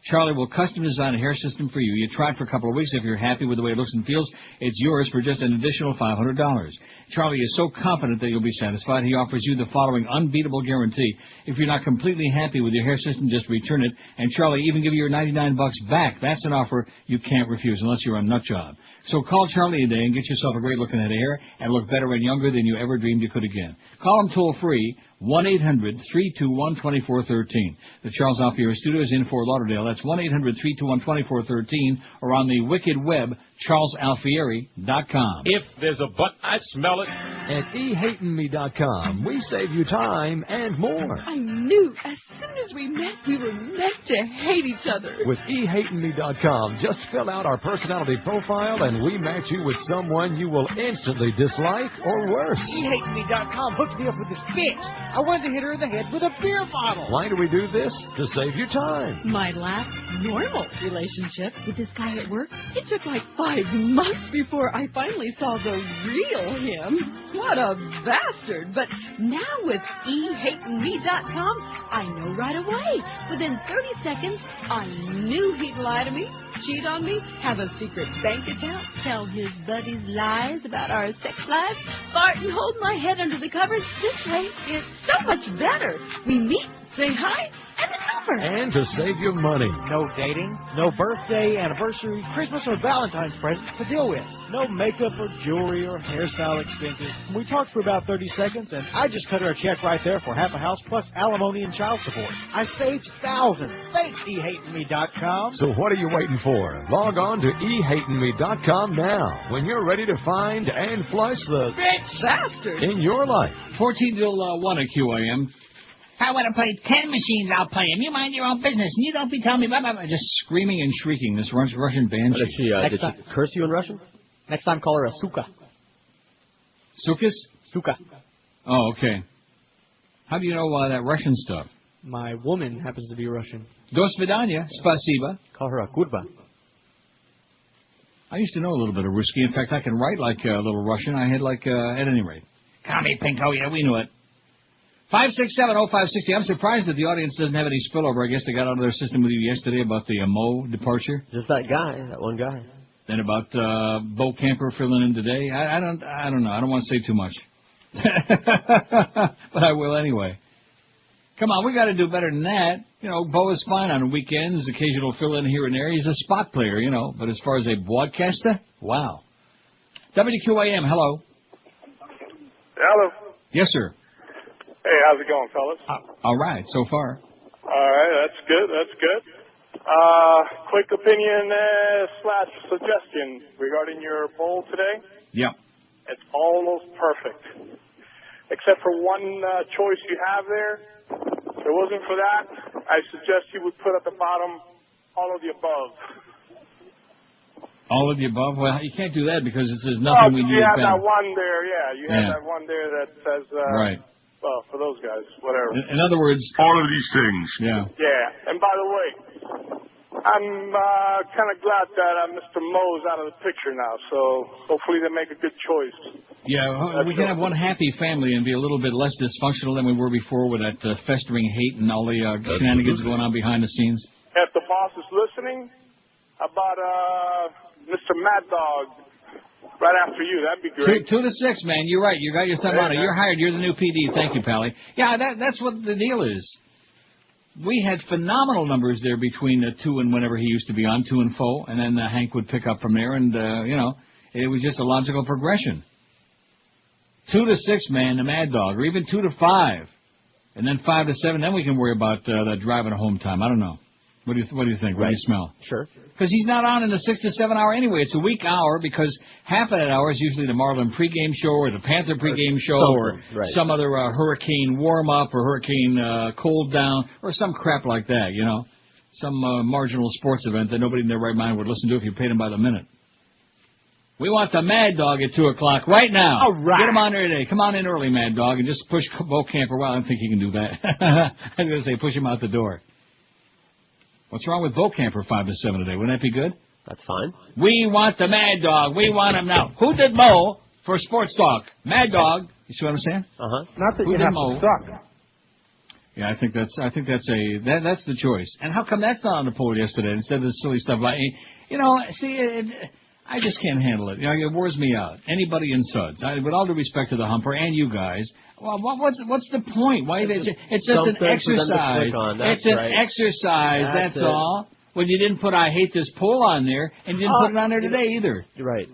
Charlie will custom design a hair system for you. You try it for a couple of weeks. If you're happy with the way it looks and feels, it's yours for just an additional $500. Charlie is so confident that you'll be satisfied, he offers you the following unbeatable guarantee. If you're not completely happy with your hair system, just return it, and Charlie even give you your $99 back. That's an offer you can't refuse unless you're a nut job. So call Charlie today and get yourself a great-looking head of hair and look better and younger than you ever dreamed you could again. Call him toll-free, 1-800-321-2413. The Charles Alfieri Studio is in Fort Lauderdale. That's 1-800-321-2413, or on the wicked web, charlesalfieri.com. If there's a but, I smell it. At ehatingme.com, we save you time and more. I knew as soon as we met, we were meant to hate each other. With ehatingme.com, just fill out our personality profile and we match you with someone you will instantly dislike or worse. ehatingme.com hooked me up with this bitch. I wanted to hit her in the head with a beer bottle. Why do we do this? To save you time. My last normal relationship with this guy at work, it took like 5 months before I finally saw the real him. What a bastard. But now with ehatingme.com, I know right away. Within 30 seconds, I knew he'd lie to me, cheat on me, have a secret bank account, tell his buddies lies about our sex lives, fart and hold my head under the covers. This way, it's so much better. We meet, say hi, And to save you money. No dating, no birthday, anniversary, Christmas, or Valentine's presents to deal with. No makeup or jewelry or hairstyle expenses. We talked for about 30 seconds, and I just cut her a check right there for half a house plus alimony and child support. I saved thousands. Thanks, ehatingme.com. So what are you waiting for? Log on to ehatingme.com now when you're ready to find and flush the bitch bastard in your life. 14 till 1 at QAM. If I want to play 10 machines, I'll play them. You mind your own business, and you don't be telling me blah, blah, blah. Just screaming and shrieking, this Russian banshee. Did she curse you in Russian? Next time, call her a suka. Sukas? Suka. Oh, okay. How do you know that Russian stuff? My woman happens to be Russian. Do svidaniya, spasiba. Call her a kurva. I used to know a little bit of Ruski. In fact, I can write like a little Russian. I had like, at any rate. Call me Pinko, yeah, we knew it. 5670560. I'm surprised that the audience doesn't have any spillover. I guess they got out of their system with you yesterday about the Moe departure. Just that guy, that one guy. Then about Bo Camper filling in today. I don't know. I don't want to say too much. But I will anyway. Come on, we got to do better than that. You know, Bo is fine on weekends, occasional fill in here and there. He's a spot player, you know. But as far as a broadcaster, wow. WQAM, hello. Hello. Yes, sir. Hey, how's it going, fellas? All right, so far. All right, that's good. That's good. Quick opinion / suggestion regarding your bowl today. Yeah. It's almost perfect, except for one choice you have there. If it wasn't for that, I suggest you would put at the bottom all of the above. All of the above? Well, you can't do that because it says nothing we need. You have that one there, yeah. You have Yeah. that one there that says. Right. Well, for those guys, whatever. In other words, all of these things. Yeah. Yeah. And by the way, I'm kind of glad that Mr. Moe's out of the picture now, so hopefully they make a good choice. Yeah, we can have one happy family and be a little bit less dysfunctional than we were before with that festering hate and all the shenanigans going on behind the scenes. If the boss is listening, about Mr. Mad Dog right after you, that'd be great. 2 to 6, man. You're right. You got your thumb on it. You're hired. You're the new PD. Thank you, Pally. Yeah, that's what the deal is. We had phenomenal numbers there between 2 and whenever he used to be on, 2 and 4, and then Hank would pick up from there, and, you know, it was just a logical progression. 2 to 6, man, the Mad Dog, or even 2 to 5, and then 5 to 7, then we can worry about that driving home time. I don't know. What do you think? What do you smell? Sure. Because he's not on in the 6 to 7 hour anyway. It's a weak hour because half of that hour is usually the Marlin pregame show or the Panther pregame show or some other hurricane warm-up or hurricane cold down or some crap like that, you know. Some marginal sports event that nobody in their right mind would listen to if you paid them by the minute. We want the Mad Dog at 2 o'clock right now. All right. Get him on there today. Come on in early, Mad Dog, and just push Bo Camper. Well, I don't think he can do that. I was going to say push him out the door. What's wrong with Bo Camper 5 to 7 today? Wouldn't that be good? That's fine. We want the Mad Dog. We want him now. Who did Mo for Sports Talk? Mad Dog. You see what I'm saying? Not that Who you did have Mo? to suck. Yeah, I think that's that's the choice. And how come that's not on the poll yesterday instead of the silly stuff like, you know, see, I just can't handle it. You know, it wears me out. Anybody in Suds. With all due respect to the Humper and you guys, well, what's the point? Why it's just an exercise. It's an exercise. That's all. When you didn't put I hate this poll on there, and you didn't put it on there today either. You're right.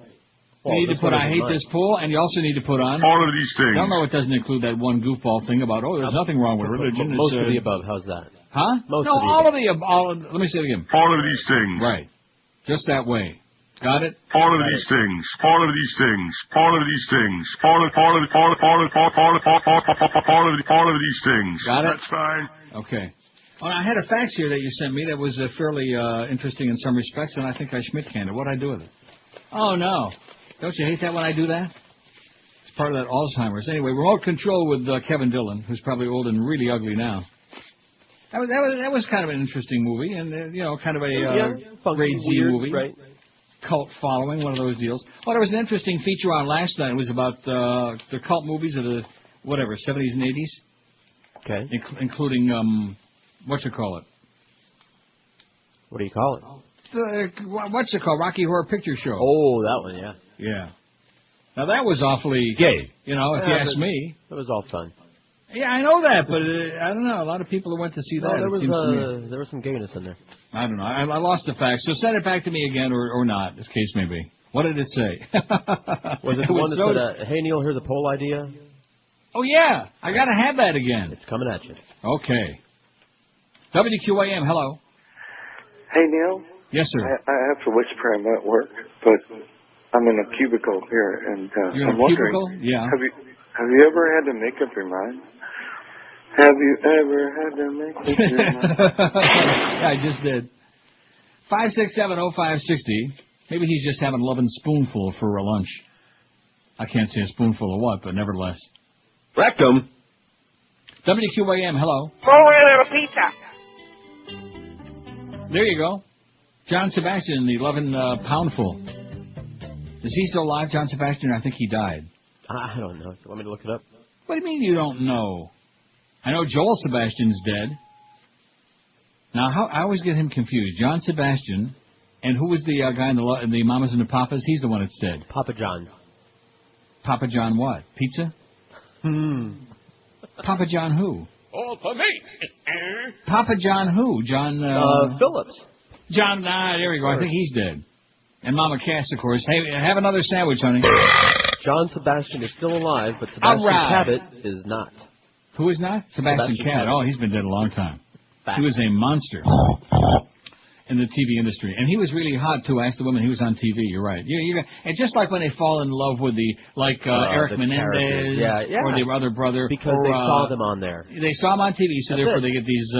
You need to put I hate this poll, and you also need to put on all of these things. I don't know it doesn't include that one goofball thing about there's nothing wrong with religion. Most of the above. How's that? Huh? All of the above. Let me say it again. All of these things. Right. Just that way. Got it? All of these things. All of these things. All of these things. All of these things. Got it? That's fine. Okay. Well, I had a fax here that you sent me that was fairly interesting in some respects, and I think I Schmidt canned it. What'd I do with it? Oh, no. Don't you hate that when I do that? It's part of that Alzheimer's. Anyway, remote control with Kevin Dillon, who's probably old and really ugly now. That was kind of an interesting movie, and, you know, kind of a grade Z movie. Right. Cult following, one of those deals. Well, there was an interesting feature on last night. It was about the cult movies of the, 70s and 80s. Okay. Including, what you call it? What do you call it? What's it called? Rocky Horror Picture Show. Oh, that one, yeah. Yeah. Now, that was awfully gay. You know, if you ask me. That was all fun. Yeah, I know that, but I don't know. A lot of people who went to see that. There was some gayness in there. I don't know. I lost the facts. So send it back to me again or not, as case may be. What did it say? Was it the one that said, hey, Neil, here's a poll idea? Oh, yeah. I got to have that again. It's coming at you. Okay. WQAM, hello. Hey, Neil. Yes, sir. I have to whisper. I'm at work, but I'm in a cubicle here, and You're in I'm a wondering, cubicle? Yeah. Have you ever had to make up your mind? Have you ever had to make up your mind? Yeah, I just did. 5670560. Maybe he's just having a loving spoonful for lunch. I can't say a spoonful of what, but nevertheless. Rectum. WQAM, hello. Throw in a pizza. There you go. John Sebastian, the 11-poundful. Is he still alive, John Sebastian? I think he died. I don't know. You want me to look it up? What do you mean you don't know? I know Joel Sebastian's dead. Now, I always get him confused. John Sebastian, and who was the guy in the Mamas and the Papas? He's the one that's dead. Papa John. Papa John what? Pizza? Papa John who? All for me. Papa John who? John... Phillips. John, there we go. I think he's dead. And Mama Cass, of course. Hey, have another sandwich, honey. John Sebastian is still alive, but Sebastian Cabot is not. Who is not? Sebastian Cabot. Oh, he's been dead a long time. He was a monster in the TV industry. And he was really hot, too. I asked the woman, he was on TV. You're right. It's just like when they fall in love with Eric Menendez or the other brother. Because they saw them on there. They saw him on TV, so therefore they get these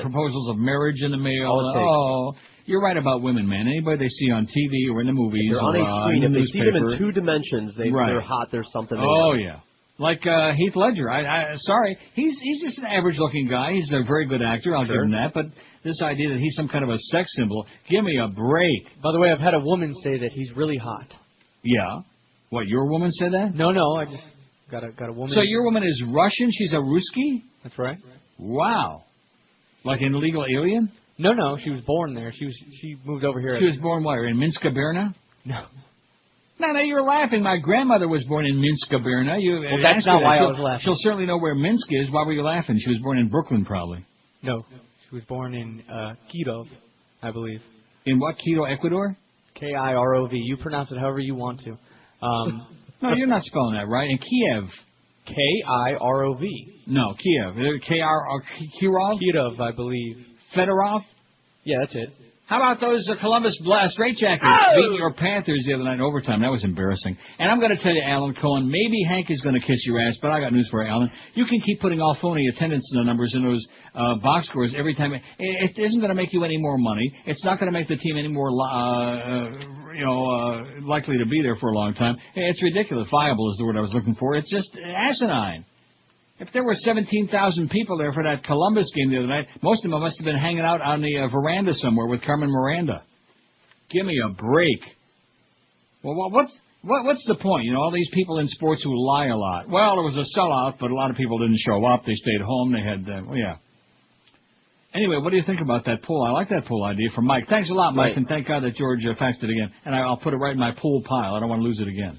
proposals of marriage in the mail. Oh, you're right about women, man. Anybody they see on TV or in the movies they're on or a screen, in the if they see them in 2 dimensions, they're hot. There's something. Oh, yeah. Like Heath Ledger. Sorry, he's just an average-looking guy. He's a very good actor. I'll give him that. But this idea that he's some kind of a sex symbol, give me a break. By the way, I've had a woman say that he's really hot. Yeah. What, your woman said that? No, I just got a woman. So your woman is Russian? She's a Ruski? That's right. Wow. Like an illegal alien? No, she was born there. She moved over here. She was born where? In Minsk-Berna? No. No, you're laughing. My grandmother was born in Minsk-Berna. Well, that's not why I was laughing. She'll certainly know where Minsk is. Why were you laughing? She was born in Brooklyn, probably. No, she was born in Quito, I believe. In what? Quito, Ecuador? Kirov. You pronounce it however you want to. No, you're not spelling that right. In Kiev. Kirov. No, Kiev. Kirov? Kirov, I believe. Fedorov? Yeah, that's it. How about those Columbus Blast Straitjackets beating your Panthers the other night in overtime? That was embarrassing. And I'm going to tell you, Alan Cohen, maybe Hank is going to kiss your ass, but I got news for you, Alan. You can keep putting all phony attendance numbers in those box scores every time. It isn't going to make you any more money. It's not going to make the team any more, likely to be there for a long time. It's ridiculous. Viable is the word I was looking for. It's just asinine. If there were 17,000 people there for that Columbus game the other night, most of them must have been hanging out on the veranda somewhere with Carmen Miranda. Give me a break. Well, what's the point? All these people in sports who lie a lot. Well, there was a sellout, but a lot of people didn't show up. They stayed home. They had, Anyway, what do you think about that pool? I like that pool idea from Mike. Thanks a lot, Mike, and thank God that George faxed it again. And I'll put it right in my pool pile. I don't want to lose it again.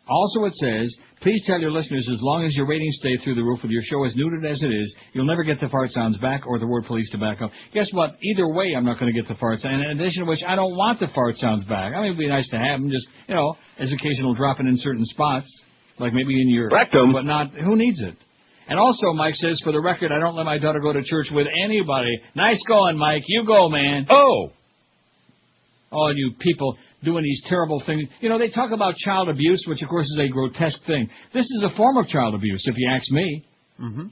Also, it says, please tell your listeners, as long as your ratings stay through the roof with your show as neutered as it is, you'll never get the fart sounds back or the word police to back up. Guess what? Either way, I'm not going to get the fart sounds. And in addition to which, I don't want the fart sounds back. I mean, it'd be nice to have them just, as occasional dropping in certain spots, like maybe in your rectum, but not, who needs it? And also, Mike says, for the record, I don't let my daughter go to church with anybody. Nice going, Mike. You go, man. Oh, you people doing these terrible things. They talk about child abuse, which, of course, is a grotesque thing. This is a form of child abuse, if you ask me. Mm-hmm.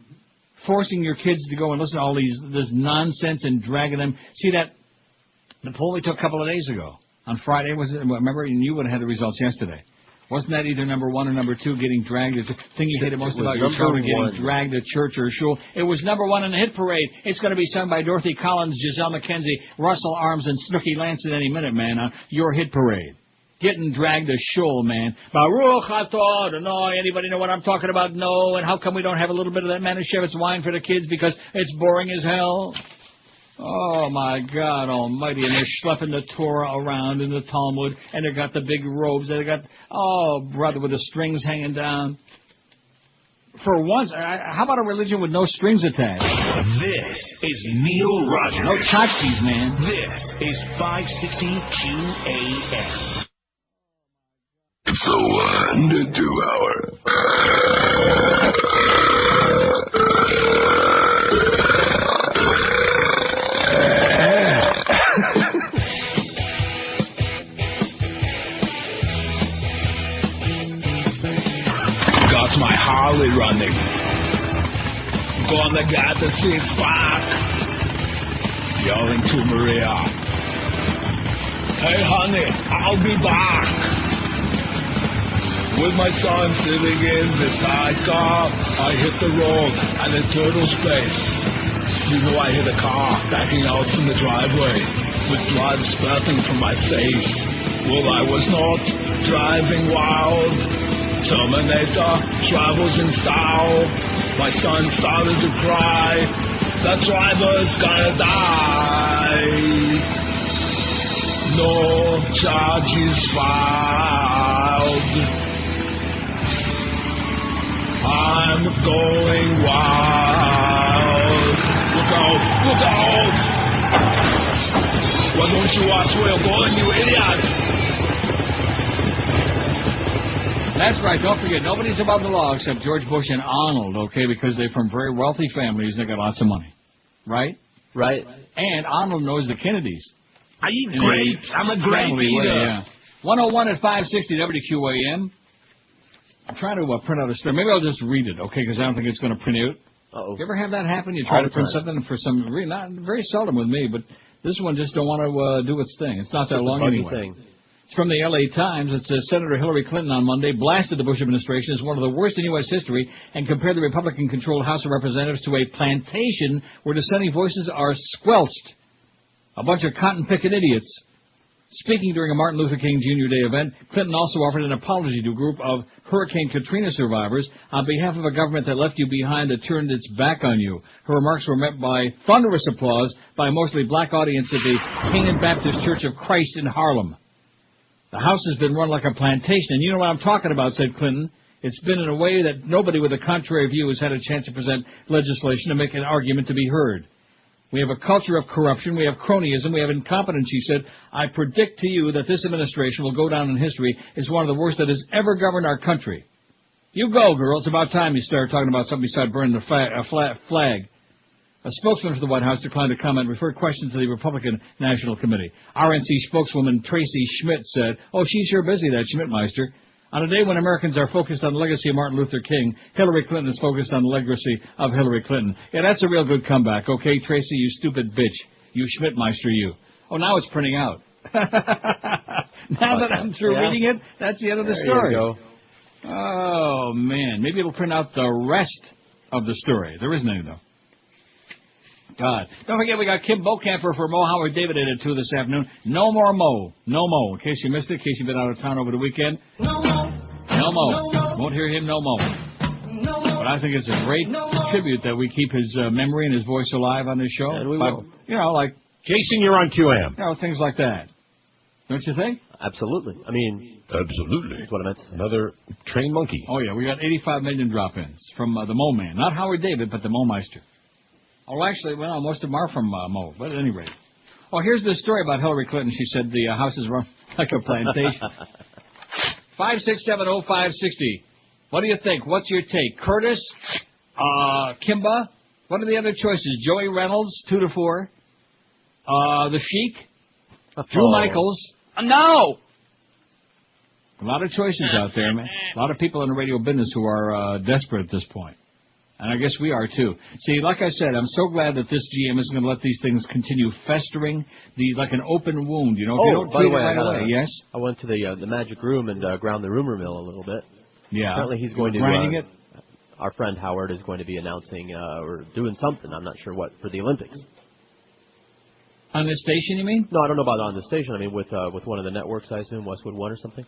Forcing your kids to go and listen to all this nonsense and dragging them. See the poll we took a couple of days ago. On Friday, was it? Remember, you would have had the results yesterday. Wasn't that either number 1 or number 2, getting dragged? The thing you hated most about your children getting dragged to church or shul. It was number 1 in the hit parade. It's going to be sung by Dorothy Collins, Giselle McKenzie, Russell Arms, and Snooky Lance at any minute, man, on your hit parade. Getting dragged to shul, man. Baruch atah, no, anybody know what I'm talking about? No, and how come we don't have a little bit of that Manischewitz wine for the kids? Because it's boring as hell. Oh, my God almighty. And they're schlepping the Torah around in the Talmud, and they got the big robes. They got, brother, with the strings hanging down. For once, how about a religion with no strings attached? This is Neil Rogers. No tchotchkes, man. This is 560 QAM. It's the 1 to 2 hour. Got my Harley running. Gonna get the seats back. Yelling to Maria. Hey honey, I'll be back. With my son sitting in the sidecar, I hit the road at a turtle space. You know I hit a car backing out from the driveway with blood spurting from my face. Well, I was not driving wild. Terminator travels in style. My son started to cry. The driver's gonna die. No charges filed. I'm going wild. Look out! Look out! Why don't you watch where you're going, you idiot? That's right. Don't forget, nobody's above the law except George Bush and Arnold, okay, because they're from very wealthy families and they got lots of money. Right? Right. And Arnold knows the Kennedys. I eat grapes. I'm a grape eater. Yeah. 101 at 560 WQAM. I'm trying to print out a story. Maybe I'll just read it, okay, because I don't think it's going to print out. Uh-oh. You ever have that happen? You try to print something and for some reason, not very seldom with me, but this one just don't want to do its thing. It's not that long anyway. Thing. It's from the L.A. Times. It says Senator Hillary Clinton on Monday blasted the Bush administration as one of the worst in U.S. history and compared the Republican-controlled House of Representatives to a plantation where dissenting voices are squelched. A bunch of cotton-picking idiots. Speaking during a Martin Luther King Jr. Day event, Clinton also offered an apology to a group of Hurricane Katrina survivors on behalf of a government that left you behind that turned its back on you. Her remarks were met by thunderous applause by a mostly black audience at the Canaan Baptist Church of Christ in Harlem. The House has been run like a plantation, and you know what I'm talking about, said Clinton. It's been in a way that nobody with a contrary view has had a chance to present legislation to make an argument to be heard. We have a culture of corruption, we have cronyism, we have incompetence, she said. I predict to you that this administration will go down in history as one of the worst that has ever governed our country. You go, girl. It's about time you start talking about something besides burning the flag. A spokesman for the White House declined to comment, referred questions to the Republican National Committee. RNC spokeswoman Tracy Schmidt said, she's sure busy, that Schmidtmeister. On a day when Americans are focused on the legacy of Martin Luther King, Hillary Clinton is focused on the legacy of Hillary Clinton. Yeah, that's a real good comeback, okay, Tracy, you stupid bitch. You Schmidtmeister, you. Oh, now it's printing out. Now that I'm through reading it, that's the end of the story. There you go. Oh, man. Maybe it'll print out the rest of the story. There isn't any, though. God. Don't forget, we got Kimbo Camper for Moe Howard David at 2 this afternoon. No more Moe. No Moe. In case you missed it, in case you've been out of town over the weekend. No Moe. No Moe. Won't hear him no Moe. But I think it's a great tribute that we keep his memory and his voice alive on this show. And we will. You know, like... Jason, you're on QAM. You know, things like that. Don't you think? Absolutely. I mean... Absolutely. That's what I meant to say. Another trained monkey. Oh, yeah. We got 85 million drop-ins from the Moe Man. Not Howard David, but the Moe Meister. Oh, actually, well, most of them are from Moe, but at any rate. Oh, here's the story about Hillary Clinton. She said the house is run like a plantation. 5670560. What do you think? What's your take? Curtis? Kimba? What are the other choices? Joey Reynolds, 2 to 4. The Sheik? Drew Michaels? No! A lot of choices out there, man. A lot of people in the radio business who are desperate at this point. And I guess we are, too. See, like I said, I'm so glad that this GM isn't going to let these things continue festering, like an open wound, you know. If you don't treat it right away, yes? I went to the magic room and ground the rumor mill a little bit. Yeah. Apparently he's going to... grinding it? Our friend Howard is going to be announcing or doing something, I'm not sure what, for the Olympics. On this station, you mean? No, I don't know about on the station. I mean, with one of the networks, I assume, Westwood One or something.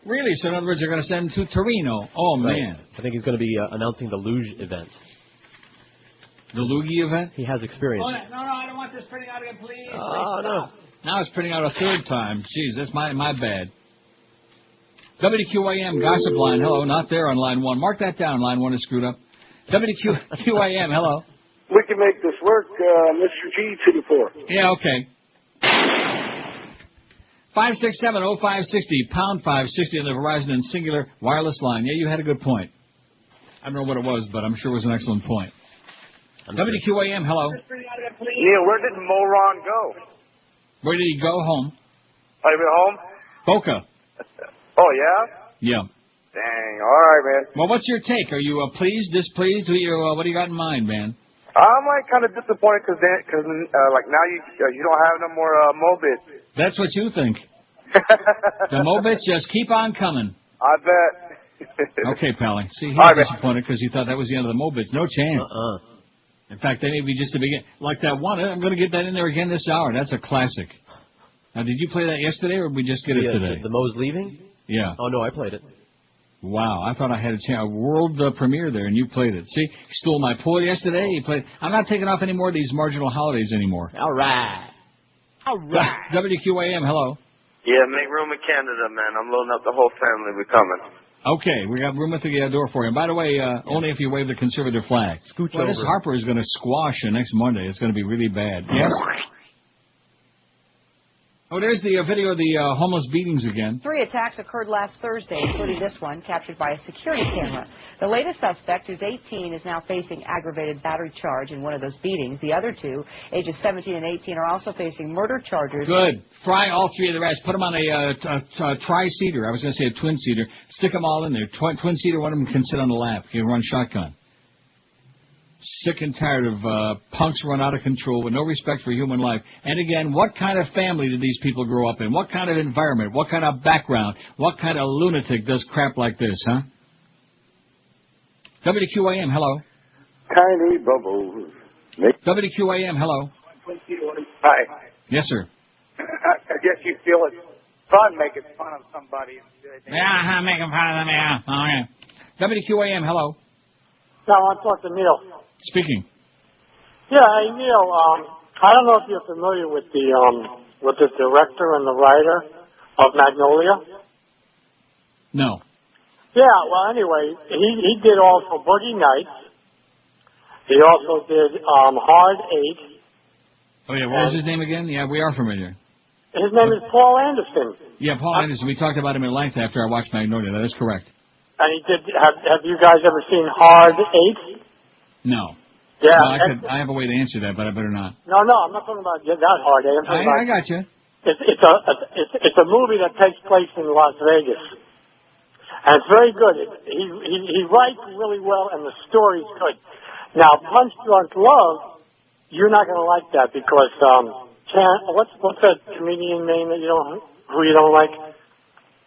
Really? So in other words, they're going to send him to Torino. Oh, man. I think he's going to be announcing the luge event. The loogie event? He has experience. Oh, no, I don't want this printing out again, please. Oh, no. Now it's printing out a third time. Jeez, that's my bad. WQAM gossip line. Hello, not there on line 1. Mark that down. Line 1 is screwed up. WQAM. Hello. We can make this work, Mr. G to the 4. Yeah, okay. 567-0560, pound 560 on the Verizon and Singular wireless line. Yeah, you had a good point. I don't know what it was, but I'm sure it was an excellent point. WQAM, hello. Neil, where did Moron go? Where did he go? Home. Are you at home? Boca. Oh, yeah? Yeah. Dang, all right, man. Well, what's your take? Are you pleased, displeased? What do you got in mind, man? I'm kind of disappointed because now you don't have no more Mobits. That's what you think. The Mobits just keep on coming. I bet. Okay, Pally. See, he's All right, disappointed because he thought that was the end of the Mobits. No chance. In fact, they may be just the beginning. Like that one. I'm going to get that in there again this hour. That's a classic. Now, did you play that yesterday, or did we just get it today? The Moe's leaving? Yeah. Oh, no, I played it. Wow, I thought I had a world premiere there, and you played it. See, he stole my pool yesterday. He played. I'm not taking off any more of these marginal holidays anymore. All right. All right. WQAM, hello. Yeah, make room in Canada, man. I'm loading up the whole family. We're coming. Okay, we got room at the door for you. And by the way, only if you wave the conservative flag. Scooch over. This Harper is going to squash you next Monday. It's going to be really bad. Yes? Oh, there's the video of the homeless beatings again. 3 attacks occurred last Thursday, including this one, captured by a security camera. The latest suspect, who's 18, is now facing aggravated battery charge in one of those beatings. The other 2, ages 17 and 18, are also facing murder charges. Good. Fry all 3 of the rest. Put them on a tri-seater. I was going to say a twin-seater. Stick them all in there. Twin-seater, one of them can sit on the lap. You can run shotgun. Sick and tired of punks run out of control with no respect for human life. And again, what kind of family did these people grow up in? What kind of environment? What kind of background? What kind of lunatic does crap like this, huh? WQAM, hello. Tiny bubbles. WQAM, hello. Hi. Yes, sir. I guess you feel it's fun making fun of somebody. Yeah, making fun of them, yeah. Oh, yeah. WQAM, hello. No, I want to talk to Neil. Speaking. Yeah, hey Neil. I don't know if you're familiar with the director and the writer of Magnolia. No. Yeah. Well, anyway, he did also Boogie Nights. He also did Hard 8. Oh yeah, what was his name again? Yeah, we are familiar. His name is Paul Anderson. Yeah, Paul Anderson. We talked about him in length after I watched Magnolia. That is correct. And he did. Have you guys ever seen Hard 8? No. Yeah. Well, I have a way to answer that, but I better not. No, I'm not talking about that Hard 8. I'm talking about. I got you. It's a movie that takes place in Las Vegas, and it's very good. He writes really well, and the story's good. Now, Punch Drunk Love, you're not going to like that because what's that comedian name that who you don't like?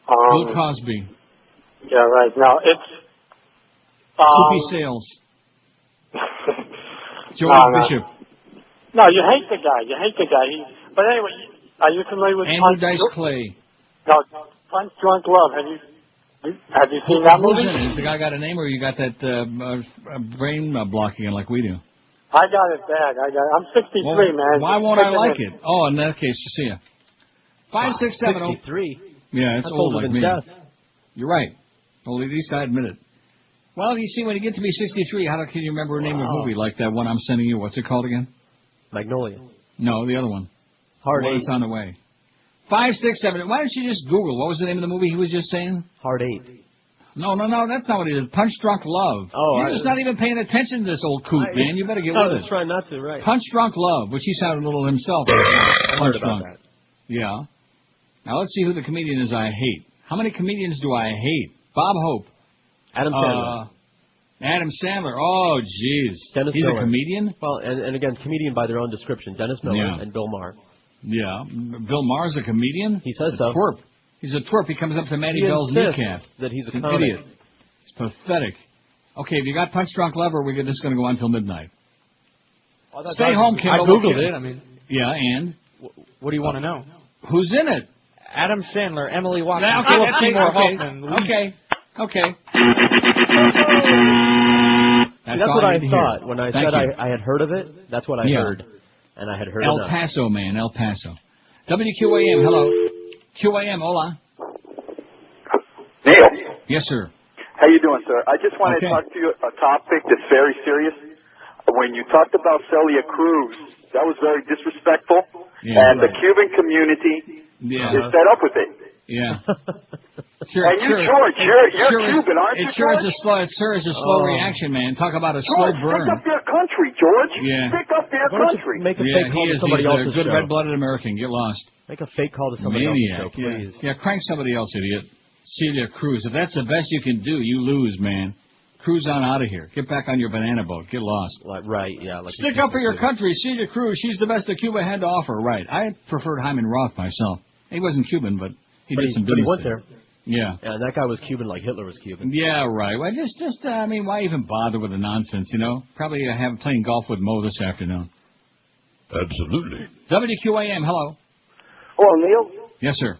Bill Cosby. Yeah, right. Now it's Soupy Sales. Joey Bishop. No, you hate the guy. But anyway, are you familiar with Andrew Dice Clay? No, Punch Drunk Love. Have you seen that movie? Who's in it? Has the guy got a name, or you got that brain blocking like we do? I got it bad. I'm 63, man. Why won't I like it? Oh, in that case, see ya. 567. 63. Yeah, it's That's old older like than me. death. You're right. Well, at least I admit it. Well, you see, when you get to be 63, how can you remember a name of a movie like that one I'm sending you? What's it called again? Magnolia. No, the other one. Hard 8. It's on the way. 567. Why don't you just Google? What was the name of the movie he was just saying? Hard 8. No, that's not what he did. Punch Drunk Love. Oh, You're just not even paying attention to this old coot, man. You better get with it. I was trying not to, right. Punch Drunk Love, which he sounded a little himself. I heard about that. Yeah. Now, let's see who the comedian is I hate. How many comedians do I hate? Bob Hope. Adam Sandler. Adam Sandler. Oh, jeez. Dennis He's Miller. a comedian? Well, and again, comedian by their own description. Dennis Miller and Bill Maher. Yeah. Bill Maher's a comedian? He says so. Twerp. He's a twerp. He comes up to Maddie Bell's kneecap. That he's an idiot. It's pathetic. Okay, if you got Punch Drunk Love, or this is going to go on until midnight. Stay home, Kimbo. I Googled it. I mean. Yeah, and? What do you want to know? Who's in it? Adam Sandler, Emily Watson, Okay. That's what I thought. When I said I had heard of it, that's what I heard. And I had heard El Paso, man, El Paso. WQAM, hello. QAM, hola. Neil. Yes, sir. How you doing, sir? I just wanted to talk to you a topic that's very serious. When you talked about Celia Cruz, that was very disrespectful, and the Cuban community is fed up with it. Yeah. And you, George, you're Cuban, aren't you, George? It sure is a slow reaction, man. Talk about a slow George, burn. pick up their country, George. Yeah. Pick up their country. Make a fake call to somebody else's He's a good show. red-blooded American. Get lost. Make a fake call to somebody else's show, please. Yeah, crank somebody else, idiot. Celia Cruz. If that's the best you can do, you lose, man. Cruise on out of here. Get back on your banana boat. Get lost. Right, yeah. Like Stick up for your country. Celia Cruz. She's the best that Cuba had to offer. Right. I preferred Hyman Roth myself. He wasn't Cuban, but he did some business. He went there. Yeah. And that guy was Cuban like Hitler was Cuban. Yeah, right. Well, I mean, why even bother with the nonsense, you know? Probably playing golf with Moe this afternoon. Absolutely. WQAM, hello. Hello, Neil. Yes, sir.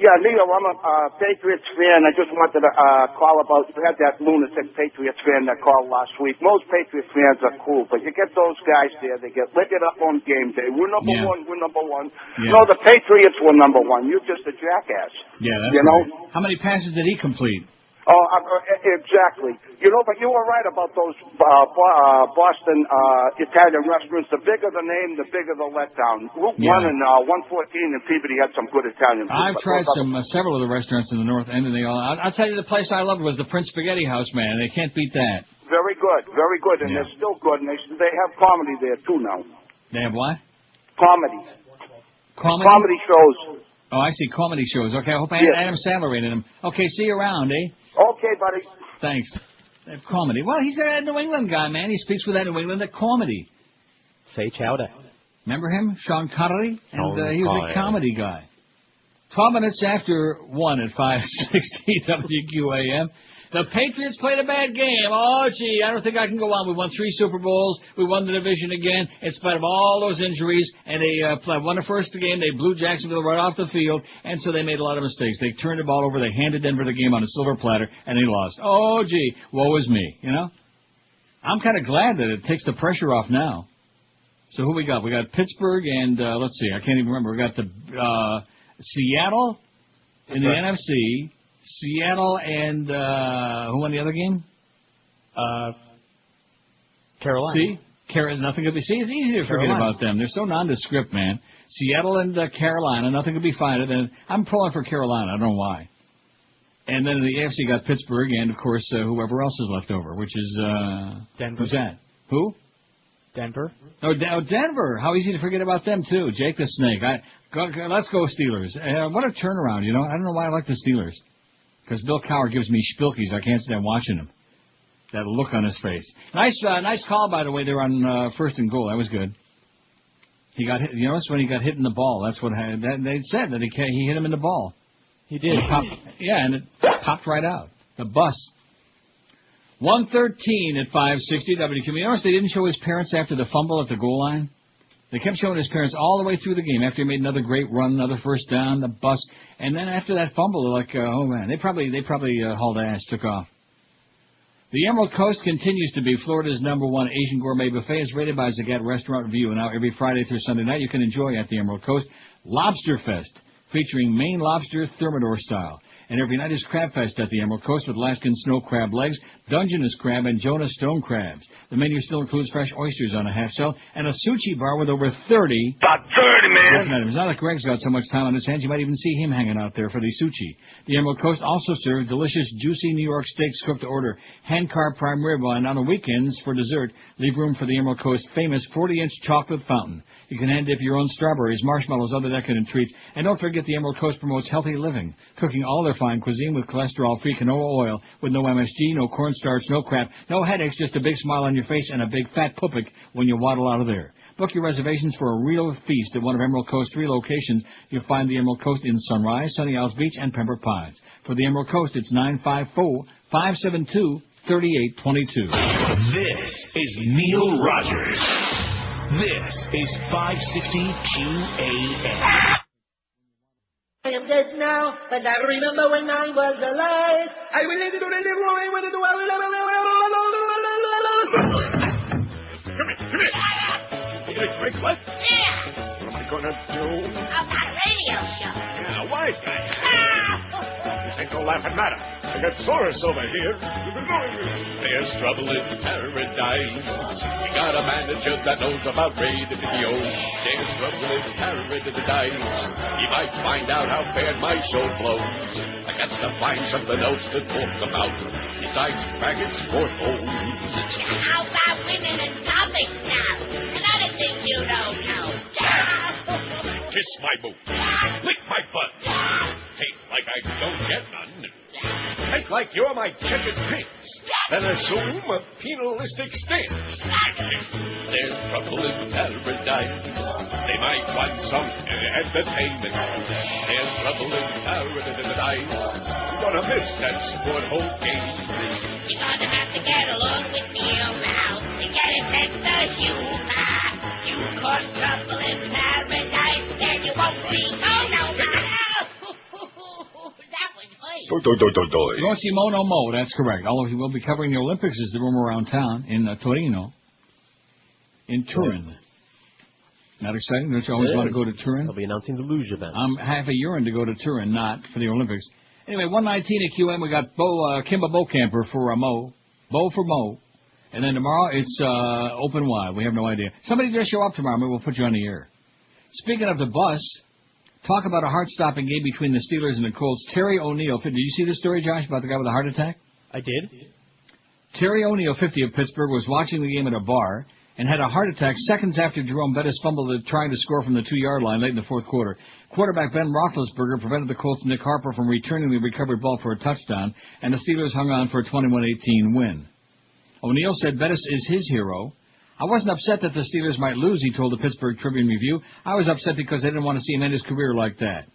Yeah, Neil, I'm a Patriots fan. I just wanted to call about, you had that lunatic Patriots fan that called last week. Most Patriots fans are cool, but you get those guys there, they get lit up on game day. We're number one, we're number one. Yeah. No, the Patriots were number one. You're just a jackass. Yeah, that's you know? Right. How many passes did he complete? Oh, exactly. You know, but you were right about those Boston Italian restaurants. The bigger the name, the bigger the letdown. Route 1 and 114 in Peabody had some good Italian food. I've tried several of the restaurants in the North End, and they all. I'll tell you, the place I loved was the Prince Spaghetti House, man. They can't beat that. Very good, and they're still good, and they have comedy there too now. They have what? Comedy. Comedy shows. Oh, I see. Comedy shows. Okay, I hope Adam Sandler in them. Okay, see you around, eh? Okay, buddy. Thanks. Comedy. Well, he's a New England guy, man. He speaks with that New England comedy. Say chowder. Remember him? Sean Connery? And he was a comedy guy. 12 minutes after 1 at 560 WQAM. The Patriots played a bad game. Oh, gee, I don't think I can go on. We won 3 Super Bowls. We won the division again in spite of all those injuries. And they won the first game. They blew Jacksonville right off the field. And so they made a lot of mistakes. They turned the ball over. They handed Denver the game on a silver platter. And they lost. Oh, gee, woe is me, you know? I'm kind of glad that it takes the pressure off now. So who we got? We got Pittsburgh and, let's see, I can't even remember. We got the Seattle in the NFC. Seattle and who won the other game? Carolina. See? Nothing could be. See, it's easy to forget about them. They're so nondescript, man. Seattle and Carolina, nothing could be finer than. I'm pulling for Carolina. I don't know why. And then in the AFC got Pittsburgh and, of course, whoever else is left over, which is Denver. Who's that? Who? Denver. Oh, Denver. How easy to forget about them, too. Jake the Snake. Let's go Steelers. What a turnaround, you know. I don't know why I like the Steelers. Because Bill Cowher gives me spilkies. I can't stand watching him. That look on his face. Nice call, by the way. They were on first and goal. That was good. He got hit. You notice when he got hit in the ball. That's what they said, that he hit him in the ball. He did. And it popped right out. The bus. 113 at 560 WQAM. You notice they didn't show his parents after the fumble at the goal line? They kept showing his parents all the way through the game after he made another great run, another first down, the bus. And then after that fumble, they're like, oh, man. They probably hauled ass, took off. The Emerald Coast continues to be Florida's #1 Asian gourmet buffet. It's rated by Zagat Restaurant Review. And now every Friday through Sunday night, you can enjoy at the Emerald Coast Lobster Fest, featuring Maine lobster Thermidor style. And every night is Crab Fest at the Emerald Coast with Alaskan snow crab legs, Dungeness crab, and Jonah stone crabs. The menu still includes fresh oysters on a half shell and a sushi bar with over 30. About 30, man. It's not like Greg's got so much time on his hands, you might even see him hanging out there for the sushi. The Emerald Coast also serves delicious, juicy New York steaks cooked to order, hand-carved prime rib, and on the weekends, for dessert, leave room for the Emerald Coast famous 40-inch chocolate fountain. You can hand dip your own strawberries, marshmallows, other decadent treats. And don't forget the Emerald Coast promotes healthy living, cooking all their fine cuisine with cholesterol-free canola oil, with no MSG, no cornstarch, no crap, no headaches, just a big smile on your face and a big fat pupik when you waddle out of there. Book your reservations for a real feast at one of Emerald Coast's 3 locations. You'll find the Emerald Coast in Sunrise, Sunny Isles Beach, and Pembroke Pines. For the Emerald Coast, it's 954-572-3822. This is Neil Rogers. This is 560 QAM. I am dead now, but I remember when I was alive. I will let it do the little way when it Come here. You gonna drink what? Yeah. What am I gonna do? I've got a radio show. Yeah, a wise guy. This ain't no no laughing matter. I got Soros over here. There's trouble in paradise. We got a manager that knows about radio. There's trouble in paradise. He might find out how bad my show blows. I got to find something else to talk about besides faggots or hoes. How about women and topics now? Another thing you don't know. Kiss my boot. Lick my butt. Take like I don't get none. Take like you're my chicken pins. Then assume a penalistic stance. There's trouble in paradise. They might want some entertainment. There's trouble in paradise. You're gonna miss that sport whole game. You're gonna have to get along with me now to get a sense of humor. You cause trouble in paradise, then you won't be. Oh no, that was great. You won't see Mo no Mo, that's correct. Although he will be covering the Olympics as the rumor around town in Torino, in Turin. Not exciting? Don't you always want to go to Turin? They'll be announcing the luge event. I'm half a urine to go to Turin, not for the Olympics. Anyway, 119 at QM. We got Kimbo Camper for Mo. Bo for Mo. And then tomorrow it's open wide. We have no idea. Somebody just show up tomorrow. Maybe we'll put you on the air. Speaking of the bus, talk about a heart-stopping game between the Steelers and the Colts. Terry O'Neill. Did you see this story, Josh, about the guy with the heart attack? I did. Terry O'Neill, 50 of Pittsburgh, was watching the game at a bar and had a heart attack seconds after Jerome Bettis fumbled it trying to score from the 2-yard line late in the fourth quarter. Quarterback Ben Roethlisberger prevented the Colts' Nick Harper from returning the recovered ball for a touchdown, and the Steelers hung on for a 21-18 win. O'Neill said Bettis is his hero. I wasn't upset that the Steelers might lose, he told the Pittsburgh Tribune-Review. I was upset because they didn't want to see him end his career like that.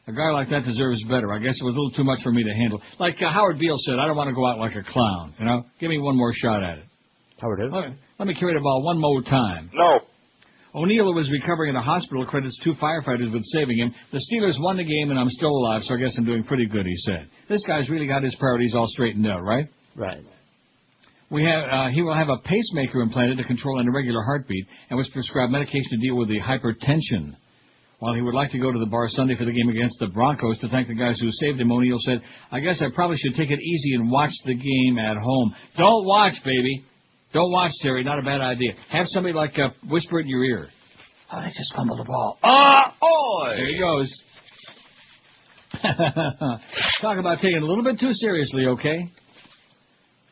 A guy like that deserves better. I guess it was a little too much for me to handle. Like Howard Beale said, I don't want to go out like a clown. You know, give me one more shot at it. Howard did? Okay. Let me carry the ball one more time. No. O'Neill, who was recovering in a hospital, credits 2 firefighters with saving him. The Steelers won the game, and I'm still alive, so I guess I'm doing pretty good, he said. This guy's really got his priorities all straightened out, right? Right. He will have a pacemaker implanted to control an irregular heartbeat and was prescribed medication to deal with the hypertension. While he would like to go to the bar Sunday for the game against the Broncos to thank the guys who saved him, O'Neill said, I guess I probably should take it easy and watch the game at home. Don't watch, baby. Don't watch, Terry. Not a bad idea. Have somebody whisper it in your ear. Oh, they just fumbled the ball. Oi! There he goes. Talk about taking it a little bit too seriously, okay?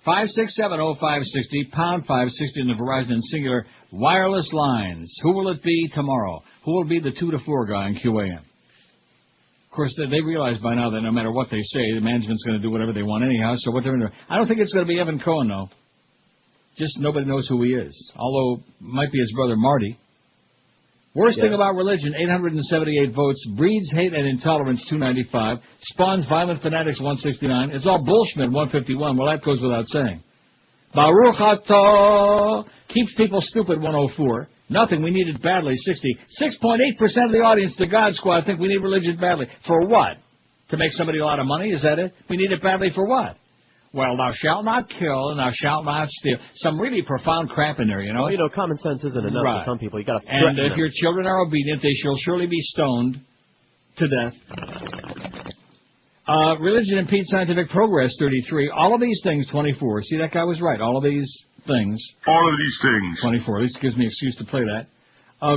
5670560, pound 560 in the Verizon and Singular wireless lines. Who will it be tomorrow? Who will be the 2 to 4 guy in QAM? Of course, they realize by now that no matter what they say, the management's going to do whatever they want anyhow. So what they're going to do? I don't think it's going to be Evan Cohen, though. Just nobody knows who he is. Although, might be his brother Marty. Worst thing about religion, 878 votes. Breeds hate and intolerance, 295. Spawns violent fanatics, 169. It's all bullshit, 151. Well, that goes without saying. Baruch atah keeps people stupid, 104. Nothing, we need it badly, 60. 6.8% of the audience, the God Squad, think we need religion badly. For what? To make somebody a lot of money? Is that it? We need it badly for what? Well, thou shalt not kill, and thou shalt not steal. Some really profound crap in there, you know? Well, you know, common sense isn't enough for some people. You got to And if your children are obedient, they shall surely be stoned to death. Religion impedes scientific progress, 33. All of these things, 24. See, that guy was right. All of these things. All of these things. 24. At least gives me an excuse to play that.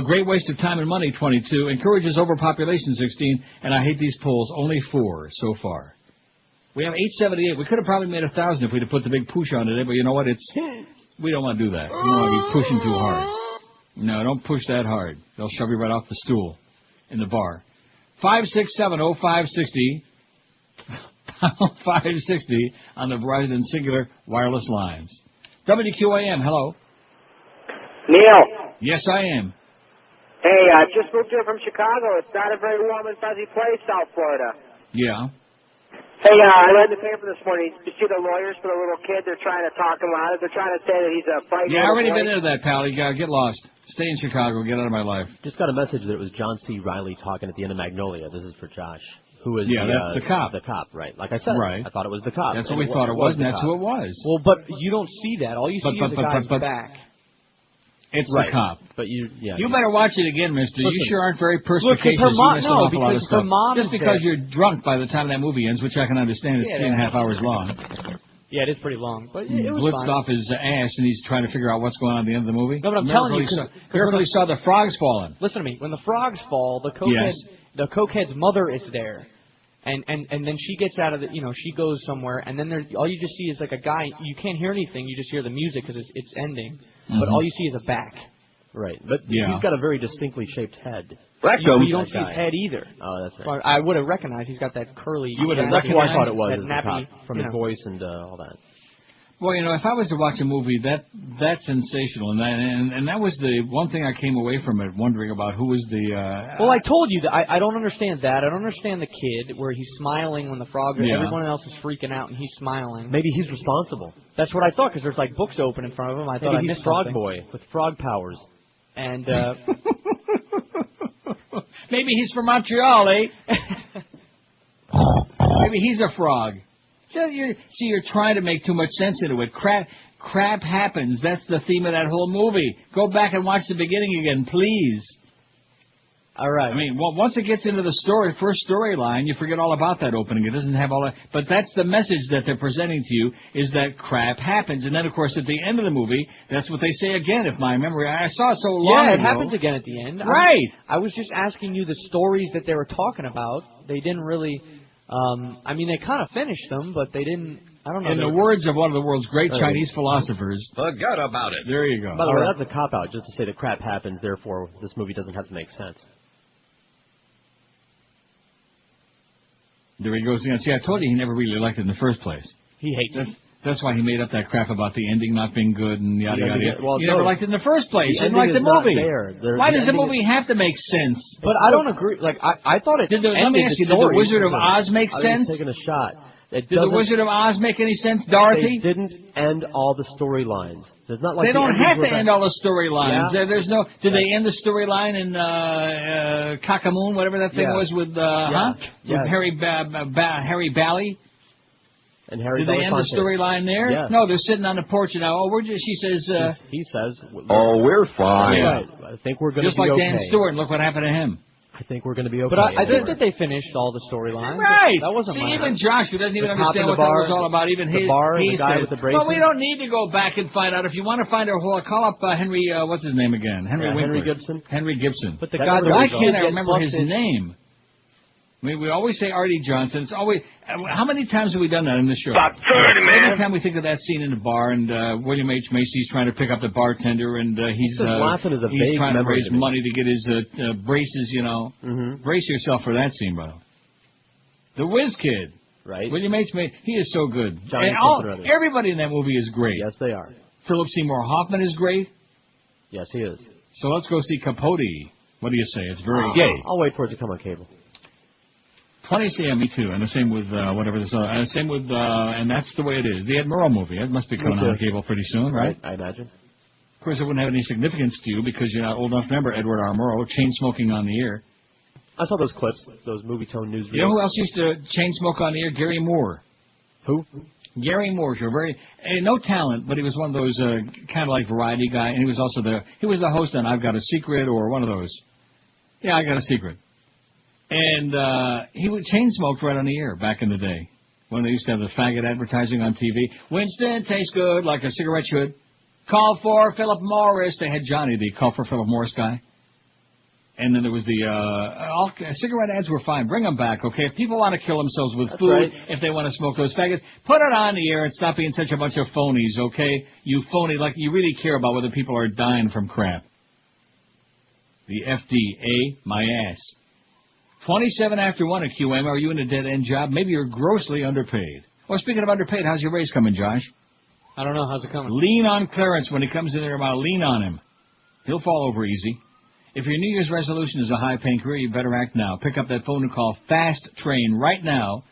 Great waste of time and money, 22. Encourages overpopulation, 16. And I hate these polls, only 4 so far. We have 878. We could have probably made 1,000 if we'd have put the big push on today, but you know what? We don't want to do that. We don't want to be pushing too hard. No, don't push that hard. They'll shove you right off the stool in the bar. 5670560. 560 on the Verizon Singular wireless lines. WQAM, hello. Neil. Yes, I am. Hey, I just moved here from Chicago. It's not a very warm and fuzzy place, South Florida. Yeah. Hey, I read the paper this morning. You see the lawyers for the little kid? They're trying to talk him out of it. They're trying to say that he's a fighter. Yeah, I already been into that, pal. You gotta get lost. Stay in Chicago. Get out of my life. Just got a message that it was John C. Reilly talking at the end of Magnolia. This is for Josh. Who is that's the cop. The cop, right. Like I said, right. I thought it was the cop. That's what we thought it was, and that's who it was. Well, but you don't see that. All you see is the guy's back. It's right. the cop. But you better watch it again, mister. Listen, you sure aren't very look, perspicacious. her mom- You miss no, an awful lot of because her stuff. mom Just is because there. you're drunk by the time that movie ends, which I can understand. It's Yeah, 3.5 hours long. Yeah, it is pretty long, but it was Blitzed fine. off his ass, and he's trying to figure out what's going on at the end of the movie. No, but I'm telling you, Miracle he saw the frogs falling. Listen to me. When the frogs fall, the cokehead's mother is there, and then she gets out of the, she goes somewhere, and then all you just see is like a guy. You can't hear anything. You just hear the music because it's ending, but all you see is a back. Right, but he's got a very distinctly shaped head. You don't see his head either. Oh, that's right. I would have recognized he's got that curly. You would have. That's what I thought it was. That As nappy, the cop, from his voice and all that. Well, if I was to watch a movie that's sensational, and that was the one thing I came away from it wondering about who was the. Well, I told you that I don't understand that. I don't understand the kid where he's smiling when the frogs. Everyone else is freaking out and he's smiling. Maybe he's responsible. That's what I thought because there's like books open in front of him. I thought Maybe I he's missed Frog something. Boy with frog powers. And maybe he's from Montreal, eh? Maybe he's a frog. So you're trying to make too much sense into it. Crap happens. That's the theme of that whole movie. Go back and watch the beginning again, please. All right. I mean, once it gets into the first storyline, you forget all about that opening. It doesn't have all that. But that's the message that they're presenting to you, is that crap happens. And then, of course, at the end of the movie, that's what they say again, if my memory... I saw it so long ago. Yeah, it happens again at the end. Right. I was just asking you the stories that they were talking about. They didn't really... they kind of finished them, but they didn't... I don't know. In the words of one of the world's great Chinese philosophers... Forget about it. There you go. By the way, that's a cop-out, just to say that crap happens, therefore this movie doesn't have to make sense. There he goes again. See, I told you he never really liked it in the first place. He hates it. That's why he made up that crap about the ending not being good and yada, yada, yada. Well, you never liked it in the first place. You didn't like the movie. Why does the movie have to make sense? But I don't agree. Like, I thought it Let me ask you, did the Wizard of Oz make sense? I was taking a shot. Did the Wizard of Oz make any sense, Dorothy? They didn't end all the storylines. There's not like they don't have to end all the storylines. Yeah. There's no. Did they end the storyline in Cockamoon, whatever that thing was, with Harry Bally? And Harry. Did they end the storyline there? Yes. No, they're sitting on the porch and now. She says. He says. Oh, we're fine. Right. I think we're going to be just like okay. Dan Stewart. Look what happened to him. I think we're going to be okay. But I think that they finished all the storylines. Right. That wasn't even Josh, who doesn't even understand what bar, that was all about, even the he guy says, with the braces. well, we don't need to go back and find out. If you want to find out, call up Henry, what's his name again? Henry Gibson. Henry Gibson. But the guy why can't I remember his name? I mean, we always say Artie Johnson. It's always. How many times have we done that in the show? Stop turning, man. Every time we think of that scene in the bar, and William H. Macy's trying to pick up the bartender, and he's trying to raise money to get his braces. Brace yourself for that scene, bro. The Whiz Kid, right? William H. Macy, he is so good. And everybody in that movie is great. Yes, they are. Philip Seymour Hoffman is great. Yes, he is. So let's go see Capote. What do you say? It's very gay. I'll wait for it to come on cable. 20, yeah, me too. And the same with whatever this. Same with, and that's the way it is. The Ed Murrow movie. It must be coming on cable pretty soon, right? I imagine. Of course, it wouldn't have any significance to you because you're not old enough to remember Edward R. Murrow, chain smoking on the air. I saw those clips, those movie tone news. You know who else used to chain smoke on the air? Gary Moore. Who? Gary Moore. No talent, but he was one of those kind of like variety guy, and he was also he was the host on I've Got a Secret or one of those. Yeah, I Got a Secret. And he would chain smoked right on the air back in the day when they used to have the faggot advertising on TV. Winston tastes good like a cigarette should. Call for Philip Morris. They had Johnny, the Call for Philip Morris guy. And then there was the cigarette ads were fine. Bring them back, okay? If people want to kill themselves with food, if they want to smoke those faggots, put it on the air and stop being such a bunch of phonies, okay? You phony, like you really care about whether people are dying from crap. The FDA, my ass. 27 after 1 at QAM. Are you in a dead-end job? Maybe you're grossly underpaid. Well, speaking of underpaid, how's your raise coming, Josh? I don't know. How's it coming? Lean on Clarence when he comes in there. About lean on him. He'll fall over easy. If your New Year's resolution is a high-paying career, you better act now. Pick up that phone and call Fast Train right now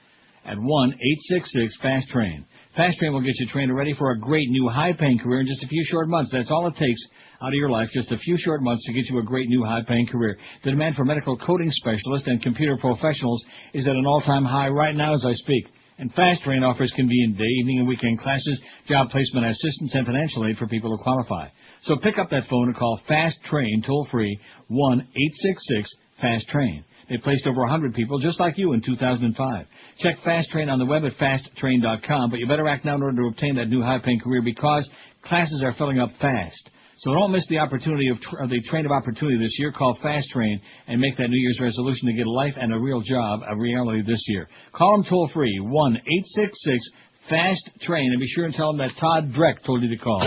at 1-866-FAST-TRAIN. Fast Train will get you trained ready for a great new high-paying career in just a few short months. That's all it takes out of your life, just a few short months to get you a great new high-paying career. The demand for medical coding specialists and computer professionals is at an all-time high right now as I speak. And Fast Train offers convenient day, evening, and weekend classes, job placement assistance, and financial aid for people who qualify. So pick up that phone and call Fast Train toll-free 1-866-FAST-TRAIN. They placed over 100 people just like you in 2005. Check Fast Train on the web at fasttrain.com, but you better act now in order to obtain that new high-paying career because classes are filling up fast. So don't miss the opportunity of the train of opportunity this year. Call Fast Train and make that New Year's resolution to get a life and a real job a reality this year. Call them toll-free 1-866-FAST-TRAIN and be sure and tell them that Todd Dreck told you to call.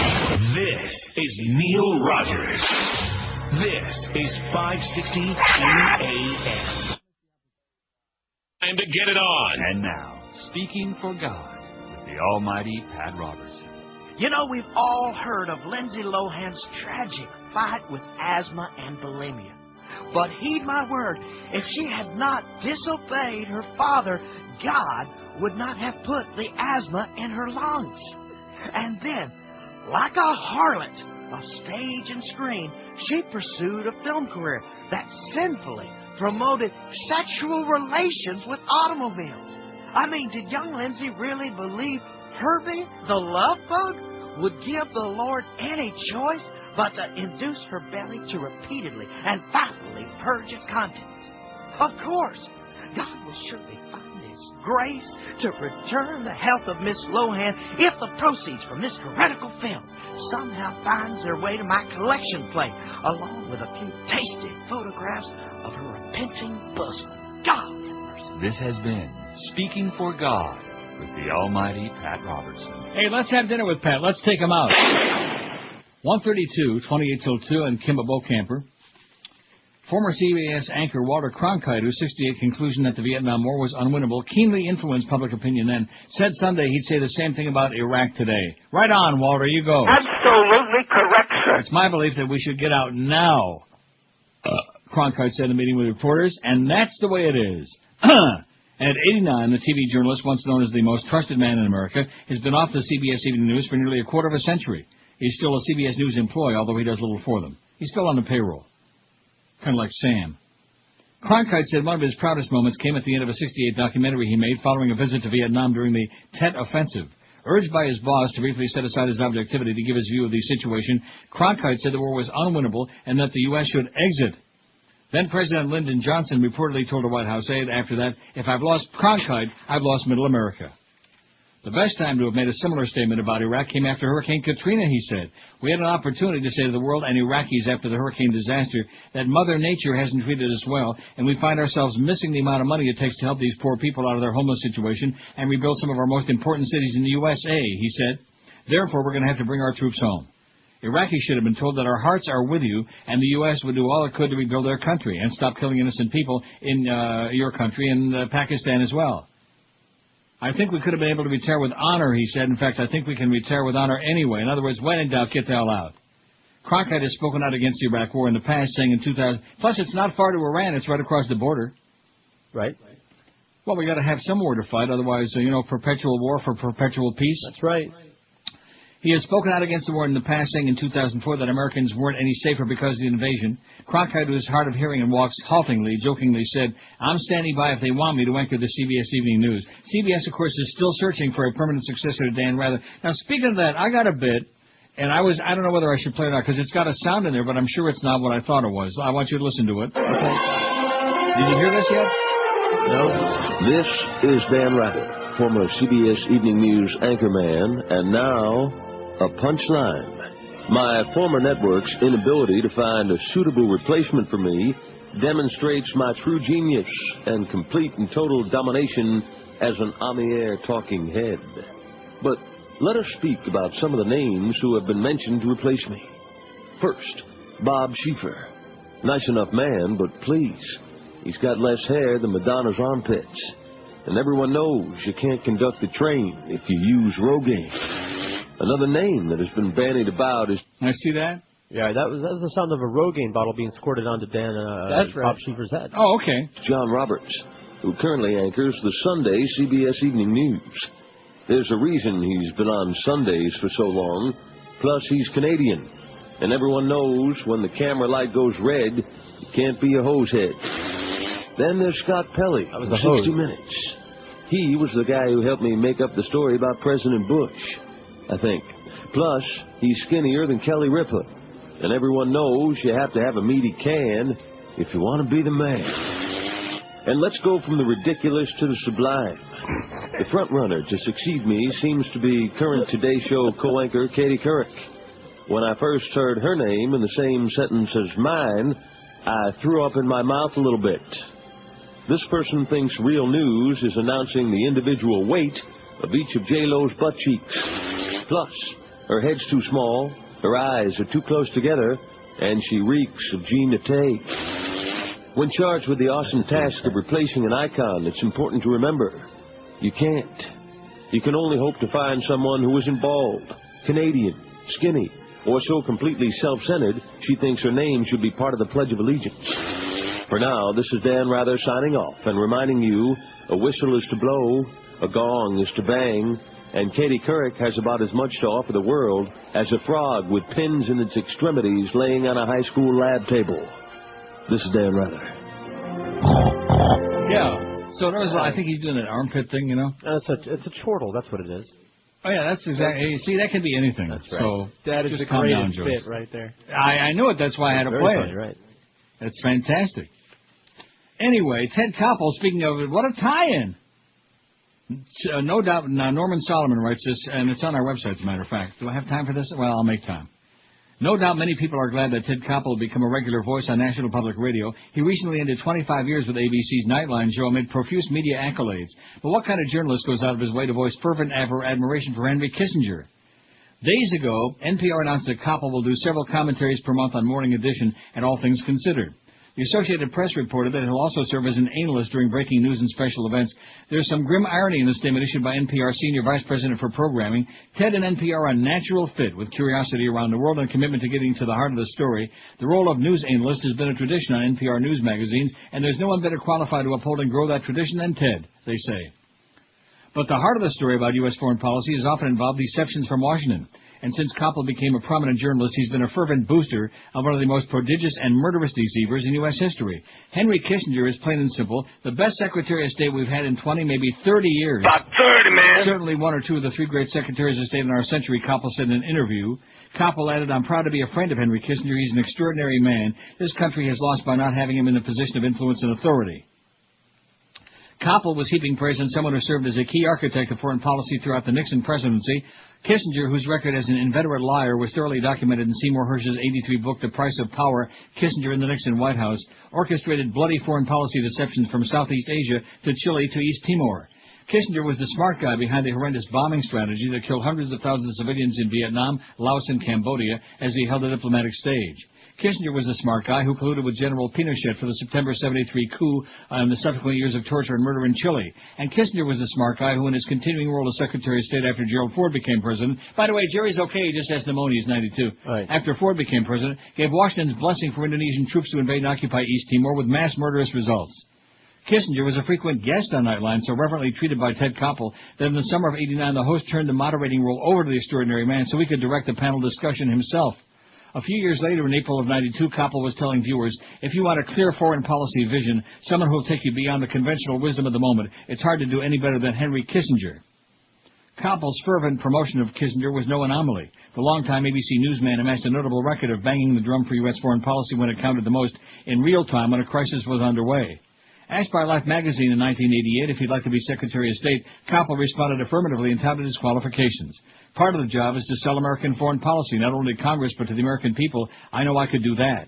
This is Neil Rogers. This is 560 QAM. Time to get it on. And now, speaking for God with the almighty Pat Robertson. You know, we've all heard of Lindsay Lohan's tragic fight with asthma and bulimia. But heed my word, if she had not disobeyed her father, God would not have put the asthma in her lungs. And then, like a harlot of stage and screen, she pursued a film career that sinfully promoted sexual relations with automobiles. I mean, did young Lindsay really believe Herbie, the love bug, would give the Lord any choice but to induce her belly to repeatedly and violently purge its contents? Of course, God will surely find His grace to return the health of Miss Lohan if the proceeds from this heretical film somehow finds their way to my collection plate, along with a few tasty photographs of her repenting bosom. God have mercy. This has been Speaking for God with the almighty Pat Robertson. Hey, let's have dinner with Pat. Let's take him out. 132, 28 till 2, and Kimbo Camper. Former CBS anchor Walter Cronkite, whose 68 conclusion that the Vietnam War was unwinnable, keenly influenced public opinion then, said Sunday he'd say the same thing about Iraq today. Right on, Walter, you go. Absolutely correct, sir. It's my belief that we should get out now, Cronkite said in a meeting with reporters, and that's the way it is. At 89, the TV journalist, once known as the most trusted man in America, has been off the CBS Evening News for nearly a quarter of a century. He's still a CBS News employee, although he does little for them. He's still on the payroll. Kind of like Sam. Cronkite said one of his proudest moments came at the end of a 68 documentary he made following a visit to Vietnam during the Tet Offensive. Urged by his boss to briefly set aside his objectivity to give his view of the situation, Cronkite said the war was unwinnable and that the U.S. should exit. Then President Lyndon Johnson reportedly told a White House aide after that, if I've lost Cronkite, I've lost Middle America. The best time to have made a similar statement about Iraq came after Hurricane Katrina, he said. We had an opportunity to say to the world and Iraqis after the hurricane disaster that Mother Nature hasn't treated us well, and we find ourselves missing the amount of money it takes to help these poor people out of their homeless situation and rebuild some of our most important cities in the USA, he said. Therefore, we're going to have to bring our troops home. Iraqis should have been told that our hearts are with you, and the U.S. would do all it could to rebuild their country and stop killing innocent people in your country and Pakistan as well. I think we could have been able to retire with honor, he said. In fact, I think we can retire with honor anyway. In other words, when in doubt, get the hell out. Cronkite has spoken out against the Iraq War in the past, saying in 2000, plus it's not far to Iran, it's right across the border. Right. Well, we got to have some war to fight, otherwise, perpetual war for perpetual peace. That's right. He has spoken out against the war in the past, saying in 2004 that Americans weren't any safer because of the invasion. Cronkite, who is hard of hearing and walks haltingly, jokingly said, I'm standing by if they want me to anchor the CBS Evening News. CBS, of course, is still searching for a permanent successor to Dan Rather. Now, speaking of that, I got a bit, and I don't know whether I should play it or not, because it's got a sound in there, but I'm sure it's not what I thought it was. I want you to listen to it. Okay. Did you hear this yet? No. This is Dan Rather, former CBS Evening News anchorman, and now a punchline. My former network's inability to find a suitable replacement for me demonstrates my true genius and complete and total domination as an on-the-air talking head. But let us speak about some of the names who have been mentioned to replace me. First, Bob Schieffer. Nice enough man, but please, he's got less hair than Madonna's armpits. And everyone knows you can't conduct the train if you use Rogaine. Another name that has been bandied about is... I see that? Yeah, that was the sound of a Rogaine bottle being squirted onto That's right. Bob Schieffer's head. Oh, okay. John Roberts, who currently anchors the Sunday CBS Evening News. There's a reason he's been on Sundays for so long. Plus, he's Canadian. And everyone knows when the camera light goes red, you can't be a hosehead. Then there's Scott Pelley, that was the 60 Minutes. He was the guy who helped me make up the story about President Bush, I think. Plus, he's skinnier than Kelly Ripa, and everyone knows you have to have a meaty can if you want to be the man. And let's go from the ridiculous to the sublime. The front-runner to succeed me seems to be current Today Show co-anchor Katie Couric. When I first heard her name in the same sentence as mine, I threw up in my mouth a little bit. This person thinks Real News is announcing the individual weight of each of J-Lo's butt cheeks. Plus, her head's too small, her eyes are too close together, and she reeks of Jean Naté. When charged with the awesome task of replacing an icon, it's important to remember, you can't. You can only hope to find someone who isn't bald, Canadian, skinny, or so completely self-centered she thinks her name should be part of the Pledge of Allegiance. For now, this is Dan Rather signing off and reminding you, a whistle is to blow, a gong is to bang, and Katie Couric has about as much to offer the world as a frog with pins in its extremities laying on a high school lab table. This is Dan Rather. Yeah. So there was, I think he's doing an armpit thing, you know? It's a chortle, that's what it is. Oh, yeah, that's exactly. See, that can be anything. That's right. So that is the greatest bit right there. I knew it. That's why I had to play funny, it. Right. That's fantastic. Anyway, Ted Koppel, speaking of it, what a tie-in. No doubt. Now, Norman Solomon writes this, and it's on our website, as a matter of fact. Do I have time for this? Well, I'll make time. No doubt many people are glad that Ted Koppel will become a regular voice on National Public Radio. He recently ended 25 years with ABC's Nightline show amid profuse media accolades. But what kind of journalist goes out of his way to voice fervent admiration for Henry Kissinger? Days ago, NPR announced that Koppel will do several commentaries per month on Morning Edition and All Things Considered. The Associated Press reported that he'll also serve as an analyst during breaking news and special events. There's some grim irony in the statement issued by NPR Senior Vice President for Programming. Ted and NPR are a natural fit with curiosity around the world and commitment to getting to the heart of the story. The role of news analyst has been a tradition on NPR news magazines, and there's no one better qualified to uphold and grow that tradition than Ted, they say. But the heart of the story about U.S. foreign policy has often involved deceptions from Washington. And since Koppel became a prominent journalist, he's been a fervent booster of one of the most prodigious and murderous deceivers in U.S. history. Henry Kissinger is plain and simple the best Secretary of State we've had in 20, maybe 30 years. About 30, man. Certainly one or two of the three great Secretaries of State in our century, Koppel said in an interview. Koppel added, I'm proud to be a friend of Henry Kissinger. He's an extraordinary man. This country has lost by not having him in a position of influence and authority. Koppel was heaping praise on someone who served as a key architect of foreign policy throughout the Nixon presidency. Kissinger, whose record as an inveterate liar was thoroughly documented in Seymour Hersh's 83 book, The Price of Power, Kissinger in the Nixon White House, orchestrated bloody foreign policy deceptions from Southeast Asia to Chile to East Timor. Kissinger was the smart guy behind the horrendous bombing strategy that killed hundreds of thousands of civilians in Vietnam, Laos, and Cambodia as he held the diplomatic stage. Kissinger was the smart guy who colluded with General Pinochet for the September 73 coup and the subsequent years of torture and murder in Chile. And Kissinger was the smart guy who, in his continuing role as Secretary of State after Gerald Ford became president, by the way, Jerry's okay, he just has pneumonia, he's 92. Right. After Ford became president, gave Washington's blessing for Indonesian troops to invade and occupy East Timor with mass murderous results. Kissinger was a frequent guest on Nightline, so reverently treated by Ted Koppel that in the summer of '89, the host turned the moderating role over to the extraordinary man so he could direct the panel discussion himself. A few years later, in April of '92, Koppel was telling viewers, if you want a clear foreign policy vision, someone who will take you beyond the conventional wisdom of the moment, it's hard to do any better than Henry Kissinger. Koppel's fervent promotion of Kissinger was no anomaly. The longtime ABC newsman amassed a notable record of banging the drum for U.S. foreign policy when it counted the most in real time when a crisis was underway. Asked by Life magazine in 1988 if he'd like to be Secretary of State, Koppel responded affirmatively and touted his qualifications. Part of the job is to sell American foreign policy, not only to Congress but to the American people. I know I could do that.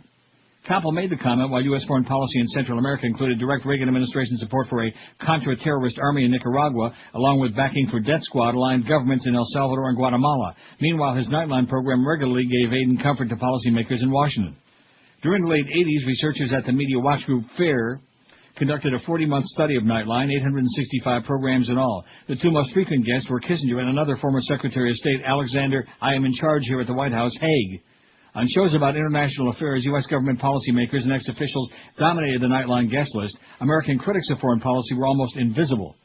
Koppel made the comment while U.S. foreign policy in Central America included direct Reagan administration support for a contra-terrorist army in Nicaragua, along with backing for death squad-aligned governments in El Salvador and Guatemala. Meanwhile, his Nightline program regularly gave aid and comfort to policymakers in Washington. During the late 80s, researchers at the media watch group FAIR conducted a 40-month study of Nightline, 865 programs in all. The two most frequent guests were Kissinger and another former Secretary of State, Alexander, I am in charge here at the White House, Haig. On shows about international affairs, U.S. government policymakers and ex-officials dominated the Nightline guest list. American critics of foreign policy were almost invisible.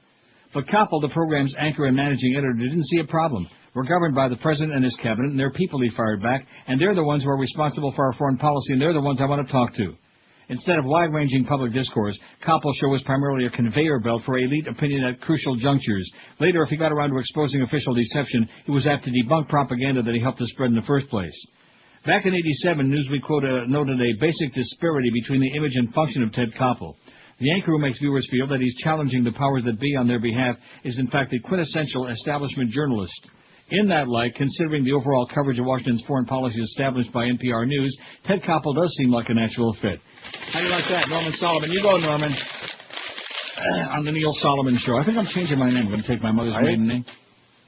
But Koppel, the program's anchor and managing editor, didn't see a problem. We're governed by the President and his cabinet, and they're people, he fired back, and they're the ones who are responsible for our foreign policy, and they're the ones I want to talk to. Instead of wide-ranging public discourse, Koppel's show was primarily a conveyor belt for elite opinion at crucial junctures. Later, if he got around to exposing official deception, he was apt to debunk propaganda that he helped to spread in the first place. Back in '87, Newsweek noted a basic disparity between the image and function of Ted Koppel. The anchor who makes viewers feel that he's challenging the powers that be on their behalf is in fact a quintessential establishment journalist. In that light, considering the overall coverage of Washington's foreign policy established by NPR News, Ted Koppel does seem like a natural fit. How do you like that, Norman Solomon? You go, Norman. On the Neil Solomon Show. I think I'm changing my name. I'm going to take my mother's maiden name.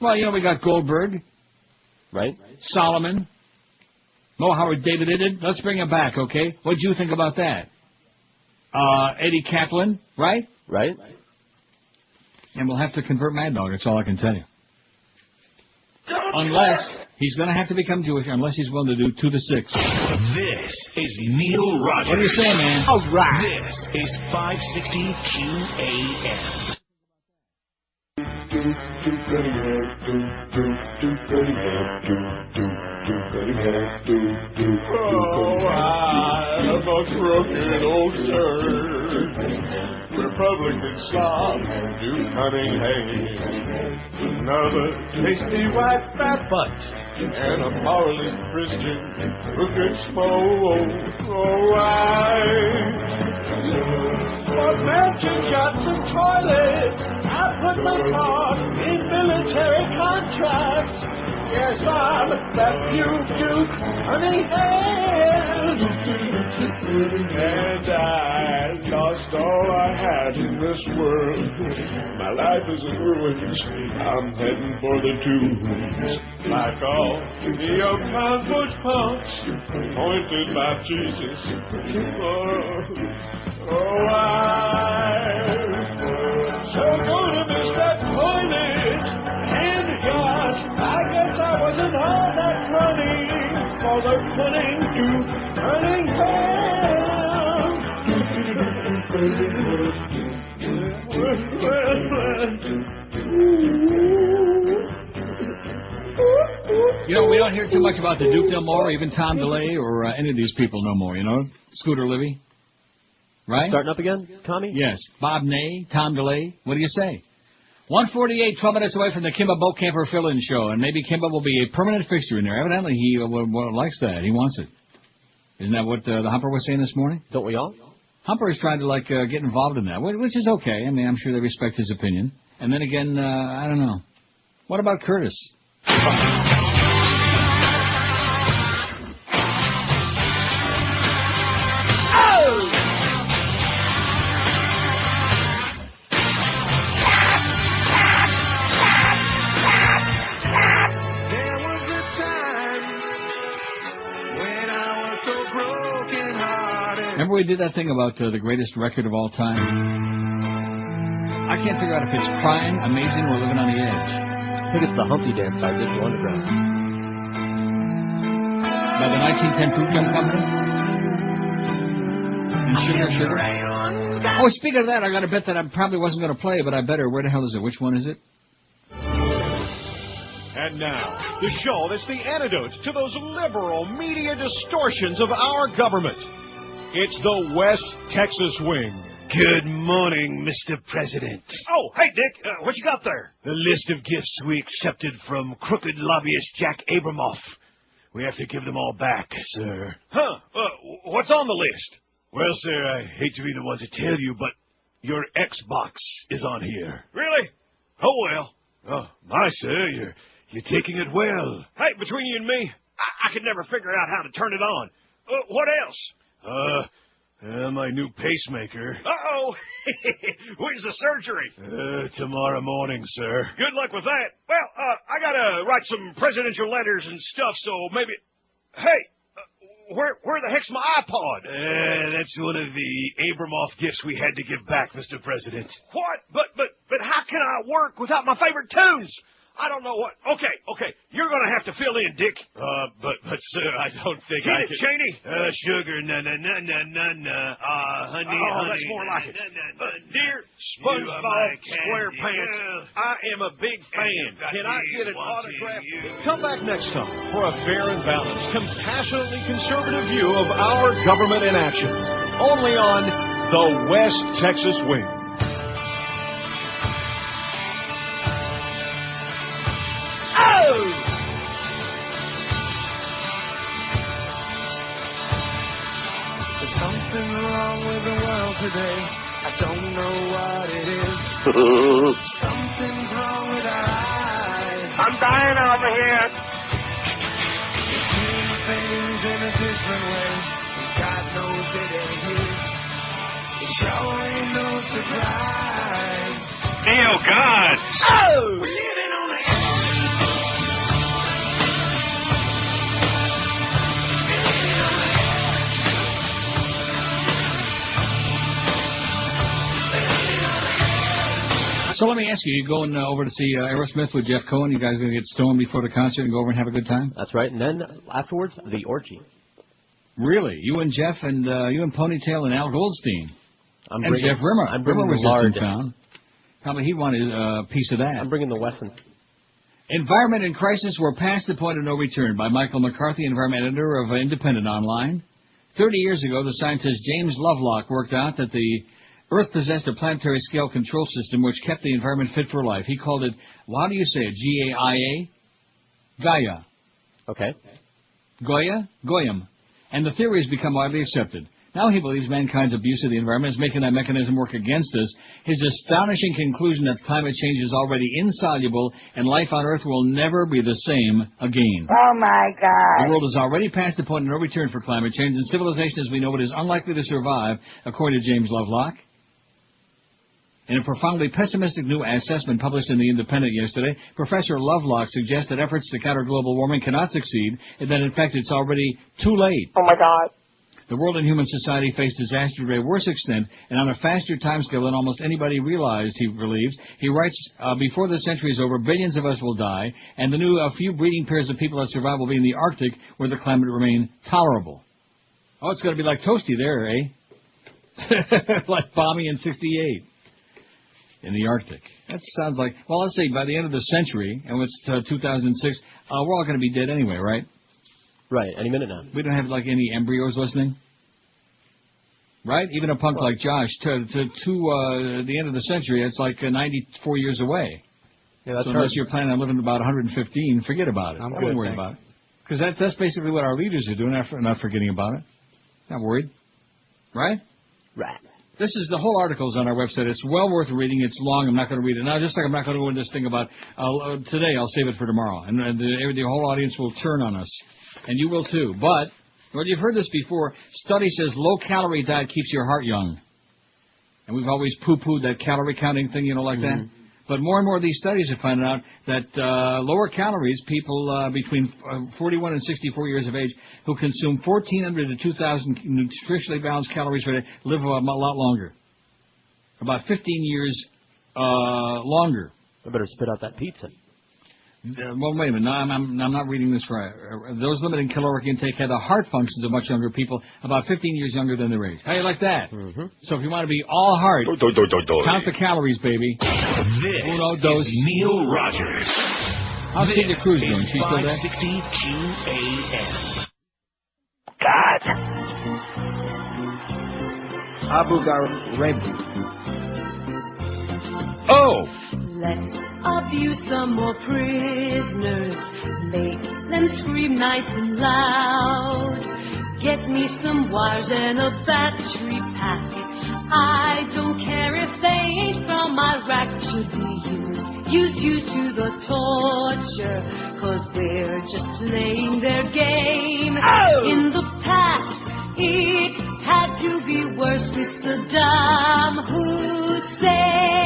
Well, you know, we got Goldberg. Right. Solomon. Moe Howard, David Idded. Let's bring him back, okay? What do you think about that? Eddie Kaplan, right? Right. And we'll have to convert Mad Dog. That's all I can tell you. Unless he's going to have to become Jewish, unless he's willing to do 2 to 6. This is Neil Rogers. What do you say, man? All right. This is 560 QAM. Oh, I'm a crooked old turd. Republican slob, do cunning hay. Another tasty white fat butt, and a powerless Christian crooked smoke. Oh, What mansion got some toilets? I put my talk in military contracts. Yes, I'm that Duke, honey, and I lost all I had in this world. My life is in ruins. I'm heading for the tombs. Like all the old bush punks, appointed by Jesus. I'm so gonna miss that toilet. And gosh, I guess I wasn't all that funny for the cunning to turning You know, we don't hear too much about the Duke no more, or even Tom DeLay, or any of these people no more, you know? Scooter Libby. Right? Starting up again, Tommy? Yes. Bob Ney, Tom DeLay. What do you say? 1:48, 12 minutes away from the Kimbo Camper fill-in show, and maybe Kimbo will be a permanent fixture in there. Evidently, he likes that. He wants it. Isn't that what the Humper was saying this morning? Don't we all? Humper is trying to, get involved in that, which is okay. I mean, I'm sure they respect his opinion. And then again, I don't know. What about Curtis? Remember we did that thing about the greatest record of all time? I can't figure out if it's crying, amazing, or living on the edge. I think it's the Humpty Dance by Digital Underground. By the 1910 Food Gum Company? And Sugar. Oh, speaking of that, I got a bet that I probably wasn't going to play, but I better. Where the hell is it? Which one is it? And now, the show that's the antidote to those liberal media distortions of our government. It's the West Texas Wing. Good morning, Mr. President. Oh, hey, Dick. What you got there? The list of gifts we accepted from crooked lobbyist Jack Abramoff. We have to give them all back, sir. Huh? What's on the list? Well, sir, I hate to be the one to tell you, but your Xbox is on here. Really? Oh, well. Oh, my, sir, you're taking it well. Hey, between you and me, I could never figure out how to turn it on. What else? My new pacemaker. Uh-oh. When's the surgery? Tomorrow morning, sir. Good luck with that. Well, I gotta write some presidential letters and stuff, so maybe... Hey, where the heck's my iPod? That's one of the Abramoff gifts we had to give back, Mr. President. What? But how can I work without my favorite tunes? I don't know what... Okay. You're going to have to fill in, Dick. But sir, I don't think Get I it, can... Cheney? Sugar, honey, that's more like it. Dear SpongeBob SquarePants, I am a big fan. Can I get an autograph? Come back next time for a fair and balanced, compassionately conservative view of our government in action. Only on the West Texas Wing. today. I don't know what it is. Something's wrong with our eyes. I'm dying over here. We're seeing things in a different way. And God knows it ain't his. It sure ain't no surprise. Oh, God. Oh! We're living on the So let me ask you, you going over to see Aerosmith with Jeff Cohen? You guys going to get stoned before the concert and go over and have a good time? That's right. And then afterwards, the orgy. Really? You and Jeff and you and Ponytail and Al Goldstein. I'm and bringing, Jeff Rimmer. I'm bringing Rimmer the was lard. in town. Probably he wanted a piece of that. I'm bringing the Wesson. Environment and Crisis were past the point of no return by Michael McCarthy, environment editor of Independent Online. 30 years ago, the scientist James Lovelock worked out that the Earth possessed a planetary scale control system which kept the environment fit for life. He called it, well, how do you say it, G-A-I-A? Gaia. Okay. Goyam. And the theory has become widely accepted. Now he believes mankind's abuse of the environment is making that mechanism work against us. His astonishing conclusion that climate change is already insoluble and life on Earth will never be the same again. Oh, my God. The world is already past the point of no return for climate change, and civilization as we know it is unlikely to survive, according to James Lovelock. In a profoundly pessimistic new assessment published in The Independent yesterday, Professor Lovelock suggests that efforts to counter global warming cannot succeed, and that in fact it's already too late. Oh, my God. The world and human society face disaster to a worse extent and on a faster timescale than almost anybody realized, he believes. He writes, before the century is over, billions of us will die, and the few breeding pairs of people that survive will be in the Arctic, where the climate will remain tolerable. Oh, it's going to be like Toasty there, eh? Like Bommy in 68. In the Arctic. That sounds like, well, let's say by the end of the century, and it's 2006, we're all going to be dead anyway, right? Right, any minute now. We don't have, like, any embryos listening? Right? Even a punk like Josh, to the end of the century, it's like 94 years away. Yeah, that's so unless you're planning on living about 115, forget about it. I wouldn't worry about it. Because that's basically what our leaders are doing, not forgetting about it. Not worried. Right? Right. This is the whole article's on our website. It's well worth reading. It's long. I'm not going to read it now. Just like I'm not going to go into this thing about today. I'll save it for tomorrow. And the whole audience will turn on us. And you will too. But, well, you've heard this before. Study says low-calorie diet keeps your heart young. And we've always poo-pooed that calorie counting thing, like that. But more and more of these studies have found out that lower calories, people between 41 and 64 years of age who consume 1,400 to 2,000 nutritionally balanced calories per day live a lot longer. About 15 years longer. I better spit out that pizza. Well, wait a minute. No, I'm not reading this right. Those limiting caloric intake have the heart functions of much younger people, about 15 years younger than their age. How do you like that? Mm-hmm. So if you want to be all heart, count the calories, baby. This is Neil Rogers. How's Celia Cruz doing? She's still there? 560 QAM. God. Abu Ghraib. Oh! Let's abuse some more prisoners. Make them scream nice and loud. Get me some wires and a battery packet. I don't care if they ain't from Iraq. Should be used to the torture. 'Cause we're just playing their game. Oh! In the past, it had to be worse with Saddam Hussein.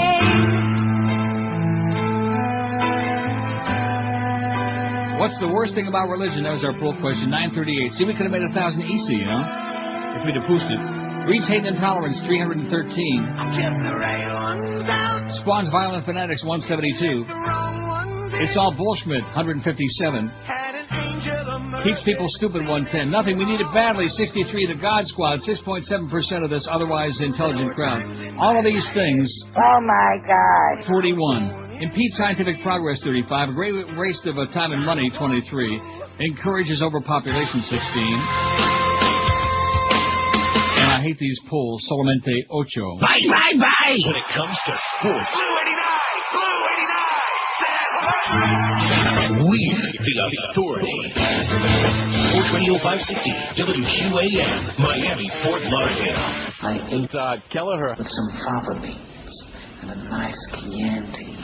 What's the worst thing about religion? That was our poll question, 938. See, we could have made 1,000 easy, if we'd have boosted. Breeds hate and intolerance, 313. Spawns violent fanatics, 172. It's all bullshit, 157. Keeps people stupid, 110. Nothing, we need it badly, 63. The God Squad, 6.7% of this otherwise intelligent crowd. All of these things. Oh, my God. 41. Impede scientific progress, 35. A great waste of time and money, 23. Encourages overpopulation, 16. And I hate these polls, solamente 8. Bye. When it comes to sports. Blue 89! We're the authority. Sports Radio 560, WQAM, Miami, Fort Lauderdale. I ate Kelleher with some fava beans and a nice Chianti.